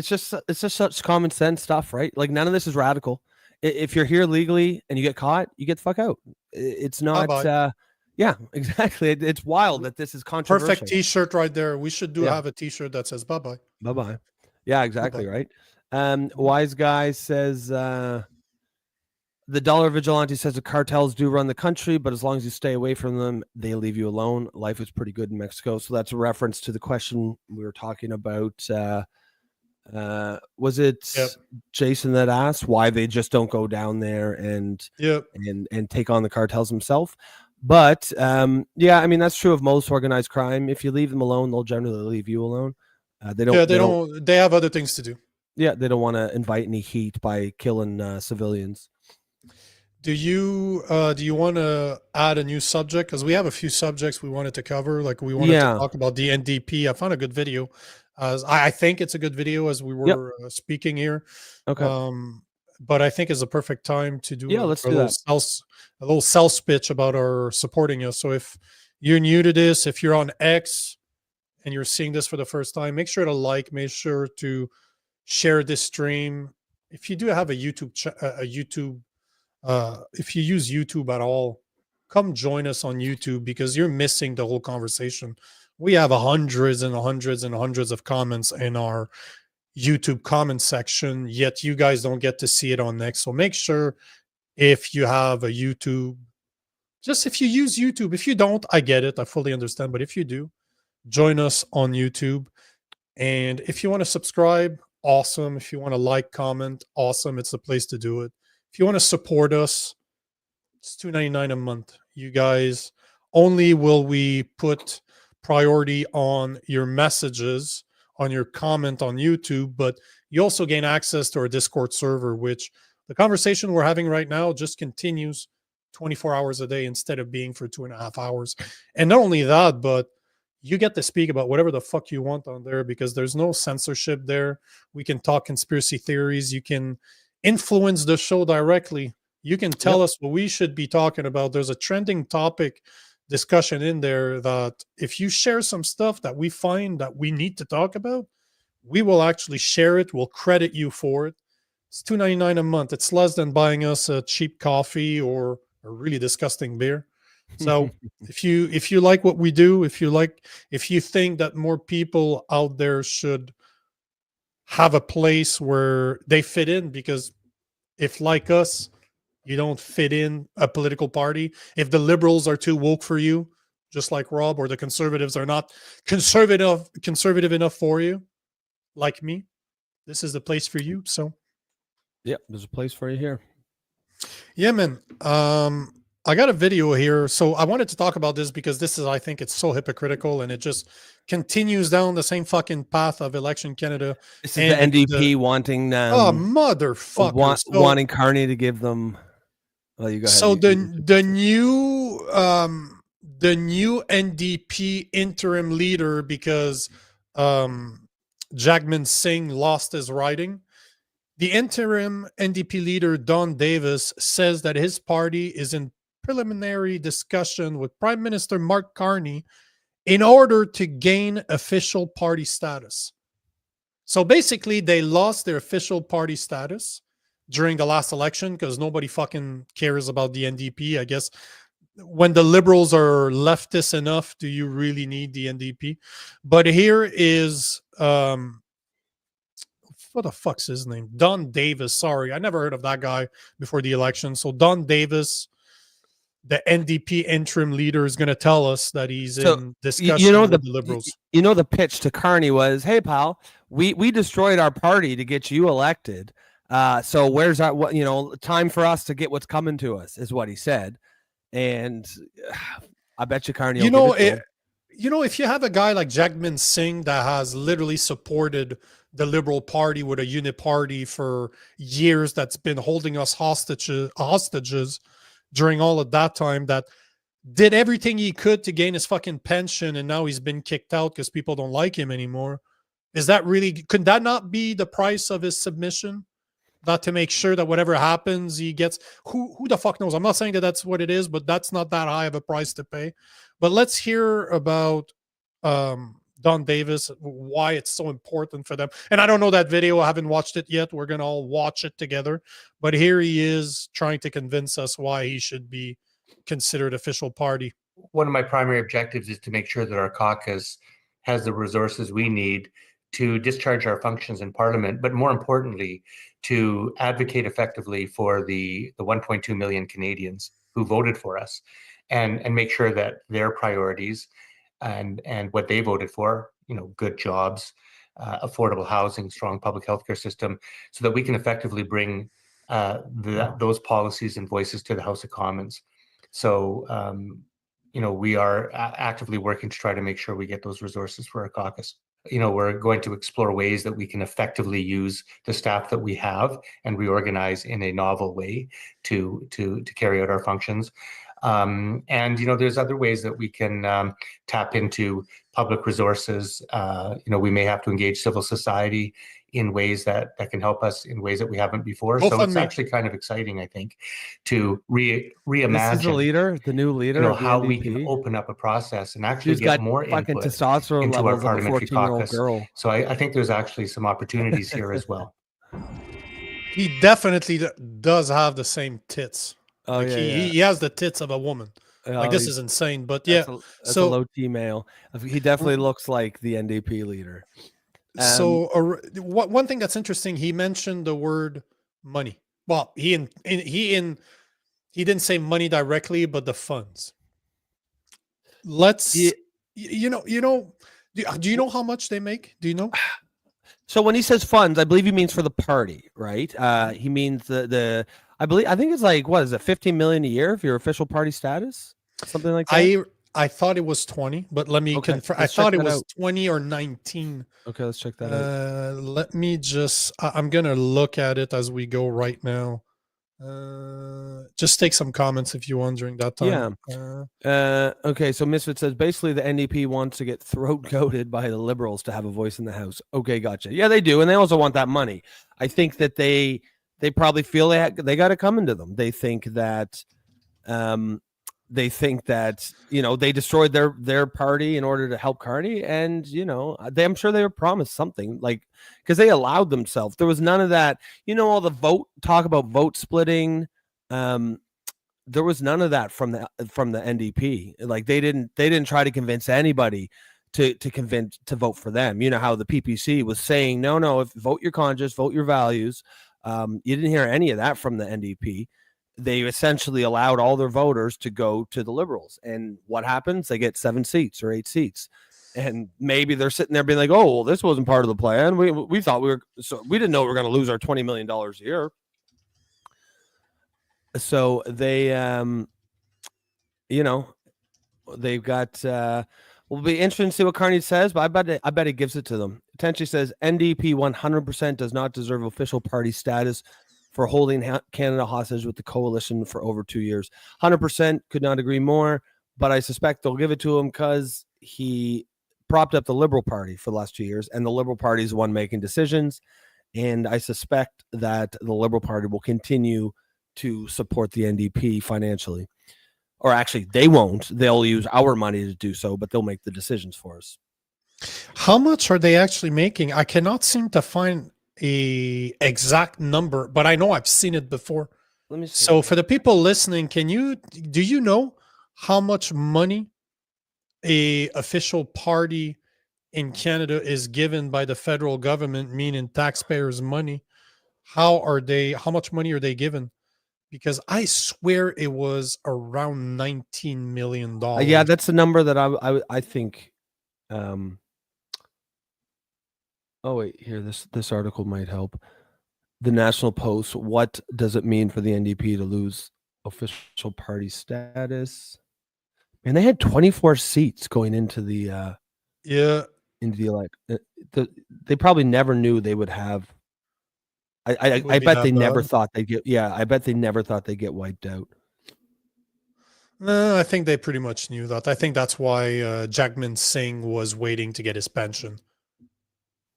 just such common sense stuff, right? Like none of this is radical. If you're here legally and you get caught, you get the fuck out. It's not, yeah, exactly. It's wild that this is controversial. Perfect t-shirt right there. We should have a t-shirt that says bye-bye. Bye-bye. Yeah, exactly. Bye-bye. Right. Wise Guy says the dollar vigilante says the cartels do run the country, but as long as you stay away from them, they leave you alone. Life is pretty good in Mexico. So that's a reference to the question we were talking about. Was it Jason that asked why they just don't go down there and take on the cartels themselves? But I mean, that's true of most organized crime. If you leave them alone, they'll generally leave you alone. They have other things to do. Yeah, they don't want to invite any heat by killing civilians. Do you want to add a new subject? Because we have a few subjects we wanted to cover. Like we wanted to talk about the NDP. I found a good video. I think it's a good video as we were speaking here. Okay. But I think it's a perfect time to do let's do that. A little sales pitch about our supporting us. So if you're new to this, if you're on X and you're seeing this for the first time, make sure to make sure to share this stream. If you do have a YouTube, if you use YouTube at all, come join us on YouTube because you're missing the whole conversation. We have hundreds and hundreds and hundreds of comments in our YouTube comment section, yet you guys don't get to see it on Next. So make sure if you have a YouTube, just if you use YouTube. If you don't, I get it. I fully understand. But if you do, join us on YouTube. And if you want to subscribe, awesome. If you want to comment, awesome. It's the place to do it. If you want to support us, it's $2.99 a month. You guys, only will we put priority on your messages, on your comment on YouTube, but you also gain access to our Discord server, which the conversation we're having right now just continues 24 hours a day instead of being for 2.5 hours. And not only that, but you get to speak about whatever the fuck you want on there because there's no censorship there. We can talk conspiracy theories. You can influence the show directly. You can tell us what we should be talking about. There's a trending topic discussion in there that if you share some stuff that we find that we need to talk about, we will actually share it. We'll credit you for it. It's $2.99 a month. It's less than buying us a cheap coffee or a really disgusting beer. So if you like what we do, if you think that more people out there should have a place where they fit in, because if like us, you don't fit in a political party, if the liberals are too woke for you, just like Rob, or the conservatives are not conservative enough for you, like me, this is the place for you. So Yep, there's a place for you here. yeah, man. I got a video here. So I wanted to talk about this because this is, I think it's so hypocritical and it just continues down the same fucking path of Election Canada. This is the NDP wanting oh, motherfucker. Wanting Carney to give them. Well, you go ahead. So the new NDP interim leader, because Jagmeet Singh lost his riding. The interim NDP leader, Don Davis, says that his party is in preliminary discussion with Prime Minister Mark Carney in order to gain official party status. So basically, they lost their official party status during the last election because nobody fucking cares about the NDP. I guess when the liberals are leftist enough, do you really need the NDP? But here is... what the fuck's his name? Don Davis. Sorry, I never heard of that guy before the election. So Don Davis, the NDP interim leader, is going to tell us that he's in discussion with the liberals. You know, the pitch to Carney was, "Hey, pal, we destroyed our party to get you elected. So where's our time for us to get what's coming to us?" Is what he said, and I bet you Carney. If you have a guy like Jagmeet Singh that has literally supported the Liberal Party with a uniparty for years, that's been holding us hostages during all of that time, that did everything he could to gain his fucking pension, and now he's been kicked out because people don't like him anymore. Could that not be the price of his submission? Not to make sure that whatever happens, he gets, who the fuck knows? I'm not saying that that's what it is, but that's not that high of a price to pay. But let's hear about Don Davis, why it's so important for them. And I don't know that video. I haven't watched it yet. We're going to all watch it together. But here he is trying to convince us why he should be considered official party. One of my primary objectives is to make sure that our caucus has the resources we need to discharge our functions in Parliament, but more importantly, to advocate effectively for the 1.2 million Canadians who voted for us, and make sure that their priorities and what they voted for, good jobs, affordable housing, strong public healthcare system, so that we can effectively bring those policies and voices to the House of Commons. So, we are actively working to try to make sure we get those resources for our caucus. We're going to explore ways that we can effectively use the staff that we have and reorganize in a novel way to carry out our functions. There's other ways that we can tap into public resources. We may have to engage civil society in ways that can help us in ways that we haven't before. So it's actually kind of exciting, I think, to reimagine this is the new leader, how we can open up a process and actually get more input testosterone into our parliamentary caucus. Girl. So I think there's actually some opportunities here as well. He definitely does have the same tits. Oh, he has the tits of a woman. This is insane. But that's a low T male. He definitely looks like the NDP leader. One thing that's interesting, he mentioned the word money. Well, he didn't say money directly, but the funds. Do you know how much they make? Do you know? So when he says funds, I believe he means for the party, right? He means I think it's like, what is it, 15 million a year for your official party status? Something like that. I thought it was 20, but let me confirm. I thought it was 20 or 19. Okay, let's check that out. Let me I'm going to look at it as we go right now. Just take some comments if you want during that time. Okay, so Misfit says basically the NDP wants to get throat goated by the Liberals to have a voice in the House. Okay, gotcha. Yeah, they do, and they also want that money. I think that they probably feel they got it coming to them. They think that they destroyed their party in order to help Carney, and I'm sure they were promised something, like, because they allowed themselves. There was none of that. All the talk about vote splitting. There was none of that from the NDP. Like they didn't try to convince anybody to vote for them. You know how the PPC was saying, no, if vote your conscience, vote your values. You didn't hear any of that from the NDP. They essentially allowed all their voters to go to the Liberals. And what happens? They get 7 seats or 8 seats. And maybe they're sitting there being like, oh, well, this wasn't part of the plan. We thought we didn't know we were going to lose our $20 million a year. So they, they've got, will be interesting to see what Carney says, but I bet it gives it to them. Potentially says NDP 100% does not deserve official party status for holding Canada hostage with the coalition for over 2 years. 100% could not agree more, but I suspect they'll give it to him because he propped up the Liberal Party for the last 2 years, and the Liberal Party is the one making decisions. And I suspect that the Liberal Party will continue to support the NDP financially. Or actually, they won't. They'll use our money to do so, but they'll make the decisions for us. How much are they actually making? I cannot seem to find a exact number, but I know I've seen it before. Let me see. So for the people listening, do you know how much money a official party in Canada is given by the federal government, meaning taxpayers' money? How much money are they given? Because I swear it was around $19 million. Yeah, that's the number that I think. Oh wait, here this article might help. The National Post. What does it mean for the NDP to lose official party status? And they had 24 seats going into the they probably never knew they would have. I bet they never thought they'd get. Yeah, I bet they never thought they'd get wiped out. No, I think they pretty much knew that. I think that's why Jagmeet Singh was waiting to get his pension.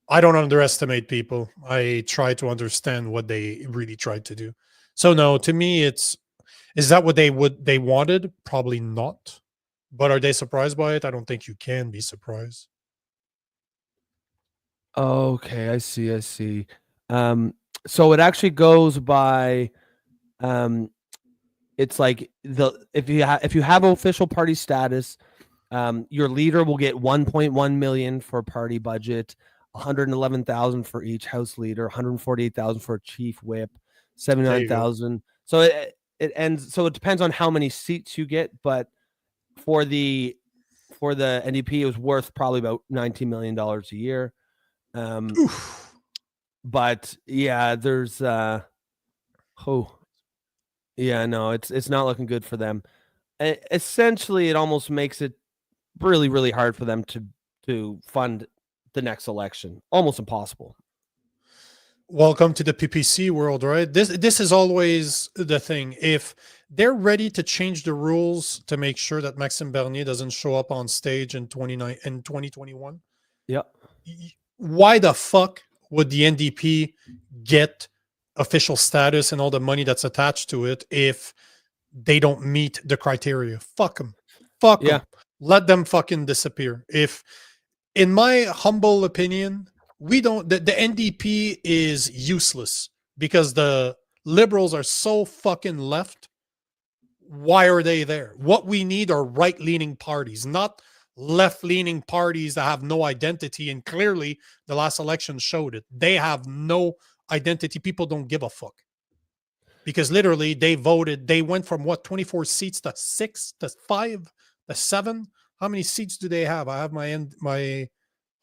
I don't underestimate people. I try to understand what they really tried to do. So no, to me, is that what they wanted? Probably not. But are they surprised by it? I don't think you can be surprised. Okay, I see. So it actually goes by. It's like if you have official party status, your leader will get 1.1 million for party budget, 111,000 for each house leader, 148,000 for a chief whip, 79,000. So it ends. So it depends on how many seats you get, but for the NDP, it was worth probably about $19 million a year. But yeah, there's it's not looking good for them. Essentially, it almost makes it really, really hard for them to fund the next election. Almost impossible. Welcome to the PPC world, right? This is always the thing. If they're ready to change the rules to make sure that Maxime Bernier doesn't show up on stage in 2021, yeah, why the fuck would the NDP get official status and all the money that's attached to it if they don't meet the criteria? Fuck them. Fuck them. Let them fucking disappear. If, in my humble opinion, the NDP is useless because the Liberals are so fucking left. Why are they there? What we need are right-leaning parties, not left-leaning parties that have no identity. And clearly, the last election showed it. They have no identity. People don't give a fuck. Because literally, they went from 24 seats to 6 to 5 to 7. How many seats do they have? I have my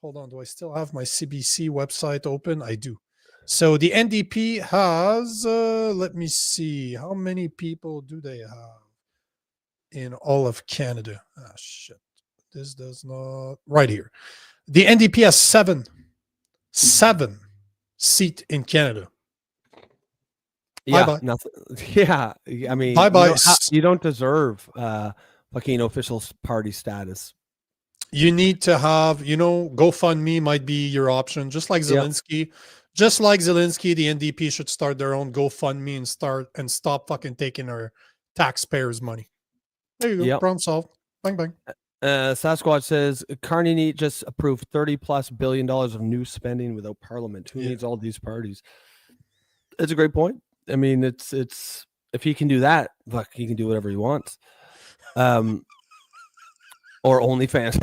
hold on, do I still have my CBC website open? I do. So the NDP has, let me see, how many people do they have in all of Canada? Ah, shit. This does not, right here. The NDP has 7 seat in Canada. Yeah, Bye-bye. nothing. Yeah, I mean, Bye-bye. You don't deserve fucking official party status. You need to have, GoFundMe might be your option, just like Yeah. Zelensky. Just like Zelensky, the NDP should start their own GoFundMe and stop fucking taking our taxpayers' money. There you go. Yep. Problem solved. Bang bang. Sasquatch says Carney just approved $30+ billion of new spending without Parliament. Who needs all these parties? It's a great point. I mean, it's if he can do that, fuck, he can do whatever he wants. Or OnlyFans.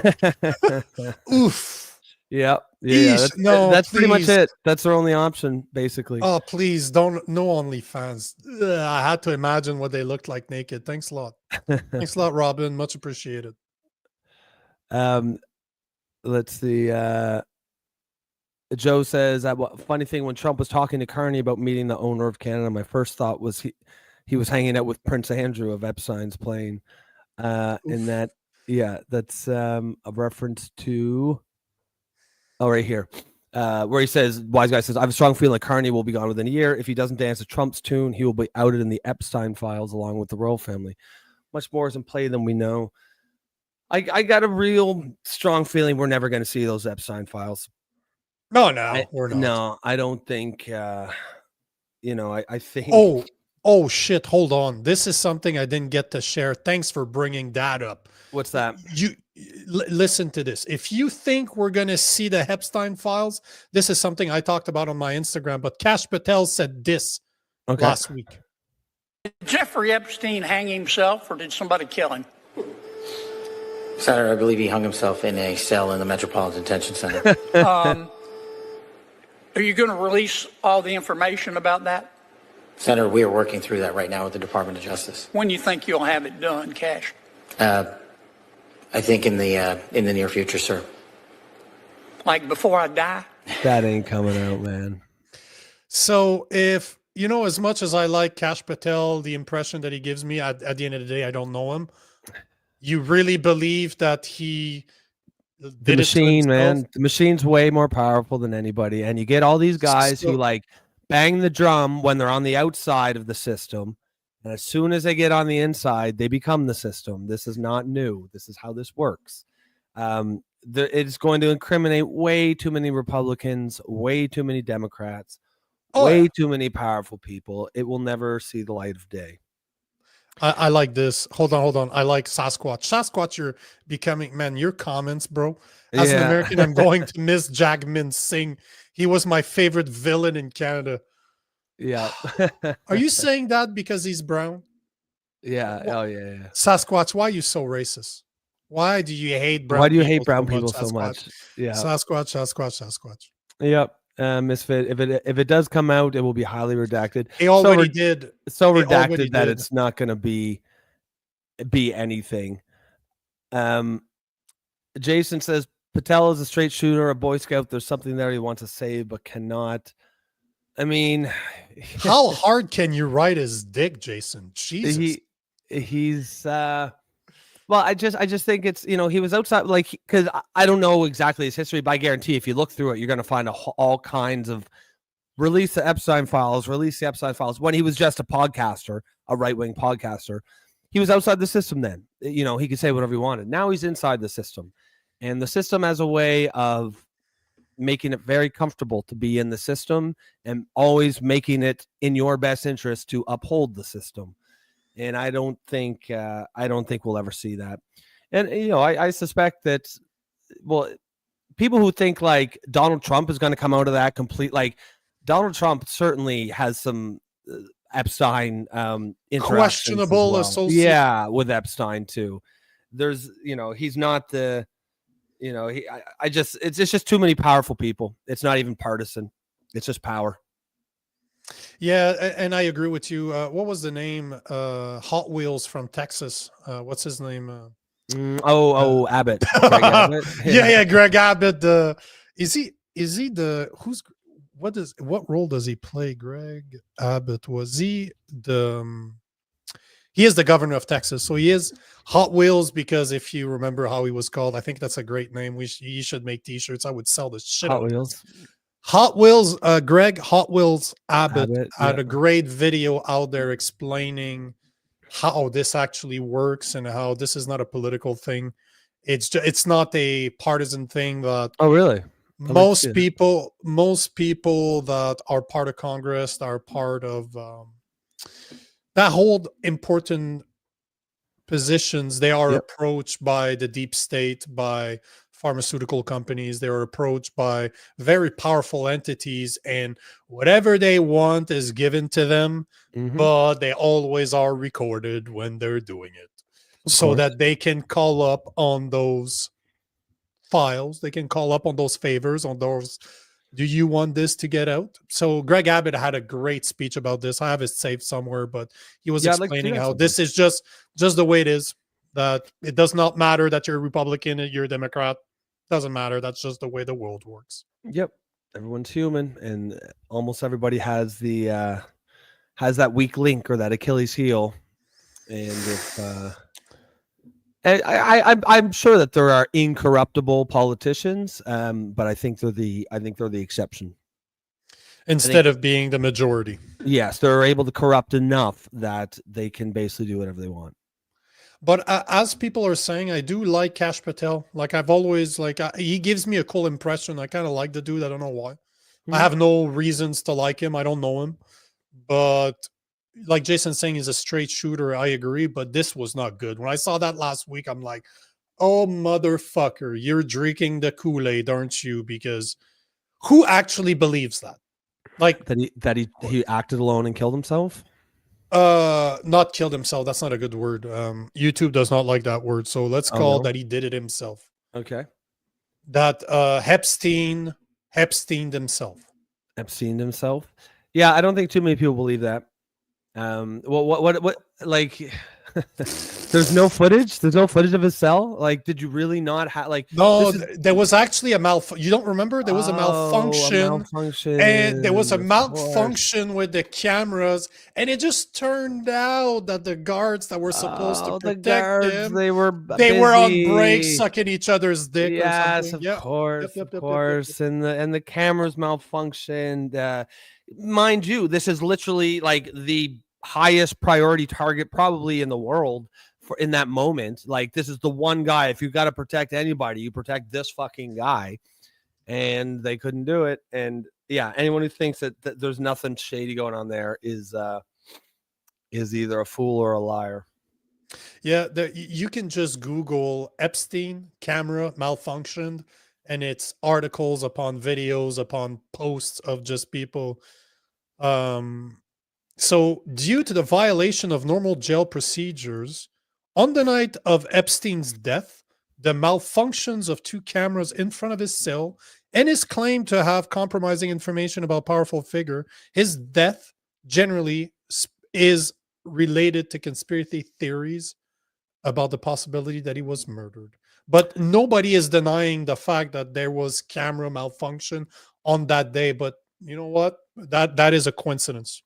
Oof. Yeah. That's pretty much it. That's their only option, basically. Oh, please don't. No OnlyFans. I had to imagine what they looked like naked. Thanks a lot. Thanks a lot, Robin. Much appreciated. Let's see. Joe says that funny thing when Trump was talking to Carney about meeting the owner of Canada, my first thought was he was hanging out with Prince Andrew of Epstein's plane. And that, that's a reference to right here. Where he says, wise guy says, I have a strong feeling Carney will be gone within a year. If he doesn't dance to Trump's tune, he will be outed in the Epstein files along with the royal family. Much more is in play than we know. I got a real strong feeling we're never going to see those Epstein files. No, we're not. No, I don't think, I think. Oh, shit. Hold on. This is something I didn't get to share. Thanks for bringing that up. What's that? Listen to this. If you think we're going to see the Epstein files, this is something I talked about on my Instagram, but Kash Patel said this last week. Did Jeffrey Epstein hang himself or did somebody kill him? Senator, I believe he hung himself in a cell in the Metropolitan Detention Center. Are you going to release all the information about that? Senator, we are working through that right now with the Department of Justice. When do you think you'll have it done, Cash? I think in the near future, sir. Like before I die? That ain't coming out, man. So if, as much as I like Kash Patel, the impression that he gives me, at the end of the day, I don't know him. You really believe that he did the machine, man? The machine's way more powerful than anybody. And you get all these guys who bang the drum when they're on the outside of the system. And as soon as they get on the inside, they become the system. This is not new. This is how this works. It's going to incriminate way too many Republicans, way too many Democrats, way too many powerful people. It will never see the light of day. I like this. Hold on. I like Sasquatch. Sasquatch, you're becoming, man, your comments, bro. As an American, I'm going to miss Jagmeet Singh. He was my favorite villain in Canada. Yeah. Are you saying that because he's brown? Yeah. Oh, yeah. Sasquatch, why are you so racist? Why do you hate brown people? Why do you hate brown people so much? Yeah. Sasquatch. Yep. Misfit. If it does come out, it will be highly redacted. He already did. So redacted that it's not going to be anything. Jason says Patel is a straight shooter, a Boy Scout. There's something there he wants to say but cannot. I mean, how hard can you ride his dick, Jason? Jesus. He's well, I just think it's, he was outside, because I don't know exactly his history, but I guarantee if you look through it, you're going to find all kinds of release the Epstein files when he was just a podcaster, a right-wing podcaster. He was outside the system then. He could say whatever he wanted. Now he's inside the system, and the system has a way of making it very comfortable to be in the system and always making it in your best interest to uphold the system. And I don't think we'll ever see that. And I suspect that, well, people who think Donald Trump is going to come out of that complete, Donald Trump certainly has some Epstein questionable well. association. Yeah, with Epstein too. There's he's not the it's just too many powerful people. It's not even partisan. It's just power. Yeah, and I agree with you. What was the name? Hot Wheels from Texas. What's his name? Abbott. Greg Abbott. Yeah, Greg Abbott. Is he the what role does he play? Greg Abbott, was he he is the governor of Texas, so he is Hot Wheels, because if you remember how he was called, I think that's a great name. He should make t-shirts. I would sell the shit Hot out of Wheels. Hot Wheels, Greg Hot Wheels Abbott Abbott, had yeah. a great video out there explaining how this actually works and how this is not a political thing. It's not a partisan thing that Oh, really? most people that are part of Congress, that are part of that hold important positions, they are Yep. approached by the deep state, by pharmaceutical companies. They are approached by very powerful entities, and whatever they want is given to them, Mhm. but they always are recorded when they're doing it, Of so course. that they can call up on those files, they can call up on those favors, on those, do you want this to get out? So Greg Abbott had a great speech about this. I have it saved somewhere, but he was Yeah, I'd like to see explaining that how sometime. this is just the way it is, that it does not matter that you're a Republican and you're a Democrat. Doesn't matter. That's just the way the world works. Yep. Everyone's human, and almost everybody has the has that weak link or that Achilles heel. And if and I'm sure that there are incorruptible politicians, but I think they're the exception. Instead of being the majority. Yes, they're able to corrupt enough that they can basically do whatever they want. But as people are saying, I do like Kash Patel. Like I've always he gives me a cool impression. I kind of like the dude. I don't know why. I have no reasons to like him. I don't know him, but like Jason's saying, he's a straight shooter. I agree, but this was not good. When I saw that last week, I'm like, oh motherfucker, you're drinking the Kool-Aid, aren't you? Because who actually believes that? Like that he acted alone and killed himself? Not killed himself. That's not a good word. YouTube does not like that word. So let's call that he did it himself. Okay. That Epstein himself. Epstein himself? Yeah, I don't think too many people believe that. What like there's no footage of his cell. Like, did you really not have no, there was actually a you don't remember? There was a malfunction, and there was a malfunction with the cameras, and it just turned out that the guards that were supposed to protect him, they were on break sucking each other's dick. Yes, or something. of course. And the cameras malfunctioned. Mind you, this is literally like the highest priority target probably in the world for in that moment. Like, this is the one guy, if you got to protect anybody, you protect this fucking guy, and they couldn't do it. And yeah, anyone who thinks that there's nothing shady going on there is either a fool or a liar. Yeah, you can just Google Epstein camera malfunctioned, and it's articles upon videos upon posts of just people. So due to the violation of normal jail procedures, on the night of Epstein's death, the malfunctions of 2 cameras in front of his cell and his claim to have compromising information about powerful figure, his death generally is related to conspiracy theories about the possibility that he was murdered. But nobody is denying the fact that there was camera malfunction on that day. But you know what? That is a coincidence.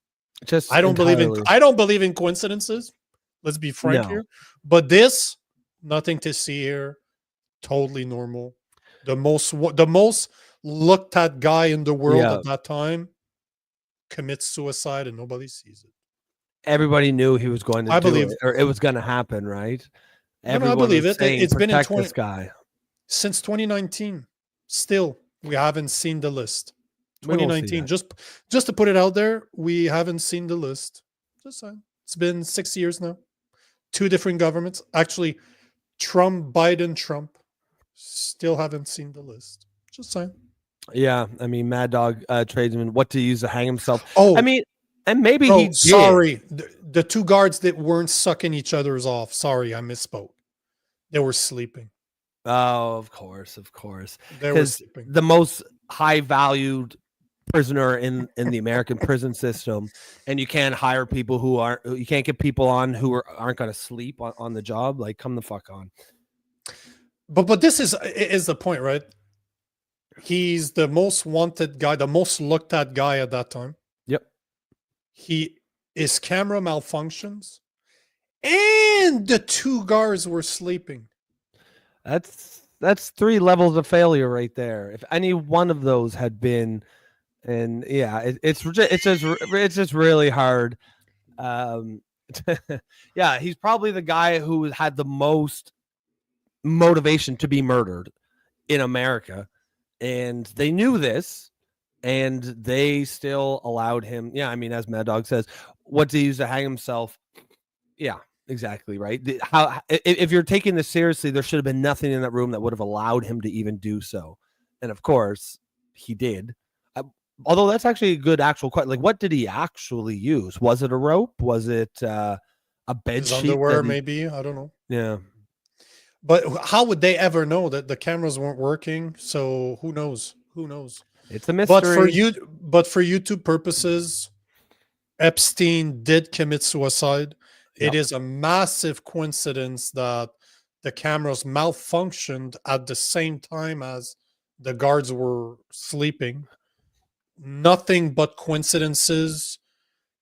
I don't believe in coincidences. Let's be frank here. But this, nothing to see here. Totally normal. The most looked at guy in the world at that time commits suicide, and nobody sees it. Everybody knew he was going to do it, or it was going to happen, right? I believe it. It's been in this guy since 2019. Still, we haven't seen the list. 2019. Just to put it out there, we haven't seen the list. Just saying. It's been 6 years now. 2 different governments. Actually, Trump, Biden, Trump. Still haven't seen the list. Just saying. Yeah, I mean, Mad Dog tradesman. What to use to hang himself? Oh, I mean, and maybe he did. Sorry, the 2 guards that weren't sucking each other's off. Sorry, I misspoke. They were sleeping. Oh, of course. They were sleeping. The most high valued prisoner in the American prison system, and you can't hire people you can't get people on who aren't going to sleep on the job. Like, come the fuck on. But this is the point, right? He's the most wanted guy, the most looked at guy at that time. Yep. His camera malfunctions, and the 2 guards were sleeping. That's 3 levels of failure right there. If any one of those had been And yeah, it's just really hard. Yeah, he's probably the guy who had the most motivation to be murdered in America, and they knew this, and they still allowed him. Yeah, I mean, as Mad Dog says, what to use to hang himself? Yeah, exactly right. If you're taking this seriously, there should have been nothing in that room that would have allowed him to even do so, and of course, he did. Although that's actually a good actual question. Like, what did he actually use? Was it a rope? Was it a bed His sheet? underwear, maybe. I don't know. Yeah. But how would they ever know that the cameras weren't working? So who knows? Who knows? It's a mystery. But for YouTube purposes, Epstein did commit suicide. It is a massive coincidence that the cameras malfunctioned at the same time as the guards were sleeping. Nothing but coincidences.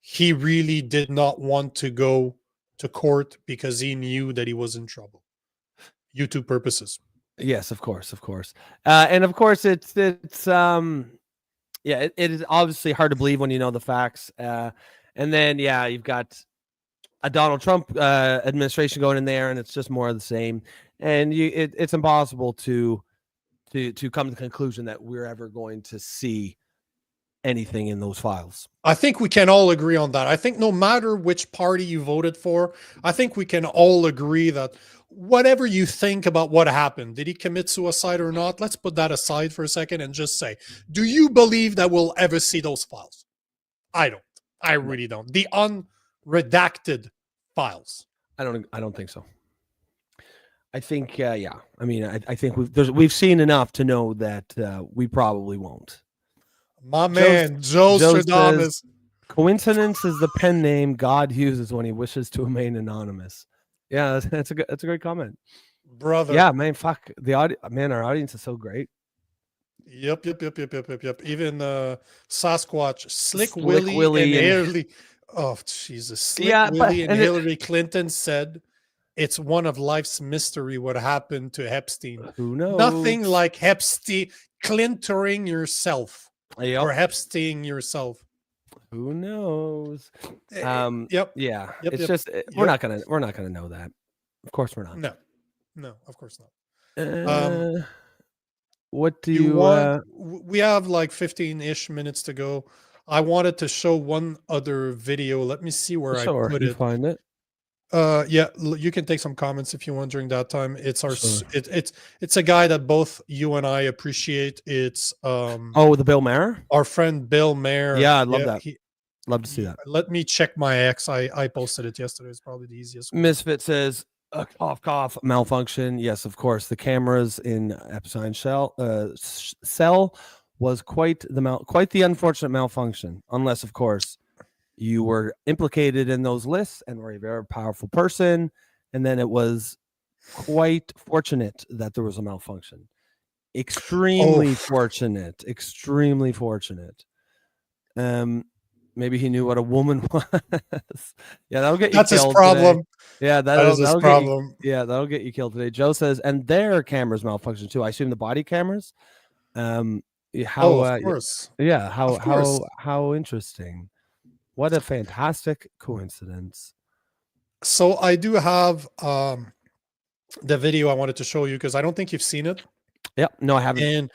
He really did not want to go to court because he knew that he was in trouble. YouTube purposes. Yes, of course, and of course, it's it is obviously hard to believe when you know the facts, and then you've got a Donald Trump administration going in there, and it's just more of the same, and it's impossible to come to the conclusion that we're ever going to see anything in those files. I think we can all agree on that. I think no matter which party you voted for, I think we can all agree that whatever you think about what happened, did he commit suicide or not? Let's put that aside for a second and just say, do you believe that we'll ever see those files? I don't. I really don't. The unredacted files. I don't think so. I think, I mean, I think we've seen enough to know that we probably won't. My man, Joe Stradamus. Coincidence is the pen name God uses when he wishes to remain anonymous. Yeah, that's a great comment, brother. Yeah, man, fuck the audience. Man, our audience is so great. Yep. Even Sasquatch, Slick Willie and Hillary. Oh Jesus, Slick Willie and Hillary Clinton said it's one of life's mystery what happened to Epstein. Who knows? Nothing like Epstein Clintering yourself. Yep. Or Epstein yourself. Who knows? Yep. Yeah. It's just we're not gonna know that. Of course we're not. No, of course not. What do you want? We have like 15-ish minutes to go. I wanted to show one other video. Let me see where I put it. Find it. Yeah, you can take some comments if you want during that time. It's our it's a guy that both you and I appreciate. It's the Bill Maher, our friend Bill Maher. Yeah, I love that. Love to see that. Let me check my X. I posted it yesterday. It's probably the easiest one. Misfit says cough malfunction. Yes, of course. The cameras in Epstein cell was quite the unfortunate malfunction. Unless, of course, you were implicated in those lists and were a very powerful person, and then it was quite fortunate that there was a malfunction. Extremely fortunate. Maybe he knew what a woman was. Yeah, that'll get you That's killed his problem. Today. Yeah, that is his problem. That'll get you killed today. Joe says, and their cameras malfunction too. I assume the body cameras. Of course. Yeah. How interesting. What a fantastic coincidence. So I do have the video I wanted to show you because I don't think you've seen it. Yeah, no, I haven't. And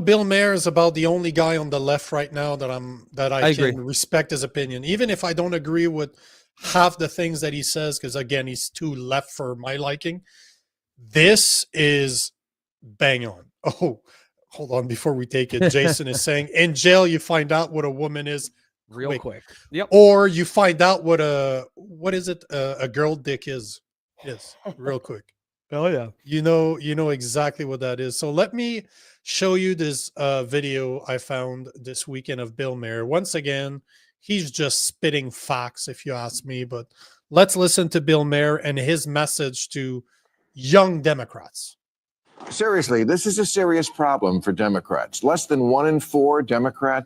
Bill Maher is about the only guy on the left right now that I can agree. Respect his opinion, even if I don't agree with half the things that he says, because again, he's too left for my liking. This is bang on. Oh, hold on before we take it. Jason is saying in jail you find out what a woman is. Real quick. Yep. Or you find out what a girl dick is. Yes, real quick. Oh yeah. You know exactly what that is. So let me show you this video I found this weekend of Bill Maher. Once again, he's just spitting facts if you ask me, but let's listen to Bill Maher and his message to young Democrats. Seriously, this is a serious problem for Democrats. Less than 1 in 4 Democrats.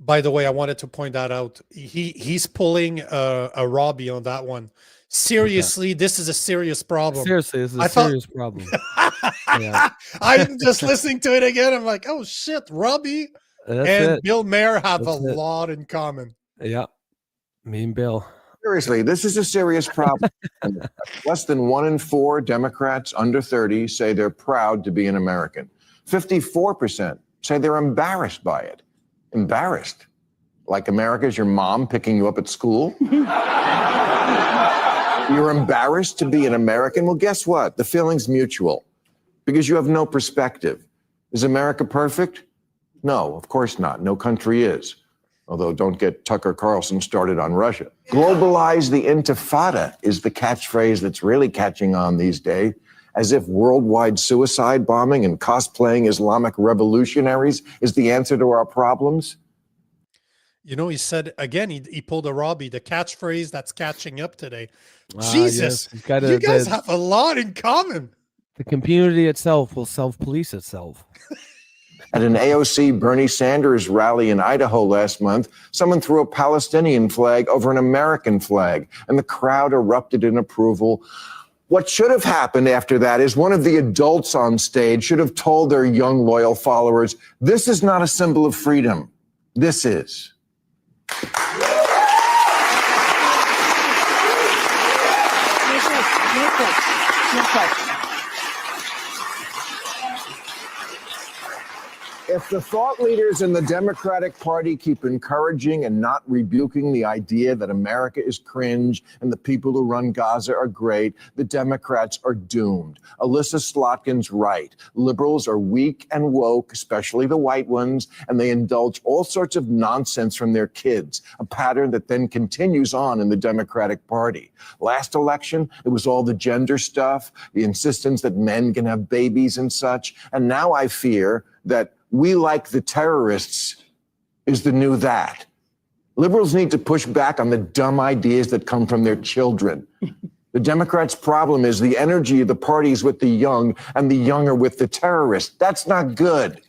By the way, I wanted to point that out. He's pulling a Robbie on that one. Seriously, this is a serious problem. Seriously, this is a serious problem. Yeah. I'm just listening to it again. I'm like, oh shit, Robbie. That's and it. Bill Maher have That's a it. lot in common. Yeah, me and Bill. Seriously, this is a serious problem. Less than 1 in 4 Democrats under 30 say they're proud to be an American. 54% say they're embarrassed by it. Embarrassed? Like America's your mom picking you up at school? You're embarrassed to be an American? Well, guess what? The feeling's mutual because you have no perspective. Is America perfect? No, of course not. No country is. Although don't get Tucker Carlson started on Russia. Globalize the intifada is the catchphrase that's really catching on these days, as if worldwide suicide bombing and cosplaying Islamic revolutionaries is the answer to our problems. You know, he said again, he pulled a Robbie, the catchphrase that's catching up today. Jesus, Yes, you guys have a lot in common. The community itself will self-police itself. At an AOC Bernie Sanders rally in Idaho last month, someone threw a Palestinian flag over an American flag, and the crowd erupted in approval. What should have happened after that is one of the adults on stage should have told their young, loyal followers, this is not a symbol of freedom. This is. If the thought leaders in the Democratic Party keep encouraging and not rebuking the idea that America is cringe and the people who run Gaza are great, the Democrats are doomed. Alyssa Slotkin's right. Liberals are weak and woke, especially the white ones, and they indulge all sorts of nonsense from their kids, a pattern that then continues on in the Democratic Party. Last election, it was all the gender stuff, the insistence that men can have babies and such, and now I fear that we like the terrorists is the new that. Liberals need to push back on the dumb ideas that come from their children. The Democrats' problem is the energy of the parties with the young and the young are with the terrorists. That's not good.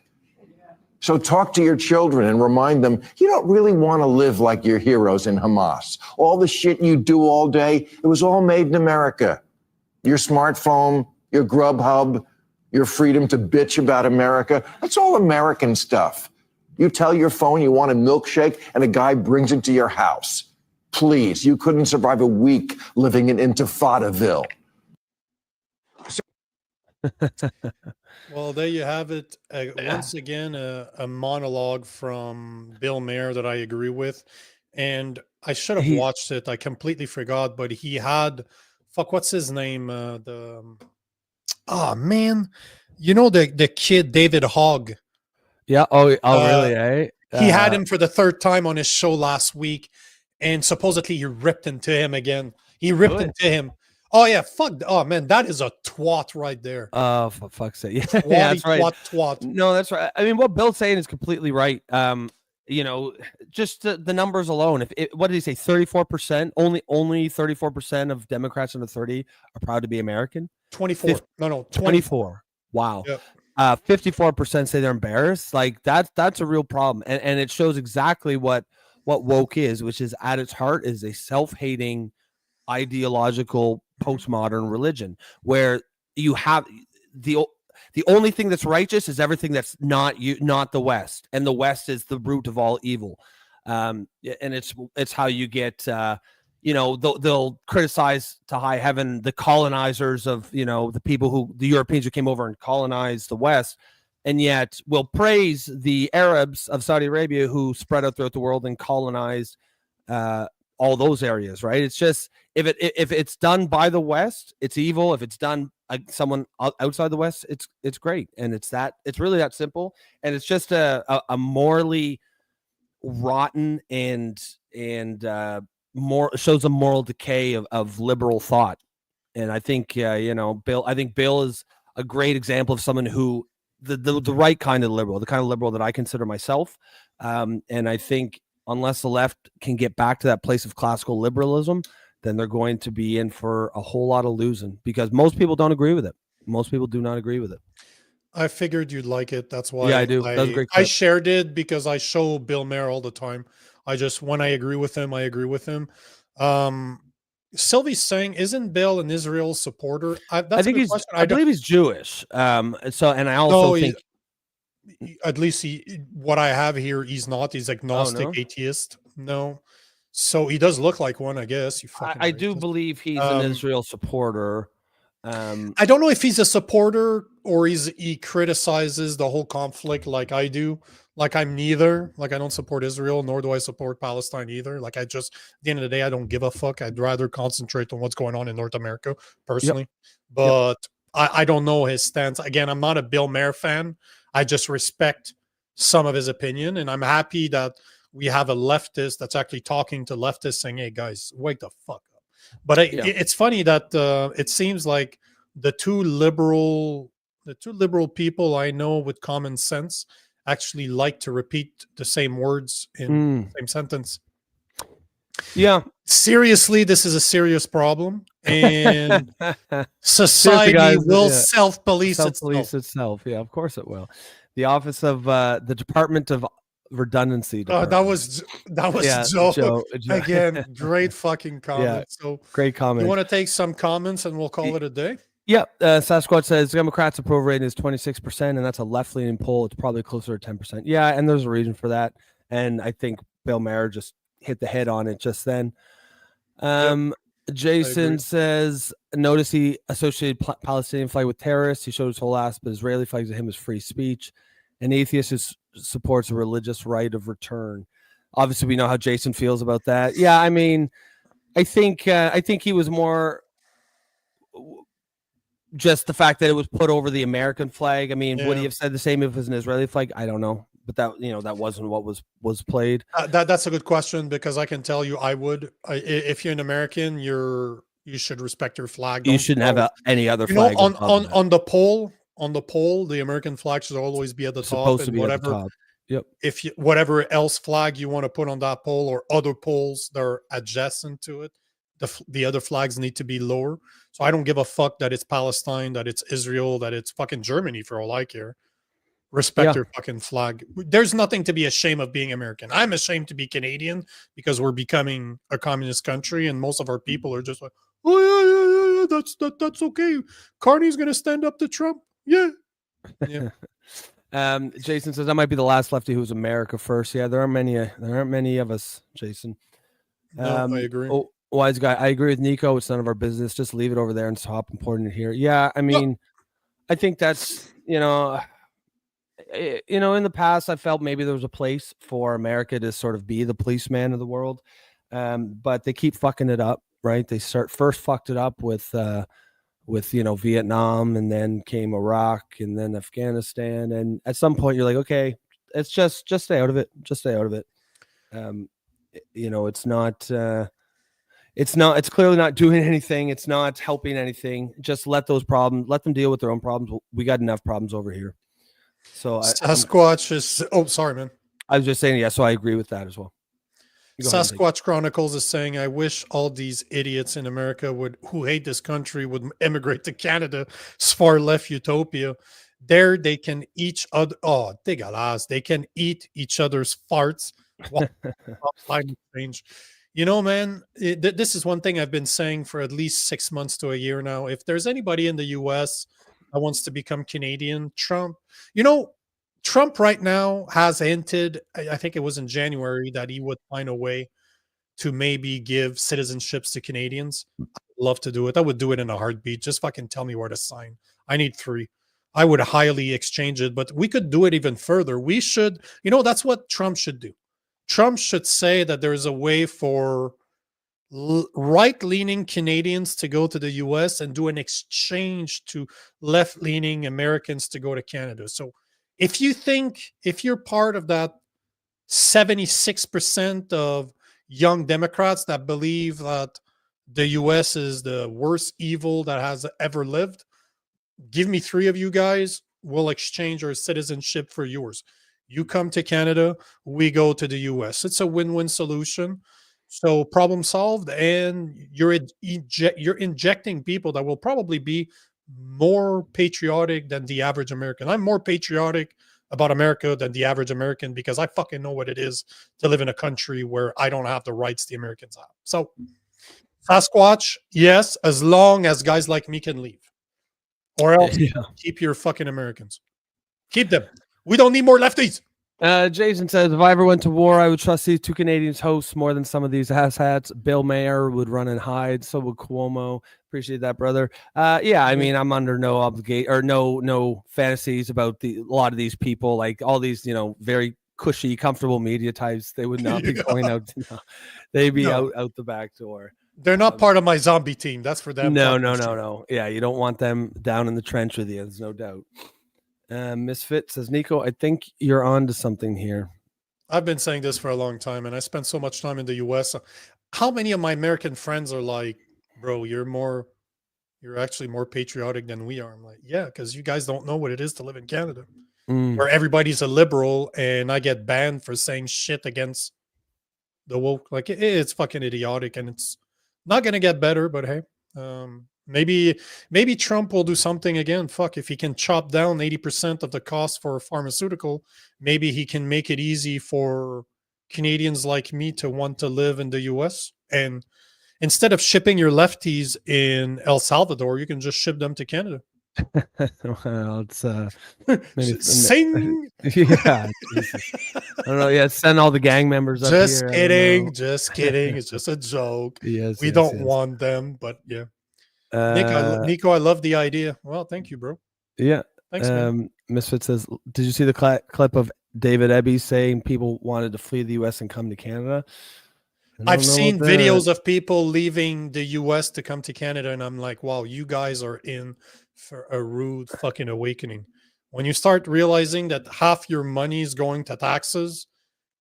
So talk to your children and remind them, you don't really want to live like your heroes in Hamas. All the shit you do all day, it was all made in America. Your smartphone, your Grubhub, your freedom to bitch about America. That's all American stuff. You tell your phone you want a milkshake and a guy brings it to your house. Please, you couldn't survive a week living in Intifadaville. Well, there you have it. Once again, a monologue from Bill Maher that I agree with. And I should have watched it. I completely forgot, but he had, what's his name? Oh man, you know the kid David Hogg. Yeah. Oh, really? Eh? He had him for the third time on his show last week, and supposedly he ripped into him again. He ripped into him. Oh yeah, fuck. Oh man, that is a twat right there. Oh, for fuck's sake! Yeah, Twatty, that's right. Twat. No, that's right. I mean, what Bill's saying is completely right. You know, just the numbers alone. What did he say? 34%. Only 34% of Democrats under 30 are proud to be American. 24. No, 24. Wow. Yep. 54% say they're embarrassed. Like that's a real problem, and it shows exactly what woke is, which is at its heart is a self-hating, ideological postmodern religion where you have the only thing that's righteous is everything that's not the West, and the West is the root of all evil. And it's how you get they'll criticize to high heaven the colonizers of the people the Europeans who came over and colonized the West, and yet will praise the Arabs of Saudi Arabia who spread out throughout the world and colonized all those areas, right? It's just if it's done by the West, it's evil. If it's done someone outside the West, it's great, and it's really that simple. And it's just a morally rotten and shows a moral decay of liberal thought. And I think Bill is a great example of someone who the right kind of liberal, the kind of liberal that I consider myself. And I think unless the left can get back to that place of classical liberalism, then they're going to be in for a whole lot of losing, because most people don't agree with it. Most people do not agree with it. I figured you'd like it. That's why. Yeah, I do. That was a great I shared it because I show Bill Maher all the time. When I agree with him, I agree with him. Sylvie's saying, isn't Bill an Israel supporter? I believe he's Jewish. And I also think at least what I have here, he's not. He's agnostic, atheist. No. So he does look like one, I guess. You fucking I do believe he's an Israel supporter. I don't know if he's a supporter or he criticizes the whole conflict like I do. Like I'm neither. Like I don't support Israel, nor do I support Palestine either. Like at the end of the day, I don't give a fuck. I'd rather concentrate on what's going on in North America personally. But I don't know his stance. Again, I'm not a Bill Maher fan. I just respect some of his opinion, and I'm happy that we have a leftist that's actually talking to leftists saying, hey guys, wake the fuck up. But it's funny that it seems like the two liberal people I know with common sense actually like to repeat the same words in the same sentence. Yeah. Seriously, this is a serious problem, and society will self-police itself. Yeah, of course it will. The Office of the Department of Redundancy. That was Joe. Again, great fucking comment. Yeah, so great comment. You want to take some comments and we'll call it a day? Yeah. Sasquatch says Democrats' approval rating is 26%, and that's a left-leaning poll. It's probably closer to 10%. Yeah, and there's a reason for that. And I think Bill Maher just hit the head on it just then. Jason says, notice he associated Palestinian flag with terrorists. He showed his whole ass, but Israeli flags to him is free speech. An atheist who supports a religious right of return. Obviously, we know how Jason feels about that. Yeah, I mean, I think he was more just the fact that it was put over the American flag. I mean, would he have said the same if it was an Israeli flag? I don't know. But that wasn't what was played. That's a good question, because I can tell you I would. If you're an American, you should respect your flag. You shouldn't have any other flag. On the poll, the American flag should always be at the top. Supposed to be at the top. Yep. If whatever else flag you want to put on that poll or other polls that are adjacent to it, the other flags need to be lower. So I don't give a fuck that it's Palestine, that it's Israel, that it's fucking Germany for all I care. Respect your fucking flag. There's nothing to be ashamed of being American. I'm ashamed to be Canadian because we're becoming a communist country, and most of our people are just like, oh yeah, that's okay. Carney's gonna stand up to Trump. Yeah. Jason says that might be the last lefty who's America first. Yeah, there aren't many of us, Jason. No, I agree. Wise guy, I agree with Nico. It's none of our business. Just leave it over there and stop importing it here. Yeah, I mean, I think that's in the past, I felt maybe there was a place for America to sort of be the policeman of the world, but they keep fucking it up, right? They first fucked it up with Vietnam, and then came Iraq, and then Afghanistan, and at some point you're like, okay, it's just stay out of it. Just stay out of it. It's clearly not doing anything. It's not helping anything. Just let them deal with their own problems. We got enough problems over here. So Sasquatch is. Oh, sorry, man. I was just saying, yeah. So I agree with that as well. Sasquatch Chronicles is saying, "I wish all these idiots in America who hate this country would immigrate to Canada. It's far left utopia. There they can each other. Oh, dégueulasse. They can eat each other's farts. Climate change. Man, this is one thing I've been saying for at least 6 months to a year now. If there's anybody in the U.S. that wants to become Canadian, Trump. Trump right now has hinted, I think it was in January, that he would find a way to maybe give citizenships to Canadians. I'd love to do it. I would do it in a heartbeat. Just fucking tell me where to sign. I need 3. I would highly exchange it, but we could do it even further. We should, that's what Trump should do. Trump should say that there is a way for right-leaning Canadians to go to the U.S. and do an exchange to left-leaning Americans to go to Canada. So if you're part of that 76% of young Democrats that believe that the U.S. is the worst evil that has ever lived, give me 3 of you guys. We'll exchange our citizenship for yours. You come to Canada, we go to the U.S. It's a win-win solution. So problem solved, and you're injecting people that will probably be more patriotic than the average American. I'm more patriotic about America than the average American because I fucking know what it is to live in a country where I don't have the rights the Americans have. So Sasquatch, yes, as long as guys like me can leave. Or else keep your fucking Americans. Keep them. We don't need more lefties. Jason says, if I ever went to war, I would trust these two Canadians hosts more than some of these asshats. Bill Maher would run and hide. So would Cuomo. Appreciate that, brother. Yeah, I mean, I'm under no obligation or no fantasies about a lot of these people, like all these, very cushy, comfortable media types. They would not be going out. They'd be out the back door. They're not part of my zombie team. That's for them. No. Yeah, you don't want them down in the trench with you. There's no doubt. Misfit says, Nico, I think you're on to something here. I've been saying this for a long time, and I spent so much time in the US. How many of my American friends are like, bro, you're actually more patriotic than we are? I'm like, yeah, because you guys don't know what it is to live in Canada, where everybody's a liberal, and I get banned for saying shit against the woke. Like, it's fucking idiotic, and it's not going to get better, but hey, maybe Trump will do something again. Fuck, if he can chop down 80% of the cost for a pharmaceutical, maybe he can make it easy for Canadians like me to want to live in the US. And instead of shipping your lefties in El Salvador, you can just ship them to Canada. Well, it's sing. Yeah, I don't know. Yeah, send all the gang members up just here. Just kidding. It's just a joke. Yes, we don't want them, but yeah. Nico, I love the idea. Well, thank you, bro. Yeah. Thanks, man. Misfit says, did you see the clip of David Eby saying people wanted to flee the U.S. and come to Canada? I've seen videos of people leaving the US to come to Canada, and I'm like, wow, you guys are in for a rude fucking awakening. When you start realizing that half your money is going to taxes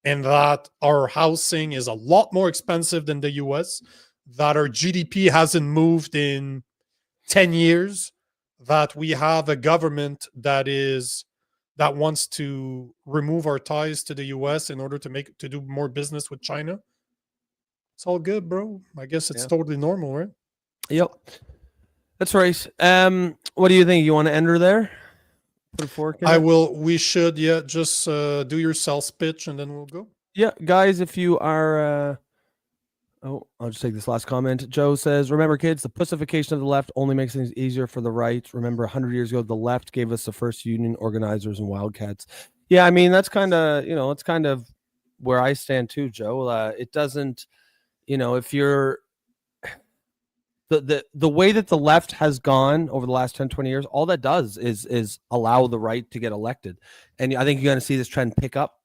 and that our housing is a lot more expensive than the US, that our GDP hasn't moved in 10 years, that we have a government that wants to remove our ties to the US in order to do more business with China. It's all good, bro. I guess it's totally normal, right? Yep. That's right. What do you think? You want to end her there? Put a fork in I it? will. We should, just do your sales pitch and then we'll go. Yeah, guys, if you are... I'll just take this last comment. Joe says, remember, kids, the pussification of the left only makes things easier for the right. Remember, 100 years ago, the left gave us the first union organizers and wildcats. Yeah, I mean, that's kind of, it's kind of where I stand too, Joe. It doesn't... if you're the way that the left has gone over the last 10, 20 years, all that does is allow the right to get elected. And I think you're going to see this trend pick up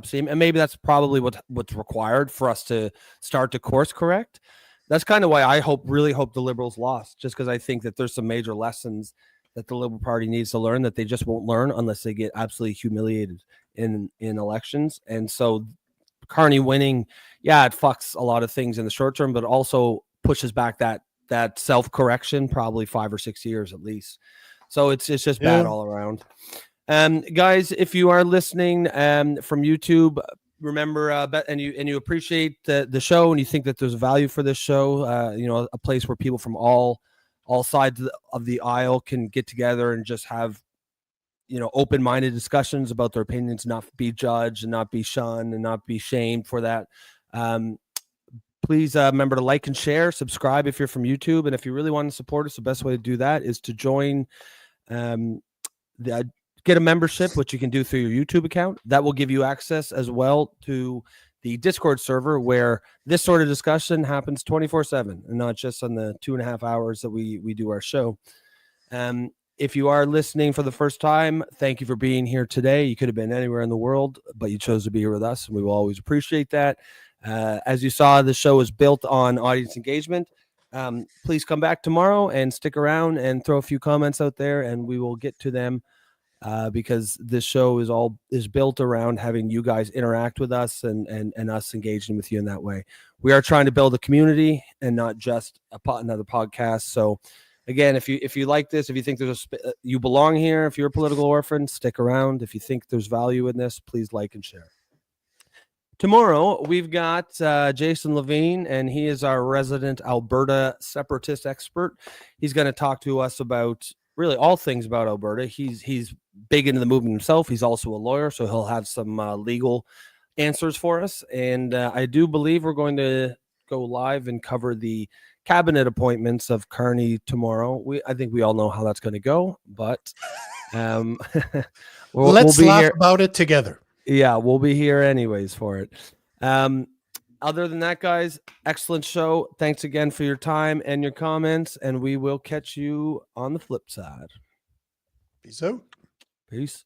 steam. And maybe that's probably what's required for us to start to course correct. That's kind of why I really hope the Liberals lost, just because I think that there's some major lessons that the Liberal Party needs to learn that they just won't learn unless they get absolutely humiliated in elections. And so Carney winning, it fucks a lot of things in the short term, but also pushes back that self-correction probably 5 or 6 years at least. So it's just bad all around. Guys, if you are listening from YouTube, remember and you appreciate the show and you think that there's value for this show, a place where people from all sides of the aisle can get together and just have open-minded discussions about their opinions, not be judged and not be shunned and not be shamed for that. Please remember to like and share, subscribe if you're from YouTube. And if you really want to support us, the best way to do that is to join, get a membership, which you can do through your YouTube account. That will give you access as well to the Discord server where this sort of discussion happens 24/7 and not just on the 2.5 hours that we do our show. If you are listening for the first time, thank you for being here today. You could have been anywhere in the world, but you chose to be here with us, and we will always appreciate that. As you saw, the show is built on audience engagement. Please come back tomorrow and stick around and throw a few comments out there, and we will get to them because this show is built around having you guys interact with us and us engaging with you in that way. We are trying to build a community and not just another podcast. So again, if you like this, if you think you belong here, if you're a political orphan, stick around. If you think there's value in this, please like and share. Tomorrow, we've got Jason Levine, and he is our resident Alberta separatist expert. He's going to talk to us about really all things about Alberta. He's big into the movement himself. He's also a lawyer, so he'll have some legal answers for us. And I do believe we're going to go live and cover the cabinet appointments of Carney tomorrow. I think we all know how that's going to go, but Let's be laugh here. about it together. Yeah, we'll be here anyways for it. Other than that, guys, excellent show. Thanks again for your time and your comments, and we will catch you on the flip side. Peace out. Peace.